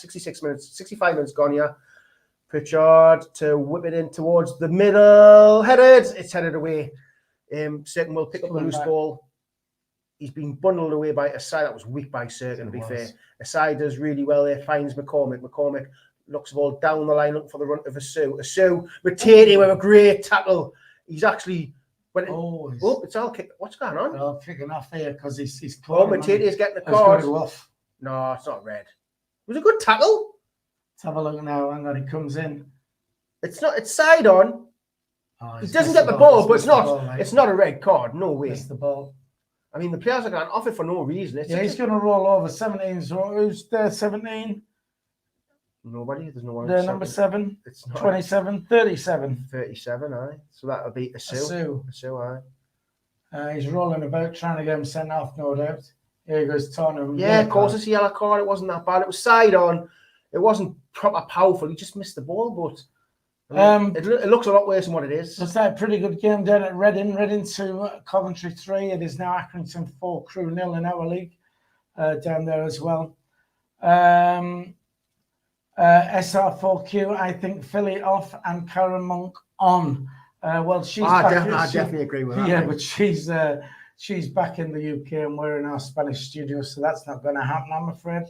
minutes gone here. Pritchard to whip it in towards the middle, headed. It's headed away. Cirkin will pick up the loose ball. He's been bundled away by Asai. That was weak by Cirkin, to be fair. Asai does really well there, finds McCormick. McCormick looks the ball down the line, looking for the run of Asu. Asu, Matete with a great tackle. He's actually... it's all kicked. What's going on? Well, kicking off here because he's Matete is getting the card. No, it's not red. It was a good tackle. Let's have a look now. Hang on, he comes in. It's side on. He doesn't get the ball, but it's not a red card. No way. It's the ball. I mean, the players are going off it for no reason. He's going to roll over 17. So who's there? 17. Nobody. There's no one. The number 7. It's not. 27. 37. 37. Aye. So that'll be Asu. Aye. He's rolling about, trying to get him sent off, no doubt. Here he goes, Tottenham. Yeah, of course, it's a yellow card. It wasn't that bad. It was side on. It wasn't proper powerful. He just missed the ball, but it looks a lot worse than what it is. It's a pretty good game down at Reading. Reading to Coventry 3. It is now Accrington 4, Crewe 0 in our league down there as well. SR4Q, I think Philly off and Karen Monk on. Well, she's back. I definitely agree with that. Yeah, but she's back in the UK and we're in our Spanish studio, so that's not going to happen, I'm afraid.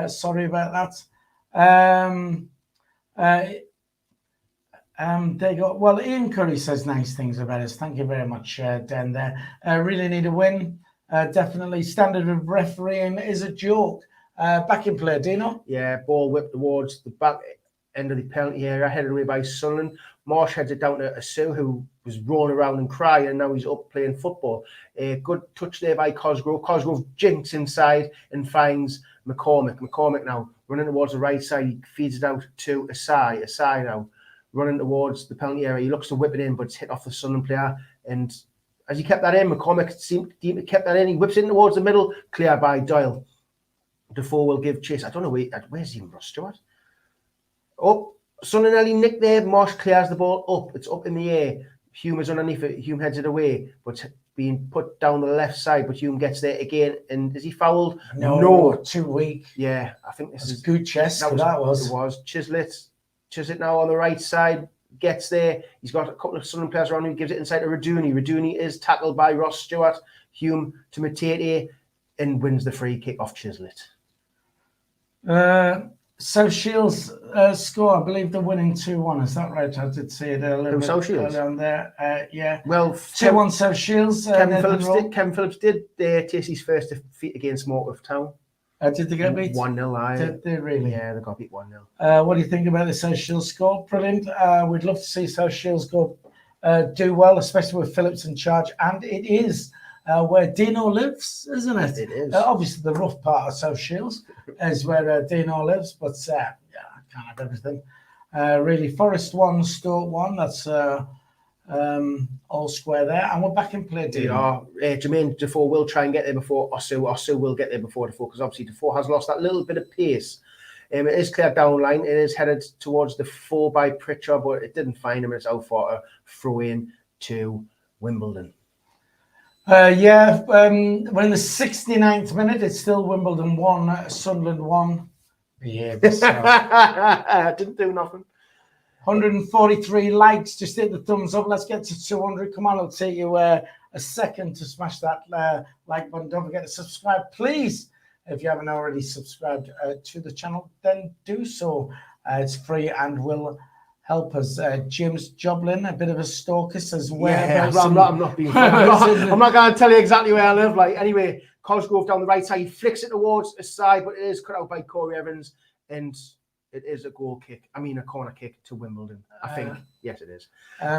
Sorry about that. They got well. Ian Curry says nice things about us. Thank you very much, down there. Really need a win. Definitely standard of refereeing is a joke. Back in play, Dino. Yeah, ball whipped towards the back end of the penalty area, headed away by Sunderland. Marsh heads it down to Asu, who was rolling around and crying, and now he's up playing football. Good touch there by Cosgrove. Cosgrove jinks inside and finds McCormick. McCormick now running towards the right side. He feeds it out to Asai. Asai now running towards the penalty area. He looks to whip it in, but it's hit off the Sunderland player. And as he kept that in, McCormick kept that in. He whips it in towards the middle, cleared by Doyle. Defoe will give chase. I don't know where's even Ross Stewart. Oh, Sunderland nearly nicked there. Marsh clears the ball up. It's up in the air. Hume is underneath it. Hume heads it away, but being put down the left side. But Hume gets there again. And is he fouled? No. Too weak. Yeah, I think this is good chest. That was. It was. Chislett now on the right side gets there. He's got a couple of Sunderland players around him. He gives it inside to Raduni. Raduni is tackled by Ross Stewart. Hume to Matete and wins the free kick off Chislett. South Shields score, I believe they're winning 2-1. Is that right? I did see it a little bit South Shields down there. Yeah. Well, 2-1 South Shields. Kevin Phillips did taste his first defeat against Morpeth Town. Did they get beat? 1-0. Did they really? Yeah, they got beat 1-0. What do you think about the South Shields score? Brilliant. We'd love to see South Shields go do well, especially with Phillips in charge. And it is where Dino lives, isn't it? It is. Obviously, the rough part of South Shields is where Dino lives, but yeah, I can't have everything. Really, Forest 1, Stoke 1. That's all square there, and we're back in play. Dino. Jermaine Defoe will try and get there before Osu. Osu will get there before Defoe because obviously Defoe has lost that little bit of pace. It is cleared down line. It is headed towards the 4 by Pritchard, but it didn't find him. It's out for a throw in to Wimbledon. We're in the 69th minute. It's still Wimbledon 1, Sunderland 1. Behave yourself. Didn't do nothing. 143 likes. Just hit the thumbs up. Let's get to 200. Come on, it'll take you a second to smash that like button. Don't forget to subscribe, please. If you haven't already subscribed to the channel, then do so. It's free and will help us. James Joblin, a bit of a stalker, says where. I'm not being. I'm not going to tell you exactly where I live. Like anyway, Cosgrove down the right side, he flicks it towards the side, but it is cut out by Corey Evans, and it is a corner kick to Wimbledon. I think yes, it is.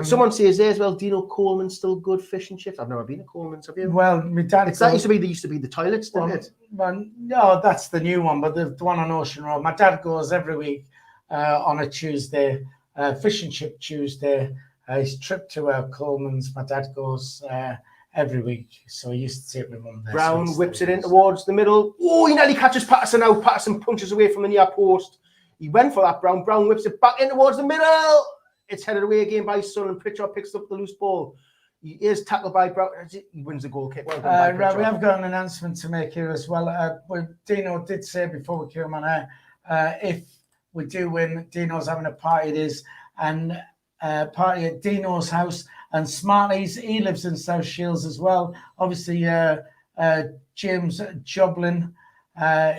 Someone says there as well. Dino Coleman's still good fish and chips. I've never been to Coleman's. Have you? Well, my dad. That used to be the toilets, didn't it? Well, no, that's the new one, but the one on Ocean Road. My dad goes every week on a Tuesday. Fish and Chip Tuesday. His trip to Coleman's, my dad goes every week, so he used to take me mum there. Brown whips it in towards the middle. Oh, he nearly catches Patterson out. Patterson punches away from the near post. He went for that. Brown whips it back in towards the middle. It's headed away again by Sunderland. Pritchard picks up the loose ball. He is tackled by Brown. He wins the goal kick. Well done by Right, we Pritchard. have got an announcement to make here as well. Dino did say before we came on air, if we do win, Dino's having a party. It is and party at Dino's house. And Smarties, he lives in South Shields as well. Obviously, James Joblin,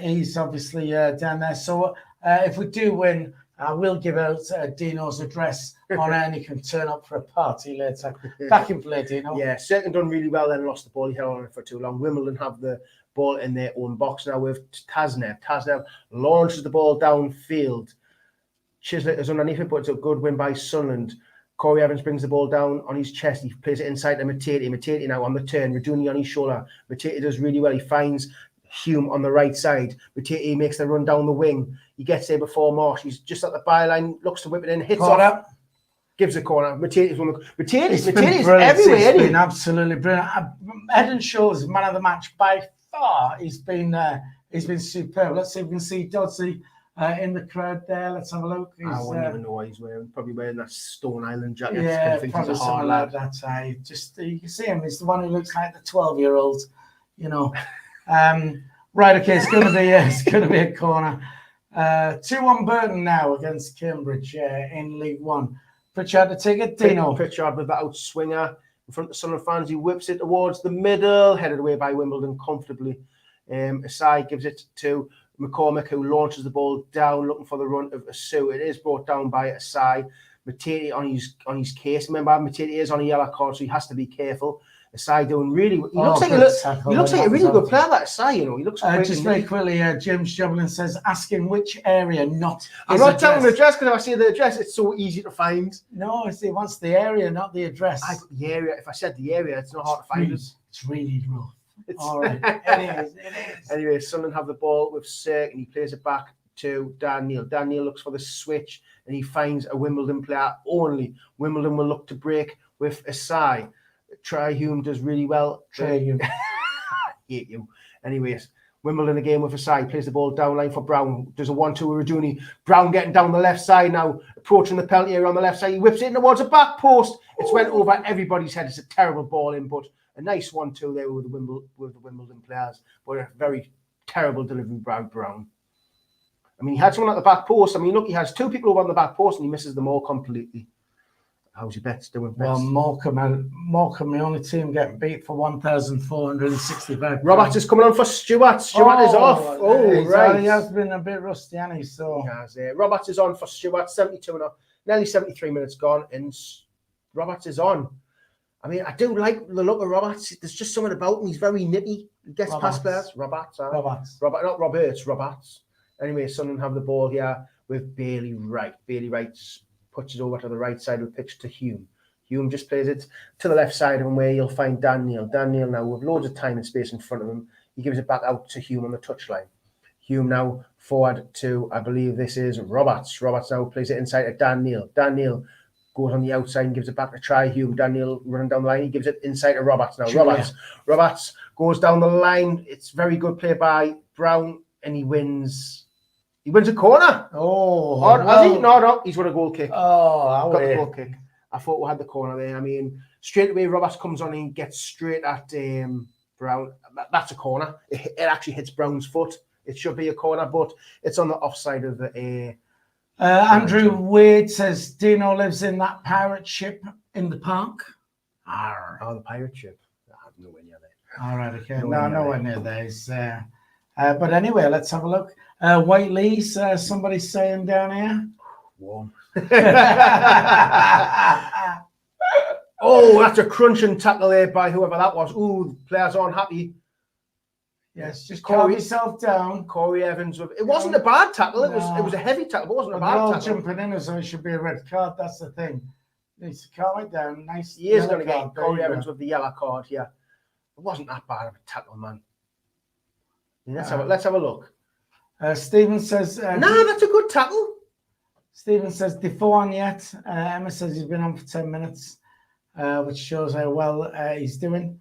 he's obviously down there. So if we do win, I will give out Dino's address on air, and he can turn up for a party later. Back in play, Dino. Yeah, second done really well, then lost the ball. He held on it for too long. Wimbledon have the ball in their own box now with Tasnev. Tasnev launches the ball downfield. Chislett is underneath it, but it's a good win by Sunderland. Corey Evans brings the ball down on his chest. He plays it inside to Matete. Matete now on the turn. Raduni on his shoulder. Matete does really well. He finds Hume on the right side. Matete makes the run down the wing. He gets there before Marsh. He's just at the byline, looks to whip it in, hits off, gives a corner. Matete's everywhere. He's been absolutely brilliant. Head-and-Shoulders is man of the match by far. He's been superb. Let's see if we can see Dodsley in the crowd there. Let's have a look. I wouldn't even know what he's wearing. Probably wearing that Stone Island jacket. Yeah, think probably he's a hard something lad. like that. Just you can see him. He's the one who looks like the 12-year-old. You know. Right. Okay. It's going to be a corner. 2-1 Burton now against Cambridge in League One. Pritchard to take it. Dino. Pritchard with the outswinger in front of Sunderland fans. He whips it towards the middle, headed away by Wimbledon comfortably. Asai gives it to McCormick, who launches the ball down, looking for the run of Asu. It is brought down by Asai. Matete on his case. Remember, Matete is on a yellow card, so he has to be careful. Asai doing really. He looks like a really good player. That Asai, you know, he looks. Just very quickly, James Joblin says, asking which area not. I'm not telling the address because if I say the address, it's so easy to find. No, he wants the area, not the address. The area. If I said the area, it's not hard to find. It's really rough. All right. It is. Anyway, Sunderland have the ball with Sirk, and he plays it back to Dan Neil. Dan Neil looks for the switch, and he finds a Wimbledon player only. Wimbledon will look to break with Asai. Trey Hume does really well. Trey Hume. Hate you. Anyways, Wimbledon again with Asai. Plays the ball down line for Brown. There's a 1-2 with Raduni. Brown getting down the left side now, approaching the penalty area on the left side. He whips it towards the back post. It's went over everybody's head. It's a terrible ball in, but a nice 1-2 there with the Wimbledon players, but a very terrible delivery by Brown. I mean, he had someone at the back post. I mean, look, he has two people over on the back post and he misses them all completely. How's your bets doing? Well, Morecambe, the only team getting beat for 1,465. Roberts is coming on for Stewart. Stewart is off. Oh, right. He has been a bit rusty, hasn't he? So he has. Roberts is on for Stewart. 72 and nearly 73 minutes gone, and Roberts is on. I mean, I do like the look of Roberts. There's just something about him. He's very nippy. He gets past players. Roberts. Not Roberts. Anyway, Sunderland have the ball here with Bailey Wright. Bailey Wright puts it over to the right side of the pitch to Hume. Hume just plays it to the left side of him where you'll find Dan Neil. Dan Neil now with loads of time and space in front of him. He gives it back out to Hume on the touchline. Hume now forward to, I believe this is Roberts. Roberts now plays it inside to Dan Neil. Dan Neil goes on the outside and gives it back to Try Hume. Dan Neil running down the line. He gives it inside to Roberts now. Roberts goes down the line. It's very good play by Brown and he wins. He wins a corner. Has he? No. He's won a goal kick. Got the goal kick. I thought we had the corner there. I mean, straight away, Roberts comes on and gets straight at Brown. That's a corner. It actually hits Brown's foot. It should be a corner, but it's on the offside of the. Andrew Wade says Dino lives in that pirate ship in the park. Oh, the pirate ship. I have nowhere near there. All right, okay. Nowhere near there. But anyway, let's have a look. White Lee's, somebody's saying down here. Warm. Oh, that's a crunching tackle there by whoever that was. Ooh, the players aren't happy. Yes, just calm yourself down. Corey Evans. It wasn't a bad tackle. It was a heavy tackle. But it wasn't a bad tackle. Jumping in, so it should be a red card. That's the thing. Needs to calm it down. Nice. He is going to get Corey Evans with the yellow card here. It wasn't that bad of a tackle, man. Let's have a look. Stephen says... that's a good tackle. Stephen says, Defoe on yet. Emma says he's been on for 10 minutes, which shows how well he's doing.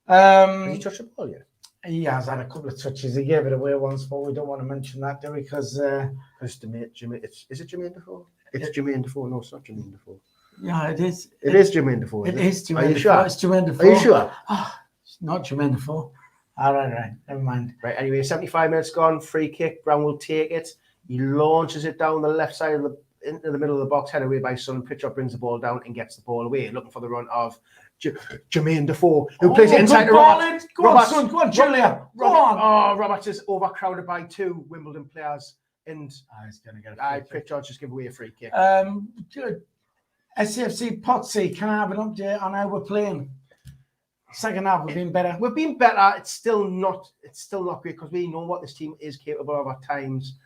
Has he touched the ball yet? He has had a couple of touches. He gave it away once, but we don't want to mention that, do we? Because is it Jermaine Defoe? It's Jermaine Defoe. No, it's not Jermaine Defoe. Yeah, it is. It is Jermaine Defoe. It is Jermaine Are you Defoe. sure? It's Jermaine Defoe. Are you sure? Oh, it's not Jermaine Defoe. All right. Never mind. Right, anyway, 75 minutes gone, free kick. Brown will take it. He launches it down the left side of into the middle of the box, headed away by Sun. Pritchard brings the ball down and gets the ball away, looking for the run of Jermaine Defoe, who plays it inside to Roberts. Go on, Son. Go on, Julia. Go on. Oh, Roberts is overcrowded by 2 Wimbledon players. And he's going to get a Pritchard just give away a free kick. SAFC Potsy, can I have an update on how we're playing? Second half, we've been better. We've been better. It's still not great because we know what this team is capable of at times.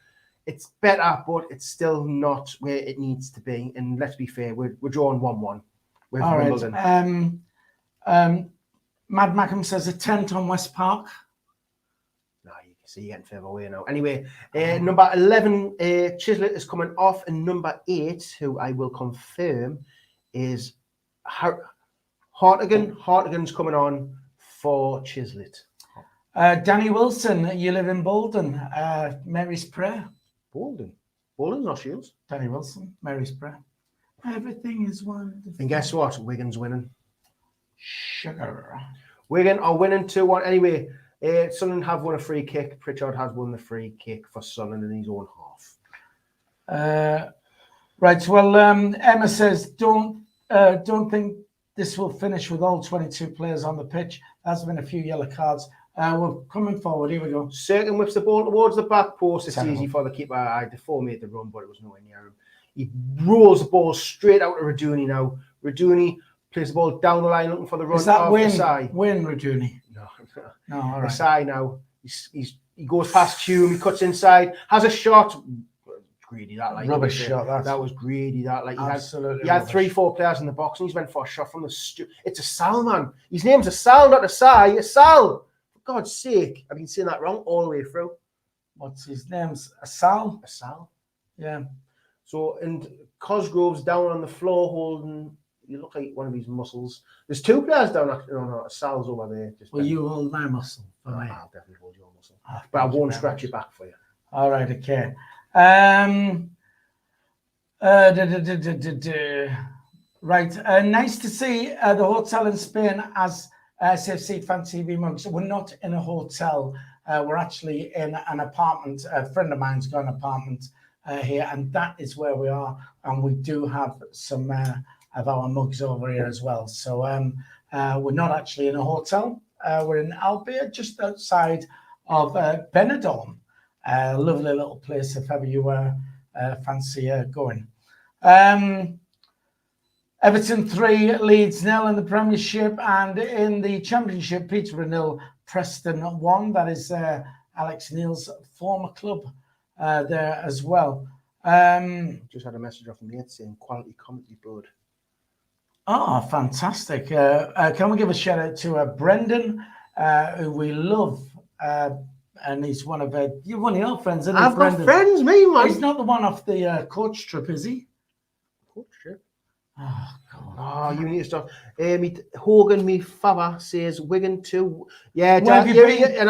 It's better, but it's still not where it needs to be. And let's be fair, we're drawing 1-1 with Wimbledon. Mad Mackham says a tent on West Park. No, you can see you're getting further away now. Anyway, number 11, Chislett is coming off, and number 8, who I will confirm, is Hartigan. Hartigan's coming on for Chislett. Danny Wilson, you live in Bolton. Mary's Prayer. Bolton's not Shields. Danny Wilson, Mary's Prayer. Everything is wonderful. And guess what? Wigan's winning. Sugar. Wigan are winning 2-1. Anyway, Sunderland have won a free kick. Pritchard has won the free kick for Sunderland in his own half. Right. Well, Emma says, don't think this will finish with all 22 players on the pitch. There's been a few yellow cards. We're coming forward. Here we go. Cirkin whips the ball towards the back post. It's easy for the keeper. Defoe made the run, but it was nowhere near him. He rolls the ball straight out to Raduni now. Raduni plays the ball down the line looking for the run. Is that of Win Raduni? No, all right. Asai now. He goes past Hume. He cuts inside. Has a shot. Greedy that, like rubbish shot. That was greedy. That, like, absolutely. He had 3-4 players in the box, and he's went for a shot from the. It's a Sal, man. His name's a Sal, not a Sai. A Sal. For God's sake, I've been saying that wrong all the way through. What's his name's Sal? A Sal. Yeah. So, and Cosgrove's down on the floor holding. You look like one of his muscles. There's 2 players down. No, Sal's over there. Will you hold my muscle? I'll definitely hold your muscle, but I won't scratch your back for you. All right, okay. Right. Nice to see the hotel in Spain as SAFC Fan TV mugs. We're not in a hotel. We're actually in an apartment. A friend of mine's got an apartment here, and that is where we are. And we do have some of our mugs over here as well. So we're not actually in a hotel. We're in Albia, just outside of Benidorm. Lovely little place if ever you fancy going. Everton 3, Leeds 0 in the Premiership, and in the Championship, Peterborough 0, Preston 1. That is Alex Neil's former club there as well. Just had a message off me saying quality commentary board. Oh, fantastic. Can we give a shout out to Brendan, who we love, and he's one of your friends, isn't he? I've got friends, me, man. He's not the one off the coach trip, is he? Coach trip? Oh, God. Oh, you need to stop. Hogan, me father, says Wigan 2. Yeah,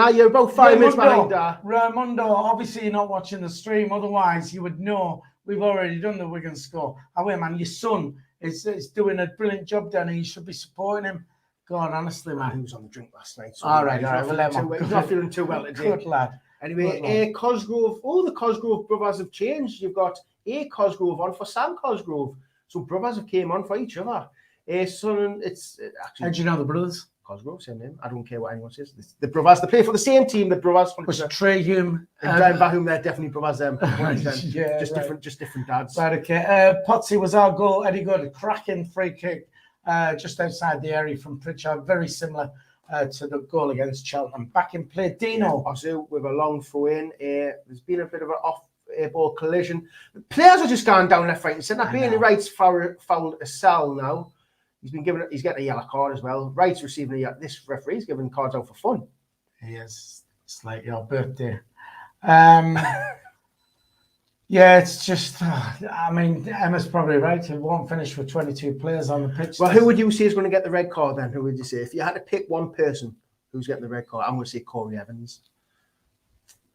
you're about 5 minutes behind that. Raimundo, obviously you're not watching the stream, otherwise you would know we've already done the Wigan score. Wait, man, your son is doing a brilliant job down here. You should be supporting him. God, honestly, man. He was on the drink last night. So all right. He's not feeling too well today. Good lad. Anyway, Cosgrove, all the Cosgrove brothers have changed. You've got A Cosgrove on for Sam Cosgrove. So brothers have came on for each other. Son, it's actually. How do you know the brothers? Cosgrove, same name. I don't care what anyone says. The brothers, they play for the same team. The brothers. Was Trey Hume and Brian Bahum, they're definitely brothers. Yeah, just different dads. Right, okay. Potsy was our goal. Eddie got a cracking free kick just outside the area from Pritchard. Very similar to the goal against Cheltenham. Back in play, Dino. Also with a long throw in. There's been a bit of an off ball collision. The players are just going down left, right, and centre. Bailey Wright's fouled a Sal now. He's getting a yellow card as well. Wright's receiving this referee's giving cards out for fun. Yes, it's like your birthday. Yeah, it's just. I mean, Emma's probably right. It won't finish with 22 players on the pitch. Well, who would you say is going to get the red card then? Who would you say if you had to pick one person who's getting the red card? I'm going to say Corey Evans.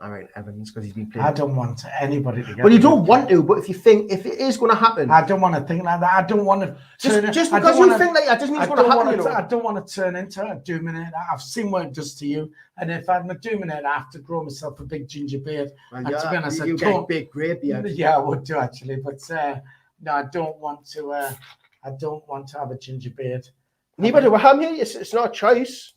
All right, Evans, because he's been playing. I don't want anybody to get. But you don't want to. But if you think if it is going to happen, I don't want to think like that. I don't want to just because you think like that doesn't mean it's going to happen. I don't want to turn into a dominator. I've seen what it does to you, and if I'm a dominator, I have to grow myself a big ginger beard. Well, and to be honest, you get a big grey beard. Yeah, I would do actually, but no, I don't want to. I don't want to have a ginger beard. Neither do I. It's not a choice.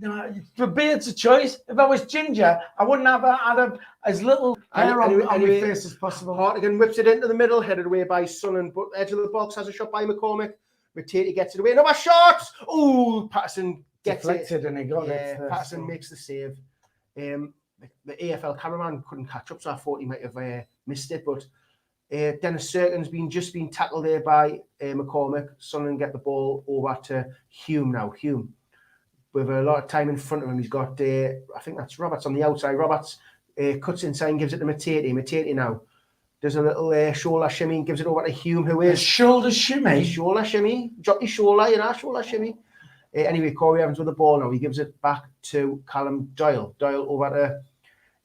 No, the beard's a choice. If I was ginger, I wouldn't have had as little hair on my face as possible. Hartigan whips it into the middle, headed away by Sunderland, but edge of the box has a shot by McCormick. Matete gets it away. Another shot! Oh, Patterson gets deflected it. And he got it. Patterson makes the save. The AFL cameraman couldn't catch up, so I thought he might have missed it, but Dennis Serkin's just been tackled there by McCormick. Sunderland get the ball over to Hume now. Hume, with a lot of time in front of him, he's got, I think that's Roberts on the outside. Roberts cuts inside and gives it to Matete. Matete now does a little shoulder shimmy and gives it over to Hume, who is... Shoulder shimmy? Shoulder shimmy. Drop your shoulder, shoulder shimmy. Anyway, Corey Evans with the ball now. He gives it back to Callum Doyle. Doyle over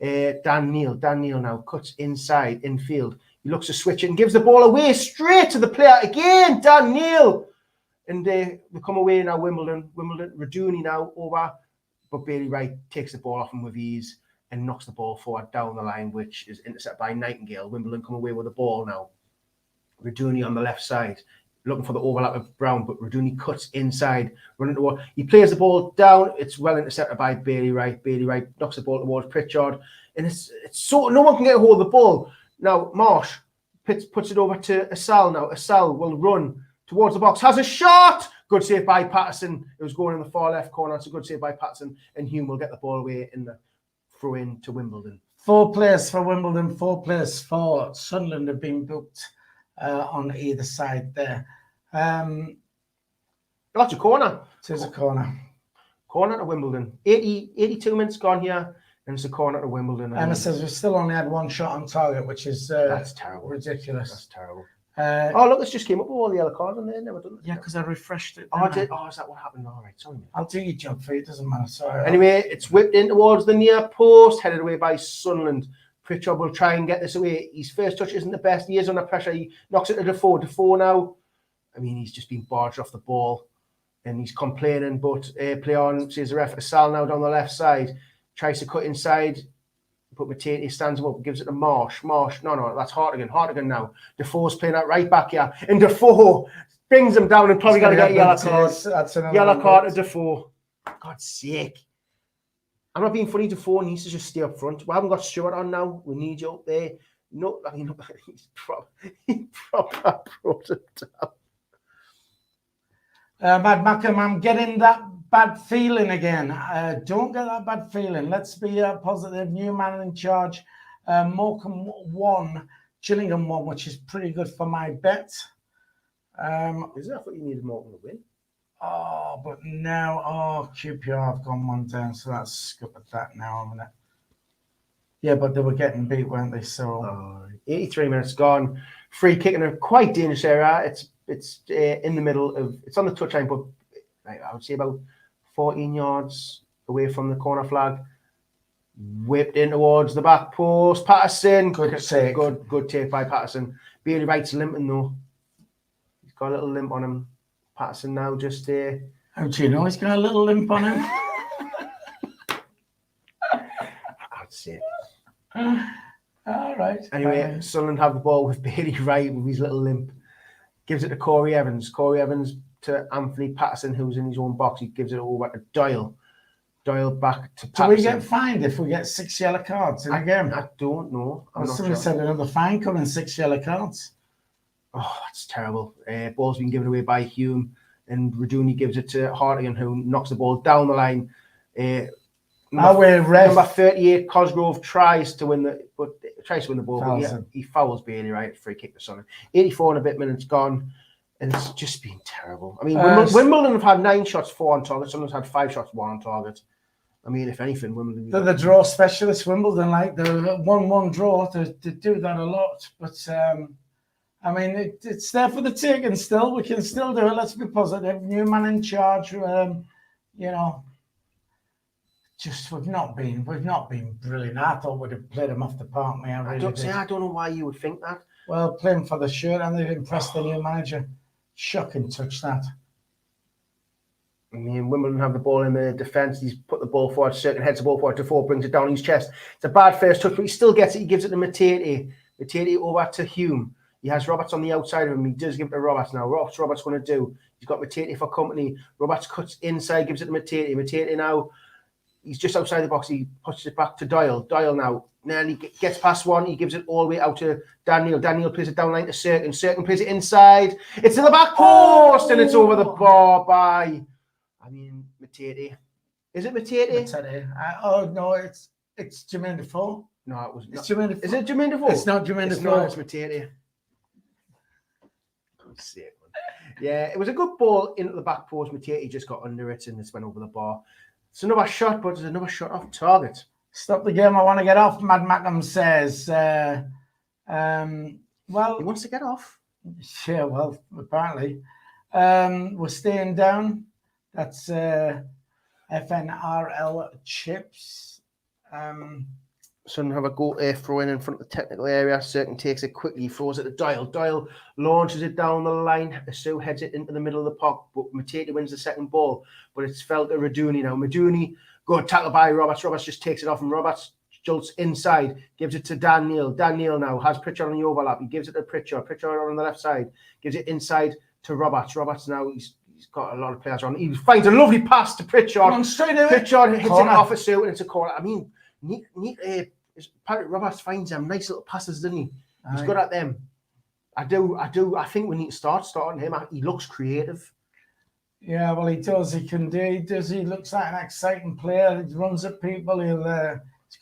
to Dan Neil. Dan Neil now cuts inside, infield. He looks to switch it and gives the ball away straight to the player again, Dan Neil. And they come away now, Wimbledon, Raduni now over, but Bailey Wright takes the ball off him with ease and knocks the ball forward down the line, which is intercepted by Nightingale. Wimbledon come away with the ball now. Raduni on the left side, looking for the overlap of Brown, but Raduni cuts inside, running toward. He plays the ball down. It's well intercepted by Bailey Wright. Bailey Wright knocks the ball towards Pritchard, and it's so no one can get a hold of the ball. Now Marsh puts it over to Asal now. Asal will run towards the box, has a shot. Good save by Patterson. It was going in the far left corner. It's a good save by Patterson, and Hume will get the ball away in the throw in to Wimbledon. 4 players for Wimbledon, 4 players for Sunderland have been booked on either side there. That's a corner. It is a corner. Corner to Wimbledon. 82 minutes gone here, and it's a corner to Wimbledon. Emma says we've still only had 1 shot on target, which is that's terrible. Ridiculous. That's terrible. Oh, look, this just came up with all the yellow cards on there. Never done it. Yeah, because I refreshed it. Oh, is that what happened? All right, sorry. I'll do your job for you. It doesn't matter. Sorry. Anyway, it's whipped in towards the near post, headed away by Sunderland. Pritchard will try and get this away. His first touch isn't the best. He is under pressure. He knocks it to Defoe. Defoe now, I mean, he's just been barged off the ball and he's complaining, but play on, says the ref. Asal now down the left side. Tries to cut inside. But Matete stands him up and gives it to Marsh. No, that's Hartigan. Hartigan now. Defoe's playing that right back here. And Defoe brings him down and probably got to get a yellow card. Yellow card to Defoe. God's sake. I'm not being funny. Defoe needs to just stay up front. We haven't got Stewart on now. We need you up there. No, I mean, he proper brought it down. Mad Mackham, I'm getting that bad feeling again. Don't get that bad feeling. Let's be positive. New man in charge. Morecambe 1, Gillingham 1, which is pretty good for my bet. Is that what you needed Morecambe to win? Oh, but now, QPR have gone 1 down, so that's scuppered that now. Yeah, but they were getting beat, weren't they? So 83 minutes gone. Free kick in a quite dangerous area. It's in the middle of. It's on the touchline, but I would say about 14 yards away from the corner flag. Whipped in towards the back post. Patterson. Good take by Patterson. Bailey Wright's limping though. He's got a little limp on him. Patterson now just there. How do you know he's got a little limp on him? I'd say. All right. Anyway, Sunderland have the ball with Bailey Wright with his little limp. Gives it to Corey Evans. Corey Evans to Anthony Patterson, who's in his own box. He gives it over to Doyle. Doyle back to Patterson. Do we get fined if we get 6 yellow cards in a game? I don't know. Somebody said another fine coming, 6 yellow cards. Oh, that's terrible. Ball's been given away by Hume, and Raduni gives it to Hartigan, who knocks the ball down the line. Number 38, Cosgrove tries to win the ball, but he fouls Bailey Wright. Free kick to Sunderland. 84 and a bit minutes gone, and it's just been terrible. I mean, Wimbledon have had 9 shots, 4 on target. Sunderland's had 5 shots, 1 on target. I mean, if anything, Wimbledon. They're the draw specialists, Wimbledon, like the 1-1 draw. They do that a lot, but I mean, it's there for the taking still. We can still do it. Let's be positive. New man in charge, we've not been brilliant. I thought we'd have played them off the park, mate. I don't know why you would think that. Well, playing for the shirt, and they've impressed the new manager. Shocking touch that. I mean, Wimbledon have the ball in the defence. He's put the ball forward, Cirkin heads the ball forward to 4, brings it down his chest. It's a bad first touch, but he still gets it. He gives it to Matete. Matete over to Hume. He has Roberts on the outside of him. He does give it to Roberts now. What's Roberts going to do? He's got Matete for company. Roberts cuts inside, gives it to Matete. Matete now, he's just outside the box. He pushes it back to Doyle. Doyle now nearly gets past one. He gives it all the way out to Daniel. Daniel plays it down line to Cirkin. Cirkin plays it inside. It's in the back post, and it's over the bar by, Matete. Is it Matete? Matete. Oh no, it's Jermaine Defoe. No, it was not. It's Jermaine Defoe. Is it Jermaine Defoe? It's not Jermaine Defoe. It's Matete. Yeah, it was a good ball into the back post. Matete just got under it and just went over the bar. It's another shot, but it's another shot off target. Stop the game. I want to get off. Mad Mackham says. Well, he wants to get off. Yeah, well, apparently, we're staying down. That's FNRL Chips. Sunderland have a goal throw in front of the technical area. Cirkin takes it quickly, throws it to Doyle. Doyle launches it down the line. Sue heads it into the middle of the park, but Matete wins the second ball. But it's felt to Raduni now. Maduni, good tackle by Roberts. Roberts just takes it off, and Roberts jolts inside, gives it to Daniel. Daniel now has Pritchard on the overlap. He gives it to Pritchard. Pritchard on the left side, gives it inside to Roberts. Roberts now, he's got a lot of players on. He finds a lovely pass to Pritchard. Pritchard hits it off a Sue, and it's a corner. I mean, Patrick Roberts finds them nice little passes, doesn't he? He's good at them. I think we need to start starting him. He looks creative. Yeah, well, he does. He can do. He does. He looks like an exciting player. He runs at people. He's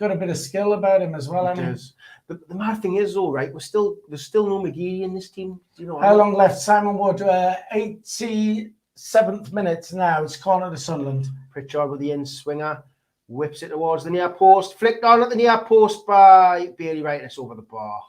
got a bit of skill about him as well. He does. But the mad thing is, all right, there's still no McGee in this team. Do you know how long left? Simon Wood, 87th minute now. It's corner to Sunderland. Pritchard with the in swinger. Whips it towards the near post. Flicked on at the near post by Bailey Wright. And it's over the bar.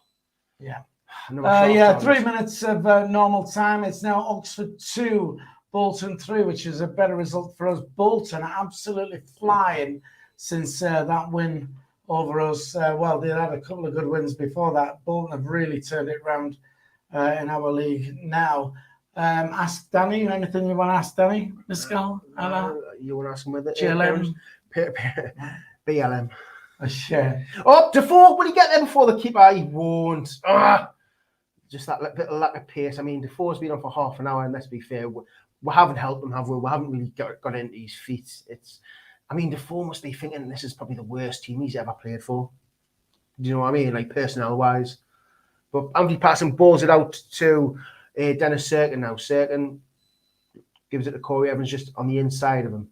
Yeah. 3 minutes of normal time. It's now Oxford 2, Bolton 3, which is a better result for us. Bolton are absolutely flying since that win over us. Well, they had a couple of good wins before that. Bolton have really turned it around in our league now. Ask Danny. Anything you want to ask Danny? Miscal? You want to ask him with it? GLM? BLM. Share. Oh, Defoe, will he get there before the keeper? He won't. Just that bit of lack of pace. I mean, Defoe's been on for half an hour, and let's be fair, we haven't helped him, have we? We haven't really got into his feet. Defoe must be thinking this is probably the worst team he's ever played for. Do you know what I mean? Like, personnel-wise. But Andy Patterson balls it out to Dennis Cirkin now. Cirkin gives it to Corey Evans just on the inside of him.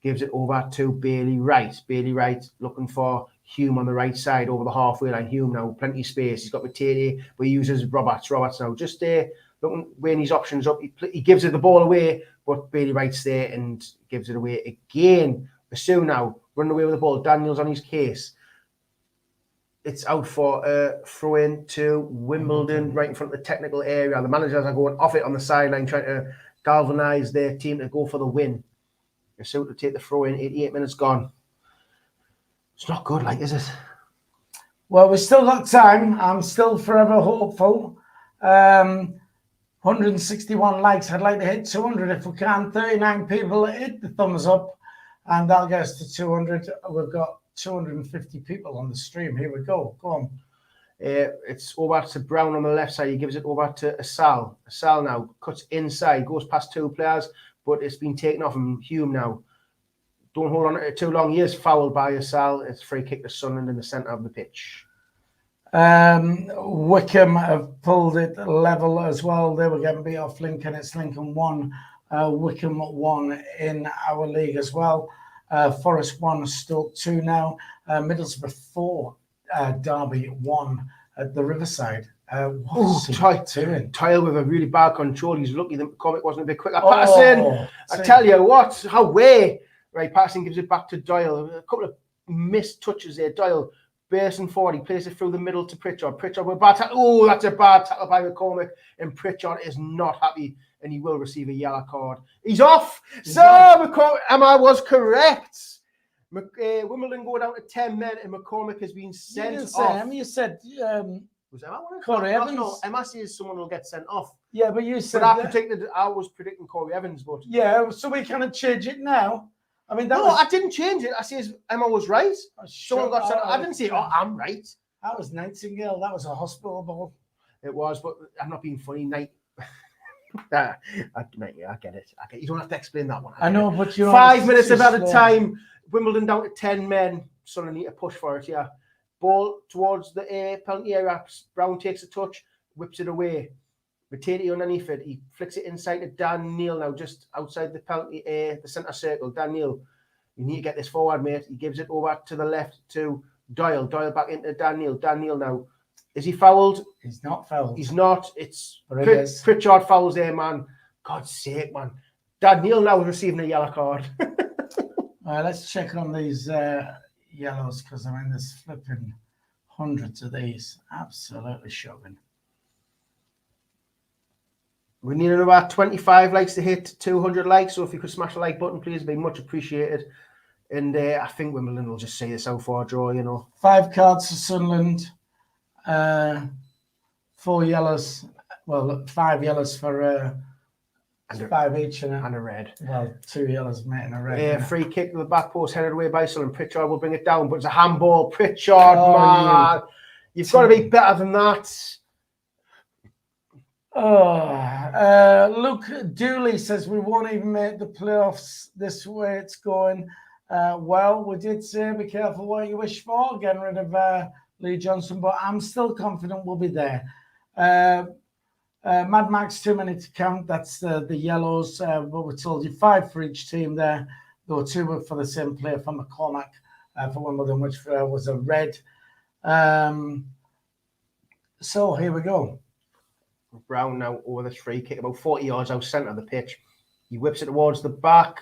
Gives it over to Bailey Wright. Bailey Wright looking for Hume on the right side over the halfway line. Hume now, plenty of space. He's got Matete, but he uses Roberts. Roberts now just looking, weighing his options up. He gives it the ball away, but Bailey Wright's there and gives it away again. Bassoon now, running away with the ball. Daniel's on his case. It's out for a throw-in to Wimbledon, right in front of the technical area. The managers are going off it on the sideline, trying to galvanise their team to go for the win. So to take the throw in, 88 minutes gone. It's not good, like, is it? Well, we've still got time. I'm still forever hopeful. 161 likes. I'd like to hit 200 if we can. 39 people hit the thumbs up, and that'll get us to 200. We've got 250 people on the stream. Here we go. Go on. It's over to Brown on the left side. He gives it over to Asal. Asal now cuts inside, goes past two players, but it's been taken off him. Hume now. Don't hold on to it too long. He is fouled by Asal. It's free kick to Sunderland in the centre of the pitch. Wickham have pulled it level as well. They were getting beat off Lincoln. It's Lincoln 1, Wickham 1 in our league as well. Forest 1, Stoke 2 now. Middlesbrough 4, Derby 1 at the Riverside. Tyle with a really bad control. He's lucky the comic wasn't a bit quicker. Patterson, I tell you what, how way. Right, Patterson gives it back to Doyle. A couple of missed touches there. Doyle bursting forward. He plays it through the middle to Pritchard. Pritchard with a bad tackle. Oh, that's a bad tackle by McCormick. And Pritchard is not happy, and he will receive a yellow card. He's off. McCormick, I was correct. Wimbledon go down to 10 men and McCormick has been You sent didn't say off. him. You said Was Emma one? Corey Evans. No, Emma says someone will get sent off. yeah, but you said But that- I was predicting Corey Evans, but yeah. So we cannot change it now. I mean, that no, was, I didn't change it. I says Emma was right. Someone got sent off. I didn't say, oh, I'm right. That was Nightingale. That was a hospital ball. It was, but I'm not being funny. I get it. You don't have to explain that one. I know, but you know, 5 minutes too at a slow. time. Wimbledon down to 10 men. Sunderland need to push for it. Yeah, ball towards the penalty area. Brown takes a touch, whips it away. Matete underneath it. He flicks it inside to Dan Neil now, just outside the penalty, the centre circle. Dan Neil, you need to get this forward, mate. He gives it over to the left to Doyle. Doyle back into Dan Neil. Dan Neil now. Is he fouled? He's not fouled. He's not. It's But it is. Pritchard fouls there, man. God's sake, man. Dan Neil now is receiving a yellow card. Let's check on these yellows, because I mean, there's flipping hundreds of these. Absolutely shocking. We need about 25 likes to hit 200 likes. So if you could smash the like button, please, it'd be much appreciated. And I think Wimbledon will just see this out for a draw, you know. 5 cards for Sunderland. 4 yellows. Well, 5 yellows for 5 each. And a red. Well, 2 yellows, mate, and a red. Free kick to the back post, headed away by Sunderland. Pritchard will bring it down, but it's a handball. Pritchard, man. You've got to be better than that. Luke Dooley says we won't even make the playoffs this way it's going. Well, we did say be careful what you wish for, getting rid of Lee Johnson, but I'm still confident we'll be there. Mad Max, too many to count. That's the yellows. But we told you 5 for each team there. There were 2 for the same player from McCormack for Wimbledon, which was a red. So here we go. Brown now over this free kick, about 40 yards out centre of the pitch. He whips it towards the back,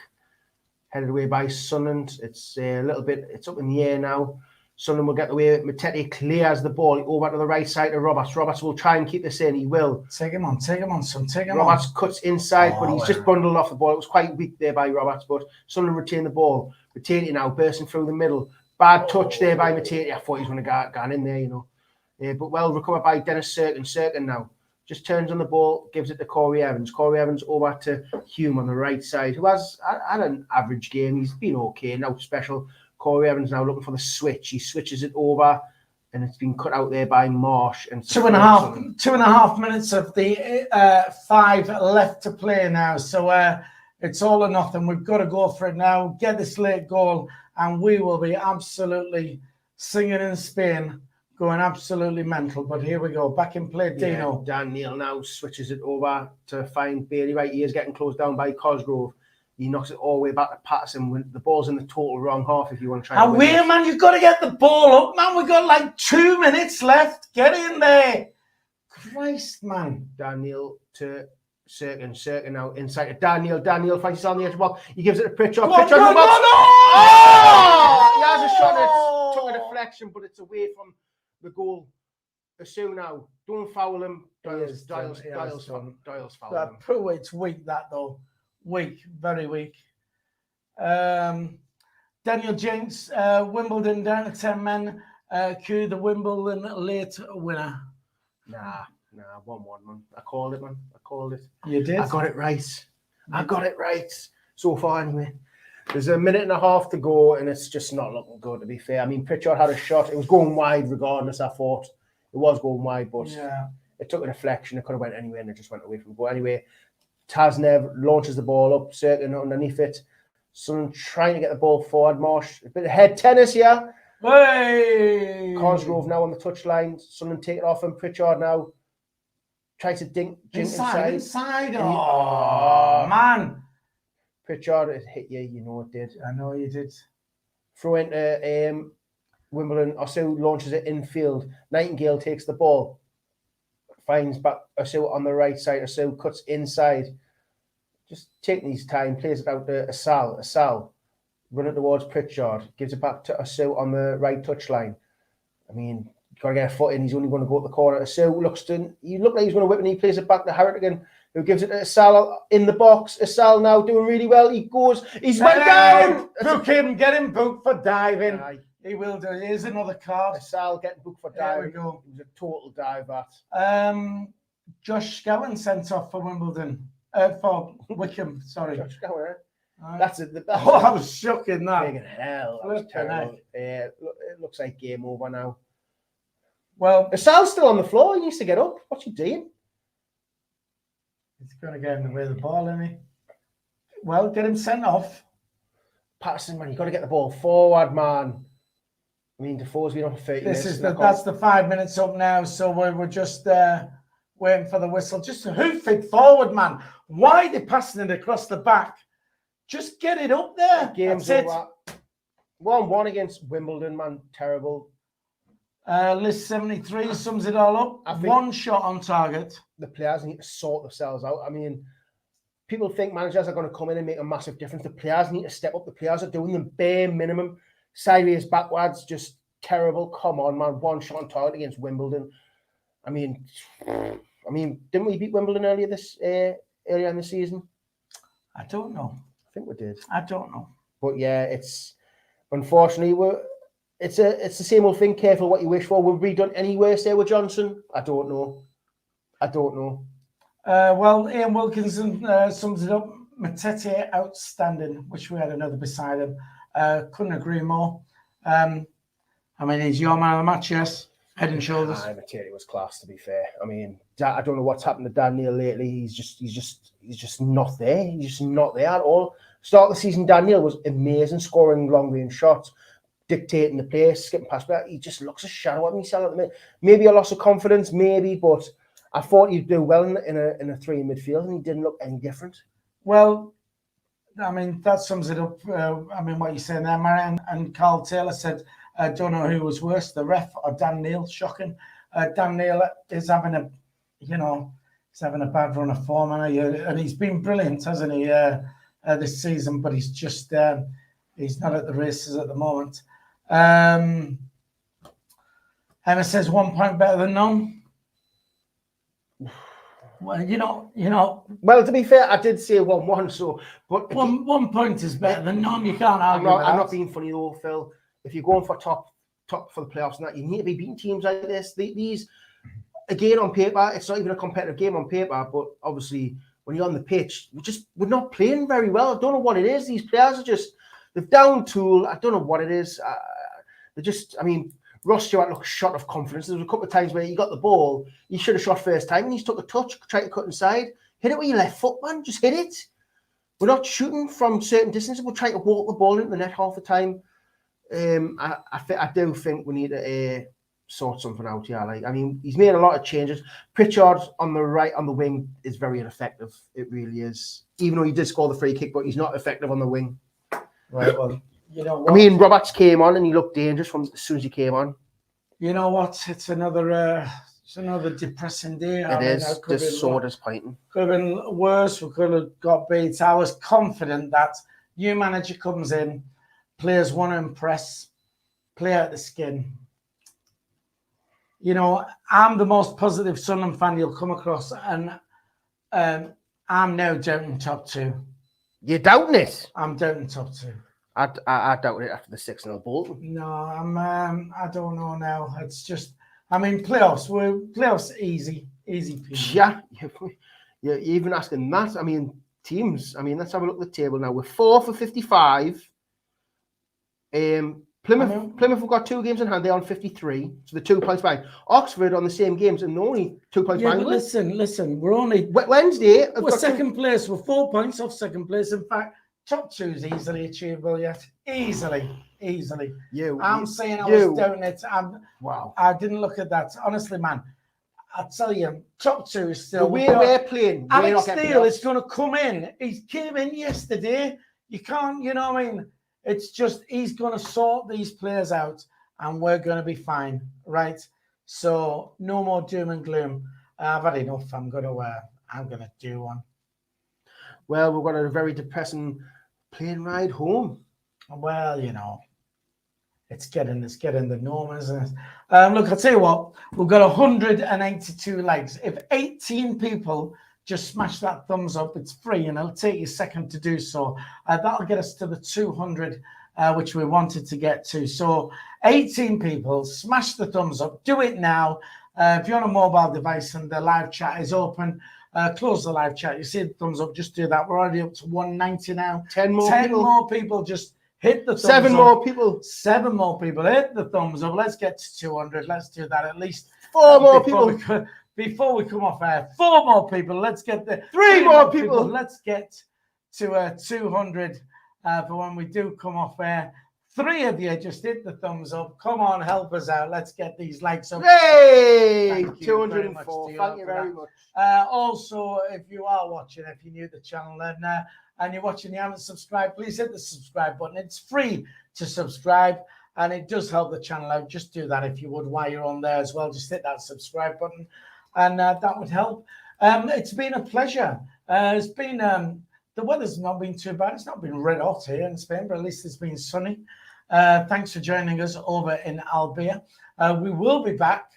headed away by Sunderland. It's a little bit, it's up in the air now. Sunderland will get away. Matete clears the ball over to the right side to Roberts. Roberts will try and keep this in. He will. Take him on, son. Take him Roberts on. cuts inside, but he's just bundled off the ball. It was quite weak there by Roberts, but Sunderland retain the ball. Matete now bursting through the middle. Bad touch there by Matete. I thought he was going to go in there, you know. But well recovered by Dennis Sirkin. Sirkin now just turns on the ball, gives it to Corey Evans. Corey Evans over to Hume on the right side, who has had an average game. He's been okay, no special. Corey Evans now looking for the switch. He switches it over, and it's been cut out there by Marsh. And 2.5 minutes of the 5 left to play now. So it's all or nothing. We've got to go for it now. Get this late goal, and we will be absolutely singing in Spain. Going absolutely mental, but here we go. Back in play, Dino. Dan Neil now switches it over to find Bailey. Right, he is getting closed down by Cosgrove. He knocks it all the way back to Patterson when the ball's in the total wrong half. If you want to try, man, you've got to get the ball up, man. We've got like 2 minutes left. Get in there, Christ, man. Dan Neil to Sirkin. Sirkin now inside to Dan Neil. Dan Neil finds on the edge of the ball. He gives it to Pritchard. Pritchard, no! He has a shot. It took a deflection, but it's away from the goal. Asu now, don't foul him. Doyle's foul him. It's weak, that though. Weak, very weak. Daniel Jenks, Wimbledon down to 10 men. Q, the Wimbledon late winner. Nah, 1-1, man. I called it, man. I called it. You did? I got it right. So far, anyway. There's a minute and a half to go, and it's just not looking good, to be fair. I mean, Pritchard had a shot. It was going wide regardless, I thought. It was going wide, but it took a deflection. It could have went anywhere, and it just went away from the goal. Anyway, Tasnev launches the ball up, Sirkin underneath it. Someone trying to get the ball forward. Marsh, a bit of head tennis here. Hey! Cosgrove now on the touchline. Someone take it off him. Pritchard now tries to dink inside. Oh, man. Pritchard, it hit you. You know it did. I know you did. Throw into Wimbledon. Osu launches it infield. Nightingale takes the ball. Finds back Osu on the right side. Osu cuts inside. Just taking his time. Plays it out to Asal. Running towards Pritchard. Gives it back to Osu on the right touchline. I mean, you've got to get a foot in. He's only going to go to the corner. Osu looked like he's going to whip, and he plays it back to Harrigan. who gives it to Sal in the box. Sal now doing really well. He goes, he's went down. Book him, get him booked for diving. Aye. He will do. Here's another card. Sal getting booked for There we diving. go. It was a total dive, that. Josh Scowen sent off for Wimbledon. For Wickham, sorry. Josh Gower, Right. that's it. Oh, I was shocked in that. Big hell. That was Flipping terrible. It looks like game over now. Well, Sal's still on the floor. He needs to get up. What's he doing? he's going to get in the way of the ball, isn't he? Well, get him sent off. Patterson, man, you got to get the ball forward, man. I mean, Defoe's been on for 30 This minutes. is that's the 5 minutes up now, so we're just waiting for the whistle. Just hoof it forward, man. Why are they passing it across the back? Just get it up there. Game's That's it. over. 1-1 against Wimbledon, man. Terrible. List 73 sums it all up. I think- One shot on target. The players need to sort themselves out. I mean, people think managers are going to come in and make a massive difference. The players need to step up. The players are doing the bare minimum. Sideways, backwards, just terrible. Come on, man. One shot on target against Wimbledon. I mean, didn't we beat Wimbledon earlier in the season? I don't know. I think we did. I don't know. But yeah, it's unfortunately it's the same old thing. Careful what you wish for. Would we done any worse there with Johnson? I don't know. Well, Ian Wilkinson sums it up. Matete outstanding. Wish we had another beside him. Couldn't agree more. I mean, he's your man of the match, yes. Head and shoulders. Matete was class, to be fair. I mean, I don't know what's happened to Dan Neil lately. He's just not there. He's just not there at all. Start of the season, Dan Neil was amazing, scoring long range shots, dictating the play, skipping past that. He just looks a shadow at me at the minute. Maybe a loss of confidence, maybe, but I thought he'd do well in a three in midfield, and he didn't look any different. Well, I mean, that sums it up. I mean, what you're saying there, Marion, and Carl Taylor said, I don't know who was worse, the ref or Dan Neil. Shocking. Dan Neil is having a bad run of form, and he's been brilliant, hasn't he, this season? But he's just he's not at the races at the moment. Emma says 1 point better than none. Well, you know. Well, to be fair, I did say 1-1, so but 1 point is better than none. You can't argue. I'm not being funny though, Phil. If you're going for top for the playoffs and that, you need to be beating teams like this. These again on paper, it's not even a competitive game on paper, but obviously when you're on the pitch, we're not playing very well. I don't know what it is. These players are they've down tool. I don't know what it is. Ross Stewart looked shot of confidence. There was a couple of times where he got the ball, he should have shot first time, and he's took a touch, tried to cut inside. Hit it with your left foot, man. Just hit it. We're not shooting from certain distances. We're trying to walk the ball into the net half the time. I do think we need to sort something out here. He's made a lot of changes. Pritchard on the right, on the wing, is very ineffective. It really is. Even though he did score the free kick, but he's not effective on the wing. Right, well, you know what? Roberts came on and he looked dangerous as soon as he came on. You know what? It's another depressing day. It is just so disappointing. Could have been worse. We could have got beat. I was confident that new manager comes in, players want to impress, play out the skin. You know, I'm the most positive Sunderland fan you'll come across, and I'm now doubting top two. You're doubting it? I'm doubting top two. I doubt it after the 6-0 Bolton. No, I don't know now. It's just, playoffs easy peasy. Yeah, you're even asking that. Teams. Let's have a look at the table now. We're 4 for 55. Plymouth have got 2 games in hand. They're on 53, so they're 2 points behind. Oxford on the same games and they're only 2 points behind. Listen. We're only Wednesday. We're second place. We're 4 points off second place. In fact, top 2 is easily achievable yet. Easily. I'm saying I was doing it. Wow. I didn't look at that. Honestly, man, I tell you, top 2 is still. The way we're playing. Alex Steele is going to come in. He came in yesterday. You can't, you know what I mean? It's just he's going to sort these players out, and we're going to be fine, right? So no more doom and gloom. I've had enough. I'm going to do one. Well, we've got a very depressing plane ride home. Well, you know, it's getting the norm, isn't it? Look, I'll tell you what. We've got 182 likes. If 18 people just smash that thumbs up. It's free and it'll take you a second to do so. That'll get us to the 200, which we wanted to get to. So 18 people, smash the thumbs up. Do it now. If you're on a mobile device and the live chat is open, close the live chat. You see the thumbs up, just do that. We're already up to 190 now. 10 more people. Just hit the thumbs up. 7 more people. 7 more people. Hit the thumbs up. Let's get to 200. Let's do that at least. 4 more people. Before we come off air, 4 more people. Let's get there. 3 more people. Let's get to 200 for when we do come off air. 3 of you just hit the thumbs up. Come on, help us out. Let's get these likes up. Hey, 204. Thank you very much. Also, if you are watching, if you're new to the channel and you're watching, you haven't subscribed, please hit the subscribe button. It's free to subscribe and it does help the channel out. Just do that if you would while you're on there as well. Just hit that subscribe button and that would help. It's been a pleasure. It's been the weather's not been too bad. It's not been red hot here in Spain, but at least it's been sunny. Thanks for joining us over in Albia. We will be back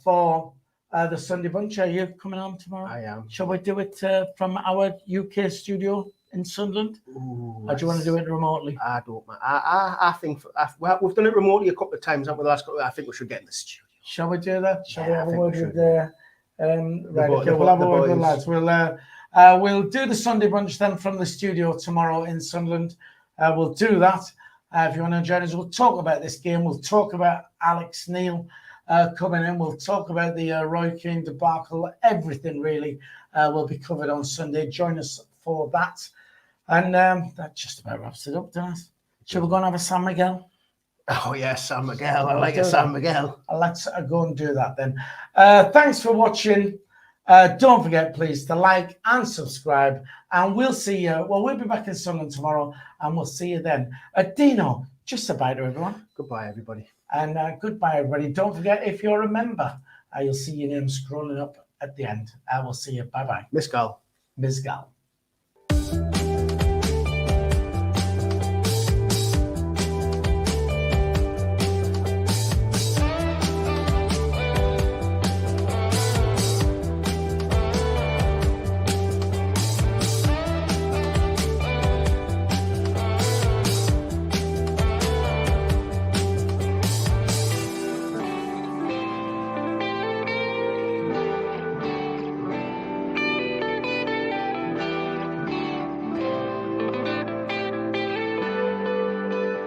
for the Sunday Bunch. Are you coming on tomorrow? I am. Shall we do it from our UK studio in Sunderland? Ooh, Or do you want to do it remotely? I don't. I think well, we've done it remotely a couple of times, haven't we? The last couple. I think we should get in the studio. Shall we do that? Shall we Yeah, have I a think word we with should. right? Okay, we'll have a word with the lads. We'll do the Sunday Bunch then from the studio tomorrow in Sunderland. We'll do that. If you want to join us, we'll talk about this game. We'll talk about Alex Neil coming in. We'll talk about the Roy Keane debacle. Everything really will be covered on Sunday. Join us for that. And that just about wraps it up, doesn't it? Shall we go and have a San Miguel? Oh yeah, San Miguel. I like a San Miguel. Let's go and do that then. Thanks for watching. Don't forget, please, to like and subscribe. And we'll see you. Well, we'll be back in Sunderland tomorrow, and we'll see you then. Dino, just a bye to everyone. Goodbye, everybody. And goodbye, everybody. Don't forget, if you're a member, you'll see your name scrolling up at the end. I will see you. Bye-bye. Miss Gal. Ms. Gal.